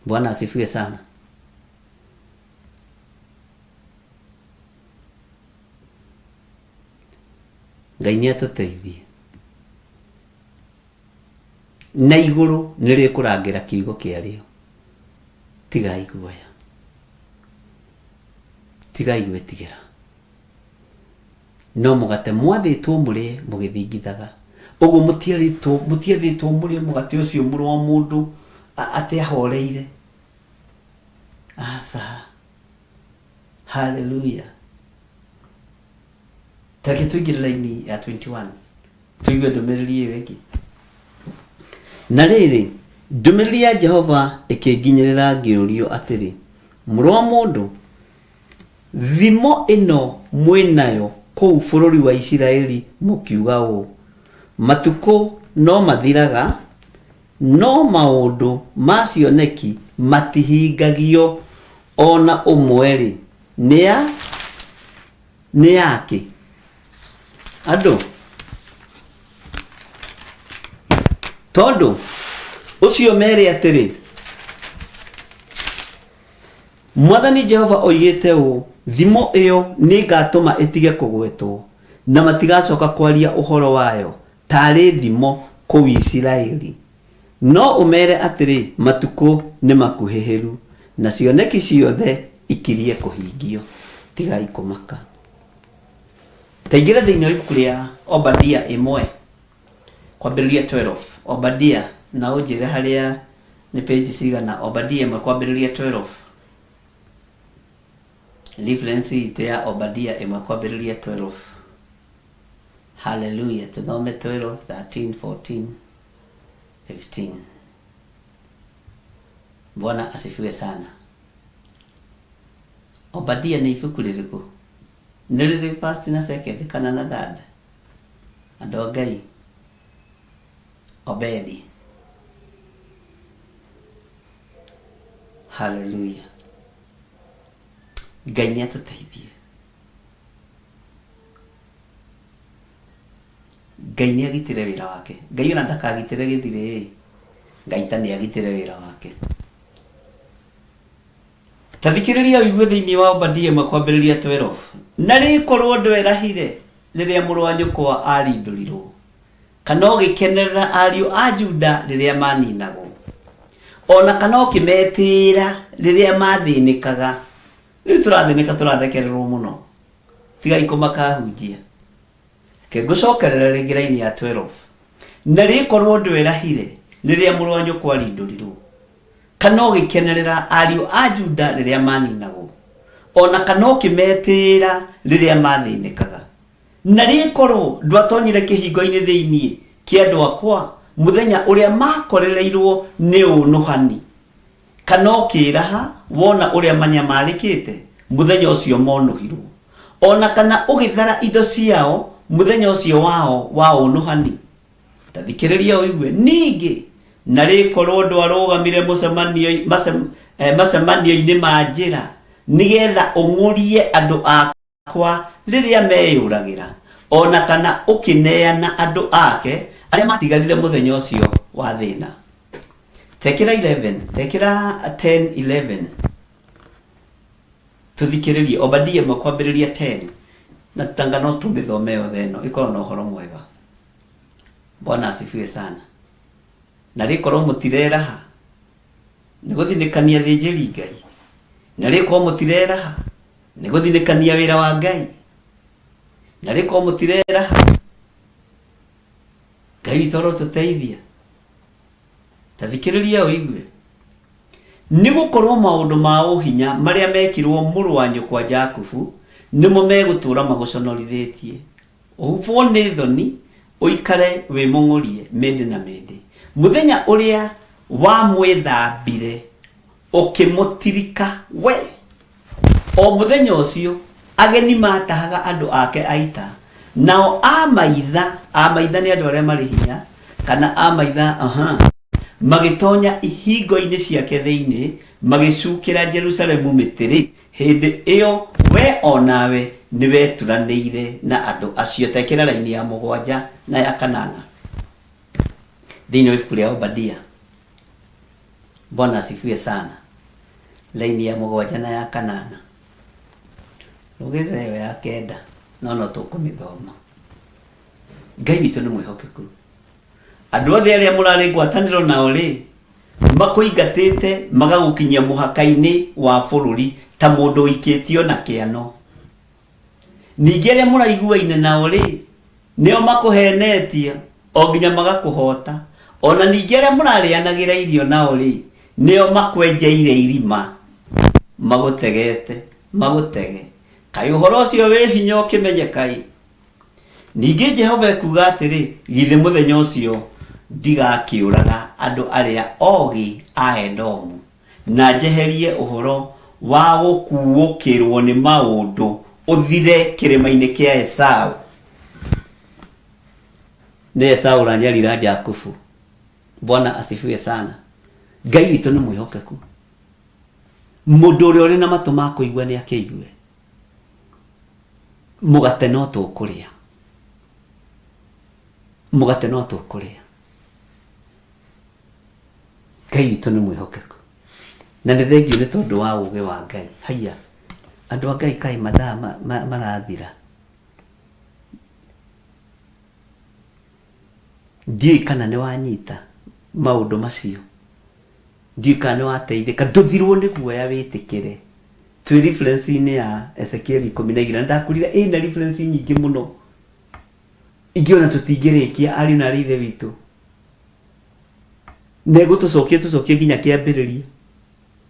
Bwana asifiwe sana Ngai nĩatũteithie na igũrũ nĩrĩkũrangĩra kiugo kĩarĩo tigai guoya tigai gwetigĩra no mũgate mwathĩtwo mũrĩe mũgĩthingithaga ũguo mũtiathĩtwo mũrĩe mũgate ũcio mũrũ wa mũndũ atĩ ahoreire asa. Hallelujah. Take tuingĩre laini ya 21 tuigue ndũmĩrĩri ĩyo ĩngĩ. Na rĩrĩ ndũmĩrĩri ya Jehova ĩkĩnginyĩrĩra ngĩũrio atĩrĩ, mũrũ wa mũndũ, thimo ĩno mwĩnayo kũu bũrũri wa Isiraeli mũkiuga ũũ, matukũ no mathiraga, no maũndũ ma cioneki matihingagio ona ũmwe-rĩ, nĩ yake andũ. Tondũ ũcio mere atĩrĩ, Mwathani Jehova oigĩte ũũ, thimo ĩyo nĩ ngatũma ĩtige kũgwetwo na matigacoka kwaria ũhoro wayo tarĩ thimo kũu Isiraeli. No ũmere atĩrĩ, matukũ nĩ makuhĩhĩru na cioneki ciothe ikirie kũhingio, tigai kũmaka. Taingĩra thĩinĩ wa ibuku rĩa Obadia 1 kwambĩrĩria 12. Obadia na ũnjĩre harĩa nĩ page cigana. Obadia 1 kwambĩrĩria 12. Reference ite ya Obadia 1 kwambĩrĩria 12. Hallelujah. Tuthome 12, 13, 14, 15. Bwana asifiwe sana. Obadia ni ibuku rĩrĩkũ? Nĩ rĩrĩ first na second kana na third? Andũ a Ngai. Obedi. Hallelujah. Ngai nĩ atũteithie. Ngai nĩ agitĩre wĩra wake. Ngai ona ndakagitĩre gĩthirĩ. Ngai ta nĩ agitĩre wĩra wake. Tathikĩrĩria ũigue thĩinĩ wa Obadia 1 kwambĩrĩria 12. Na rĩkorwo ndwerahire rĩrĩa mũrũ wa nyũkwa arindũrirwo, kana ũgĩkenerera ariũ a Juda rĩrĩa maninagwo, ona kana ũkĩmetĩra rĩrĩa mathĩnĩkaga. Rĩu tũrathĩnĩka tũrathekererwo mũno, tigai kũmaka hunjia. Ngũcokerera rĩngĩ raini ya 12. Na rĩkorwo ndwerahire rĩrĩa mũrũ wa nyũkwa arindũrirwo, kana ũgĩkenerera ariũ a Juda rĩrĩa maninagwo, ona kana ũkĩmetĩra rĩrĩa mathĩnĩkaga. Na rĩkorwo ndwatonyire kĩhingo-inĩ thĩinĩ kĩa andũ akwa mũthenya ũrĩa makorereirwo nĩ ũnũhani, kana ũkĩraha wona ũrĩa manyamarĩkĩte mũthenya ũcio monũhirwo, ona kana ũgĩthara indo ciao mũthenya ũcio wao wa ũnũhani. Tathikĩrĩria ũigue ningĩ. Na rĩkorwo ndwarũgamire macemanio-inĩ ma njĩra nĩgetha ũng'ũrie andũ akwa rĩrĩa meyũragĩra, ona kana ũkĩneana andũ ake arĩa matigarire mũthenya ũcio wa thĩna. Tekĩra 11, tekĩra 10:11. Tuthikĩrĩrie Obadia 1 kwambĩrĩria 10. Na tanga no tũmĩthome yothe ĩno ĩkorwo na ũhoro mwega. Bwana asifiwe sana. Na rĩkorwo mũtireraha nĩ gũthinĩkania thĩnjĩri Ngai, na rĩkorwo mũtireraha nĩ gũthinĩkania wĩra wa Ngai, na rĩkorwo mũtireraha Ngai witũ arotũteithia. Tathikĩrĩria ũigue. Nĩ gũkorwo maũndũ ma ũhinya marĩa mekirwo mũrũ wa nyũkwa Jakubu nĩmo megũtũũra magũconorithĩtie. Ũhubwo nĩ thoni, ũikare wĩmũng'ũrie mĩndĩ na mĩndĩ. Mũthenya ũrĩa wamwĩthambire ũkĩmũtirika we, o mũthenya ũcio ageni matahaga andũ ake aita, nao amaitha nĩ andũ arĩa marĩ hinya, kana amaitha magĩtonya ihingo-inĩ ciake thĩinĩ magĩcukĩra Jerusalemu mĩtĩrĩ. Hĩndĩ ĩyo we onawe nĩ weturanĩire na andũ acio. Tekĩra raini ya 7 na ya 8 thĩinĩ wa ibuku rĩa Obadia. Bwana asifiwe sana. Laini ya 7 na ya 8. Rũgĩrĩra ĩyo ya 9 no tũkũmĩthoma. Ngai witũ nĩ mwĩhokeku. Andũ othe arĩa mũrarĩ ngwatanĩro nao rĩ, makũingatĩte magagũkinyia mũhaka-inĩ wa bũrũri, ta mundu ikitio na kiano. Ningĩ arĩa mũraiguaine nao rĩ, nĩo makuhenetie o nginya magakuhota. Ona ningĩ arĩa mũrarĩanagĩra irio nao rĩ, nĩo makwenjeire irima magutegete magutege. Kaĩ ũhoro ũcio wĩ hinya ũkĩmenyeka. Ningĩ Jehova ekuga atĩrĩ, githĩ mũthenya ũcio ndigakĩũraga andũ arĩa ogĩ a Edomu, na njeherie ũhoro wa gũkuũkĩrwo nĩ maũndũ ũthire kĩrĩma-inĩ kĩa Esau. Nĩ Esau ũranyarira Jakubu. Bwana asifiwe sana. Ngai witũ nĩ mwĩhokeku. Mũndũ ũrĩa ũrĩ na matũ ma kũigua nĩ akĩigue. Mũgate no tũkũrĩa. Mũgate no tũkũrĩa. Ngai witũ nĩ mwĩhokeku. Na nĩ thengio nĩ tondũ wa ũũgĩ wa Ngai. Haiya. Andũ a Ngai kaĩ mathaa marathira. Ndiũĩ kana nĩ wanyita maũndũ macio. Ndiũĩ kana nĩ wateithĩka. Ndũthirwo nĩ guoya wĩtĩkĩre. Twĩ reference-inĩ ya Ezekiel 12 ndakurire ĩna reference nyingĩ mũno. Ingĩona tũtingĩrĩkia ari na rithe witũ. Nego tũcokie nginya kĩambĩrĩria.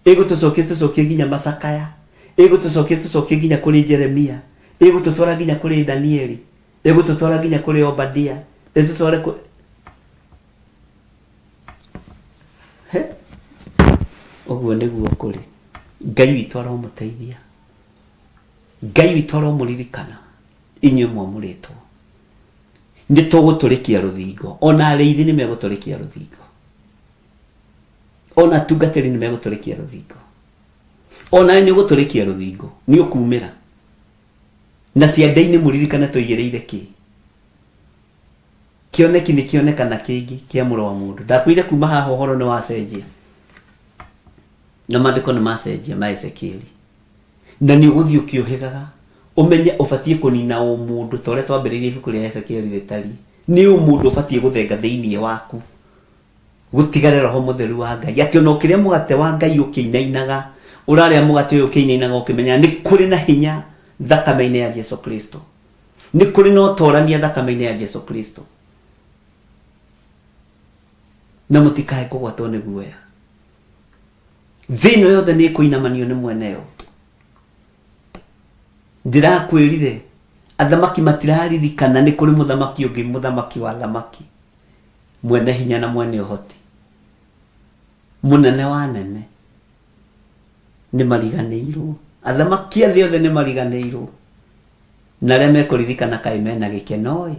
Tũcokie nginya Macakaya. Tũcokie nginya kũrĩ Jeremia. Tũtwara nginya kũrĩ Danieli. Tũtwara nginya kũrĩ Obadia. Tũtware ũguo nĩguo kũrĩ. Ngai witũ aromũteithia. Ngai witũ aromũririkana. Inyuĩ mwamũrĩtwo. Nĩ tũgũtũrĩkia rũthingo. Ona arĩithi nĩ megũtũrĩkia rũthingo. Ona tungatĩri nĩ megũtũrĩkia rũthingo. Ona nĩ ũgũtũrĩkia rũthingo. Nĩ ũkumĩra. Na ciande-inĩ mũririkane tũigĩrĩire kĩ. Kĩoneki nĩ kĩonekana kĩngĩ kĩa mũrũ wa mũndũ. Ndakwĩire kuma haha ũhoro nĩ wacenjia. Na maandĩko nĩ macenjia ma Ezekieli. Na nĩ ũgũthiĩ ũkĩũhĩgaga. Ũmenye ũbatiĩ kũnina mũndũ ta ũrĩa twambĩrĩirie ibuku rĩa Ezekieli rĩtariĩ. Nĩ mũndũ ũbatiĩ gũthenga thĩinĩ waku. Gũtigare roho mũtheru wa Ngai. Atĩ ona ũkĩrĩa mũgate wa Ngai ũkĩinainaga. Ũrarĩa mũgate ũyũ ũkĩinainaga ũkĩmenya nĩ kũrĩ na hinya thakame-inĩ ya Jesu Kristo. Nĩ kũrĩ na ũtorania thakame-inĩ ya Jesu Kristo. Na mũtikae kũgwatwo nĩ guoya. Thĩ ĩno yothe nĩ kũinamanio nĩ mweneyo. Ndĩrakwĩrire athamaki matiraririkana nĩ kũrĩ mũthamaki ũngĩ, mũthamaki wa thamaki, mwene hinya na mwene ũhoti, mũnene wa nene. Nĩ mariganĩirwo. Athamaki a thĩ yothe nĩ mariganĩirwo. Na arĩa mekũririkana kaĩ mena gĩkeno.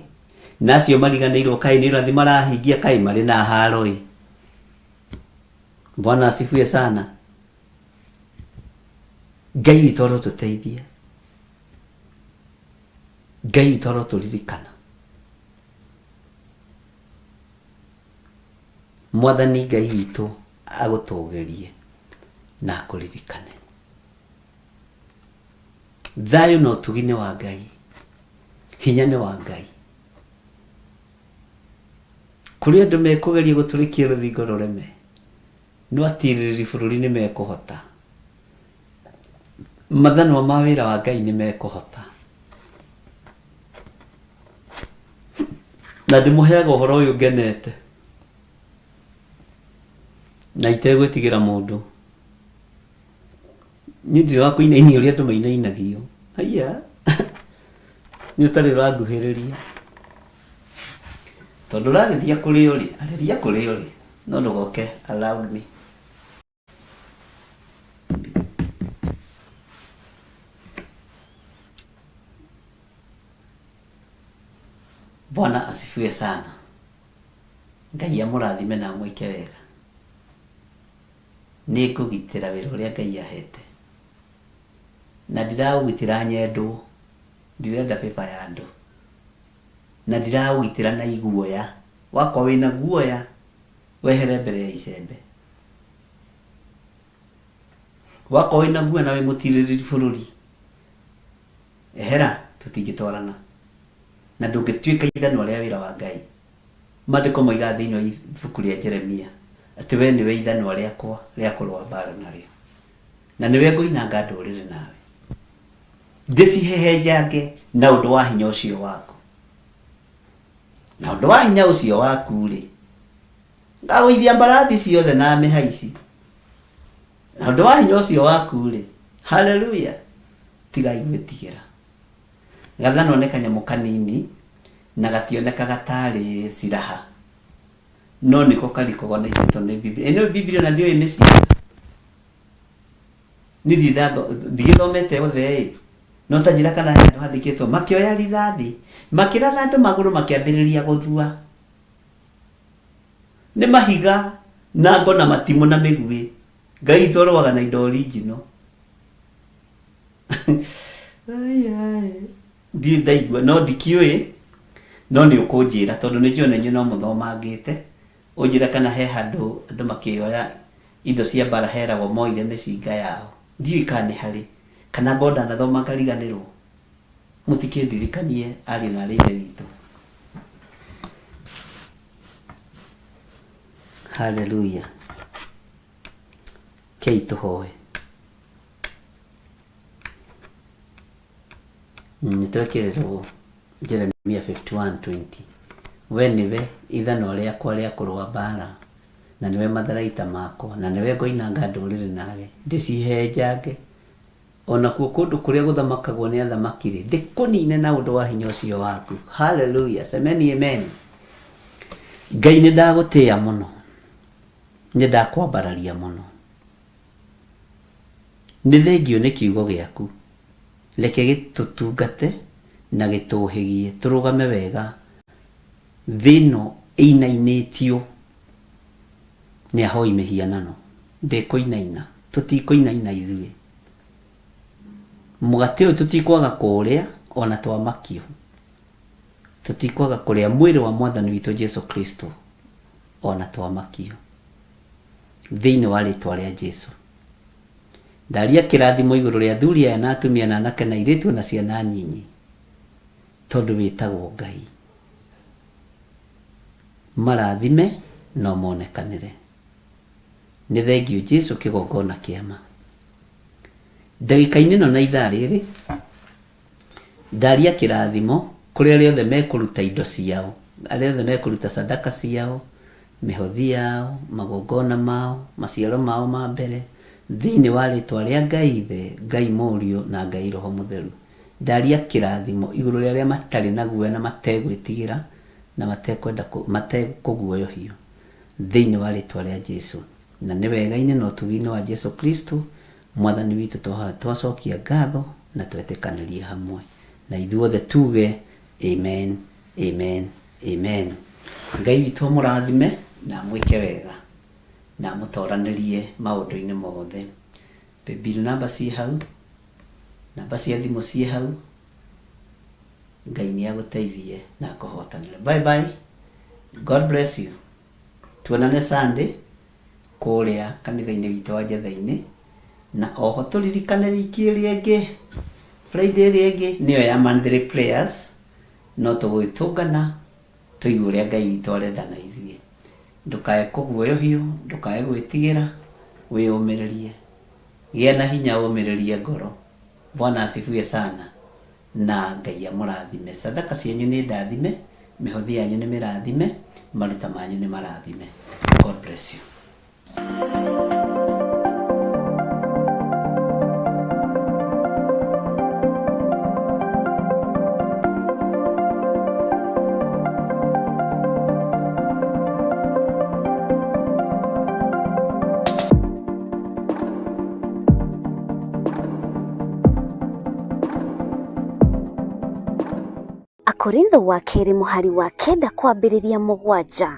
Na acio mariganĩirwo kaĩ nĩ irathi marahingia kaĩ marĩ na haro. Bwana asifiwe sana. Ngai witũ arotũteithia. Ngai witũ arotũririkana. Mwathani Ngai witũ agũtũgerie na akũririkane. Thayũ na ũtugi nĩ wa Ngai. Hinya nĩ wa Ngai. Kũrĩ andũ mekũgeria gũtũrĩkia rũthingo rũreme, no atirĩrĩri bũrũri nĩ mekũhota. Mathanwa ma wĩra wa Ngai nĩ mekũhota. Na ndĩmũheaga ũhoro ũyũ ngenete. Na itegwĩtigĩra mũndũ. Nĩ njĩra wa kũinainia ũrĩa andũ mainainagio. Haiya. Nĩ ũtarĩ ũranguhĩrĩria. Tondũ ũrarĩria kũrĩ ũrĩ, arĩria kũrĩ ũrĩ. No ndũgoke allowed me. Bwana asifiwe sana. Ngai amũrathime na amwĩke wega. Nĩ kũgitĩra wĩra ũrĩa Ngai ahete. Na ndĩraũgitĩra nyendwo. Ndirenda beba ya andũ. Na ndĩraũgitĩra na iguoya. Wakwa wĩna guoya, wehere mbere ya icembe. Wakwa wĩna guoya na wĩ mũtirĩrĩri bũrũri, ehera tũtingĩtwarana. Na ndũngĩtuĩka ithanwa rĩa wĩra wa Ngai. Maandĩko moiga thĩinĩ wa ibuku rĩa Jeremia atĩ we nĩwe ithanwa rĩakwa rĩa kũrũa mbara narĩo. na niwe ngũinanga ndũrĩrĩ nawe ndĩcihehenjange na ũndũ wa hinya ũcio waku, na ũndũ wa hinya ũcio waku rĩ ngagũithia mbarathi ciothe na mĩhaici, na ũndũ wa hinya ũcio waku rĩ haleluya tigai gwĩtigĩra. Gathano nĩ kanyamũ kanini na gationekaga tarĩ ciraha, no nĩko karikogwo na icitũ nĩ Biblia. Ĩno Biblia na ndiũĩ nĩ cira nĩ ndigĩthomete othe no ta njĩra kana handũ handĩkĩtwo makĩoya rithathi makĩratha andũ magũrũ makĩambĩrĩria gũthua, nĩ mahiga na ngo na matimũ na mĩguĩ, Ngai twarũaga na indo original. Ndiĩ ndaigua no ndikiũĩ, no nĩ ũkũnjĩra tondũ nĩ njũĩ nenyu no mũthomangĩte, ũnjĩra kana he handũ andũ makĩoya indo cia mbara heragwo moire mĩcinga yao, ndiũĩ kana nĩ harĩ kana ngoda nathoma ngariganĩrwo, mũtikĩndirikanie ariũ na aarĩ a Ithe witũ. Haleluya. Kei tũhoe. Nĩtwekĩrĩrwo Jeremia 51:20 we nĩwe ithano rĩakwa rĩa kũrũa mbara, na nĩwe matharaita makwa, na nĩwe ngũinanga ndũrĩrĩ nawe ndĩcihenjange, onakuo kũndũ kũrĩa gũthamakagwo nĩ athamaki rĩ ndĩkũnine na ũndũ wa hinya ũcio waku. Haleluya, semeni amen. Ngai nĩ ndagũtĩĩa mũno, nĩ ndakwambararia mũno, nĩ thengio nĩ kiugo gĩaku, reke gĩtũtungate na gĩtũhĩgie tũrũgame wega thĩno ĩinainĩtio nĩ ahoi mĩhianano. Ndĩkũinaina, tũtikũinaina ithuĩ, mũgate ũyũ tũtikwaga kũũrĩa ona twamakio, tũtikwaga kũrĩa mwĩrĩ wa Mwathani witũ Jesu Kristo ona twamakio, thĩinĩ wa rĩtwa rĩa Jesu. Ndaria kĩrathimo igũrũ rĩa athuri aya na atumia na anake na airĩtu na ciana nyinyi, tondũ wĩtagwo Ngai. Marathime no monekanĩre. Nĩ thengiũ Jesu kĩgongona kĩama. Ndagĩka-inĩ ĩno na ithaa rĩrĩ ndaria kĩrathimo kũrĩ arĩa othe mekũruta indo ciao, arĩa othe mekũruta sadaka ciao, mĩhothi yao, magongona mao, maciaro mao ma mbere thĩinĩ wa rĩtwa rĩa Ngai Ithe, Ngai Mũriũ na Ngai Roho Mũtheru. Ndaria kĩrathimo igũrũ rĩa arĩa matarĩ na guoya na mategwĩtigĩra na matekũguoyohio thĩinĩ wa rĩtwa rĩa Jesu. Na nĩ wega-inĩ na ũtugi-inĩ wa Jesu Kristo Mwathani witũ twacokia ngatho na twetĩkanĩrie hamwe, na ithuothe tuge amen, amen, amen. Ngai witũ mũrathime na mwĩke wega na mũtoranĩrie maũndũ-inĩ mothe. Paybill namba ciĩ hau, namba cia thimũ ciĩ hau. Ngai nĩ agũteithie na kũhotanĩra. Bye bye, God bless you. Tuonane Sunday kũrĩa kanitha-inĩ witũ wa Njetha-inĩ, na oho tũririkane wiki ĩrĩa ĩngĩ, Friday ĩrĩa ĩngĩ nĩyo ya monthly prayers, no tũgwĩtũngana tũigue ũrĩa Ngai witũ arenda na ithuĩ. Ndũkae kũguoyohio, ndũkae gwĩtigĩra, wĩyũmĩrĩrie, gĩa na hinya ũmĩrĩrie ngoro. Bwana asifiwe sana na Ngai amũrathime. Sadaka cianyu nĩ ndathime, mĩhothi yanyu nĩ mĩrathime, maruta manyu nĩ marathime. God bless you. Korintho wa kerĩ mũhari wa 9 kwambĩrĩria 7.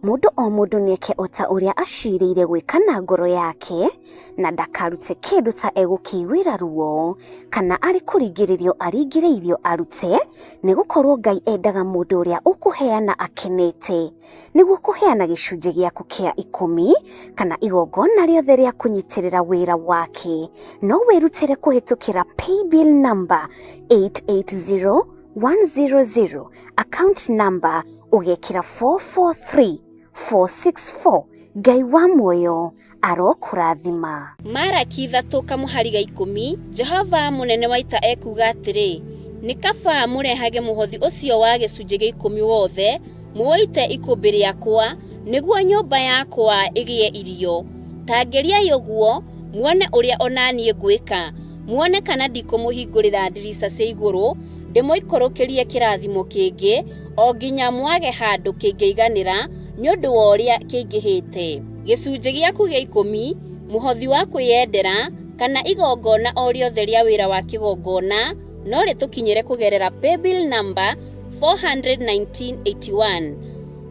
Mũndũ o mũndũ nĩeke ota ũrĩa acirĩire gwĩka na ngoro yake, na ndakarute kĩndũ ta egũkĩiguĩra ruo, kana arĩ kũringĩrĩrio aringĩrĩirio arute, nĩgũkorwo Ngai endaga mũndũ ũrĩa ũkũheana akenete, nĩguo kũheana gĩcunjĩ gĩaku kĩa 10 kana igongona rĩothe rĩa kũnyitĩrĩra wĩra wake. No wĩrutĩre kũhĩtũkĩra paybill number 880100, account number ũgekĩra 443464. Ngai wa muoyo arokurathima. Maraki 3:10 Jehova munene wa ita ekuga atiri ni kaba murehage muhothi ucio wa gicunje gia 10 wothe muoite ikumbi riakwa niguo nyumba yakwa igie irio. Tangeriai uguo muone uria onanie gwika, muone kana ndikumuhingurira ndirica cia iguru ndimoikorokerie kirathimo kingi o nginya mwage handu kingeiganira nyundu wa uria kingihite. Gicunje giaku gia 10 muhothi wa kwiyendera kana igongona o riothe ria wira wa kigongona no ritukinyire kugerera paybill number 41981.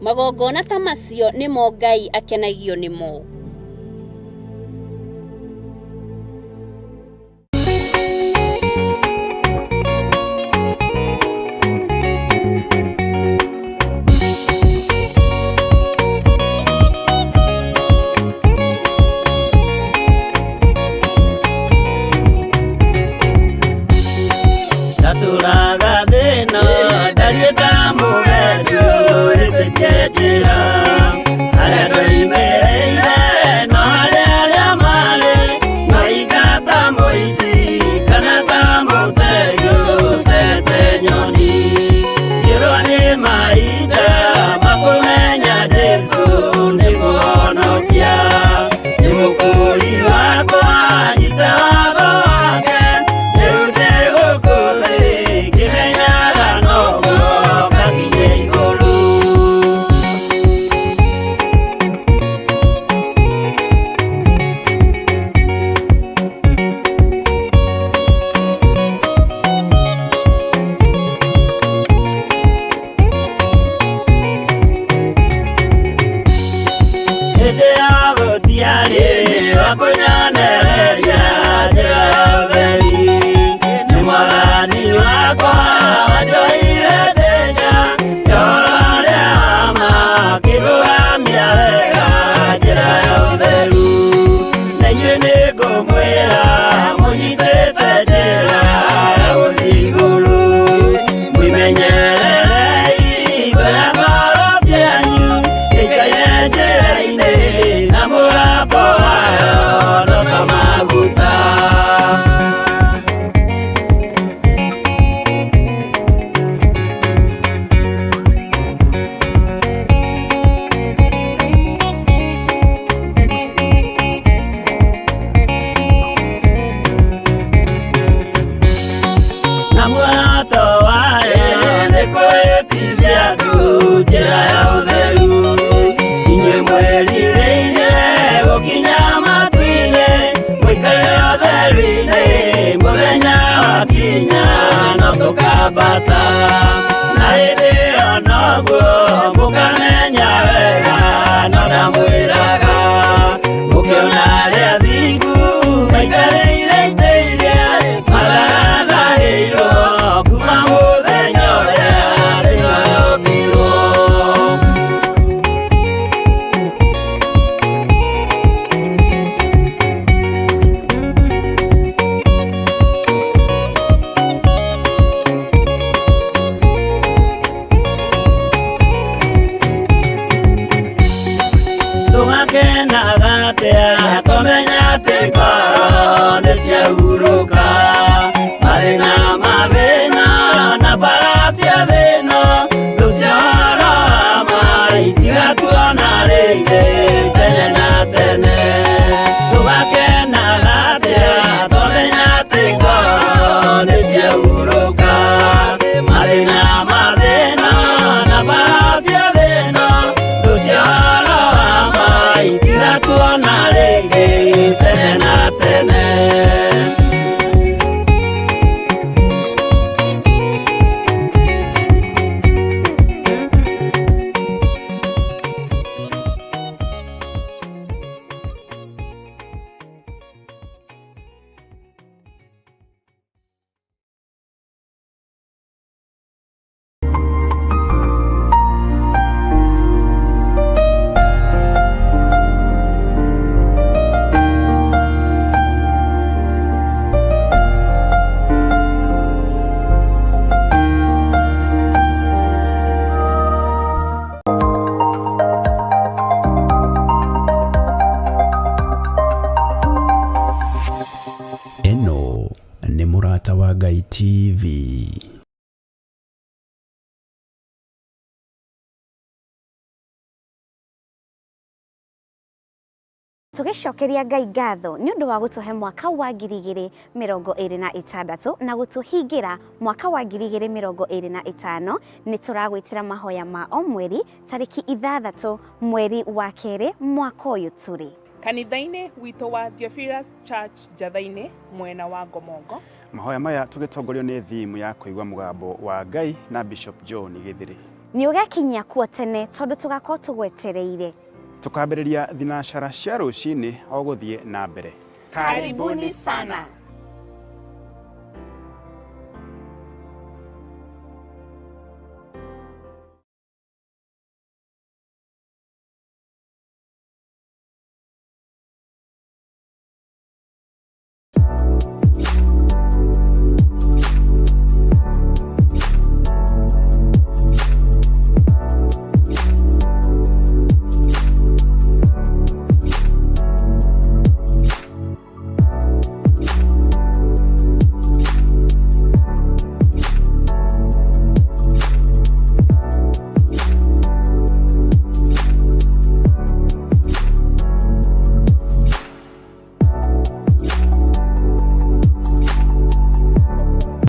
Magongona ta macio nimo Ngai akenagio nimo. Turaga thina ndarieta mugerio itikiejira aria ndoimereire no aria mari no igata moici kana ta muteyo tete nyoni ironi maida makumenya Jesu ni muhonokia ni mukuri wakwa nyitago wake bata na ende onogo mukamenya wega no ndamwiraga mukiona ria thingu maikareire iteirie marathairwo kuma muthenya uria rĩombirwo. Kenaga tomenya tekoro niciahuruka marina mathina na baracia thino tuciora maitiga tuona ringi tene na tene tugakenaga tomenya tekoro niciahuruka marina mathina na baracia thino tuciora tuona ringi tene na tene. TV. Tugicokeria Ngai ngatho ni undu wa gutuhe mwaka wa 2026 na gutuhingira mwaka wa 2025. Ni turagwitira mahoya ma o mweri tariki 6 mweri wa keri mwaka uyu turi kanitha-ini wito wa Theophilus Church Njathaini mwena wa Ngomongo. Mahoya maya tugitongorio ni thimu ya kuigwa mugambo wa Ngai na Bishop John Githiri. Ni ugakinyia kuo tene tondu tugakorwo tugwetereire. Tukambĩrĩria thinashara cia rũcinĩ o gũthiĩ na mbere. Karibuni sana.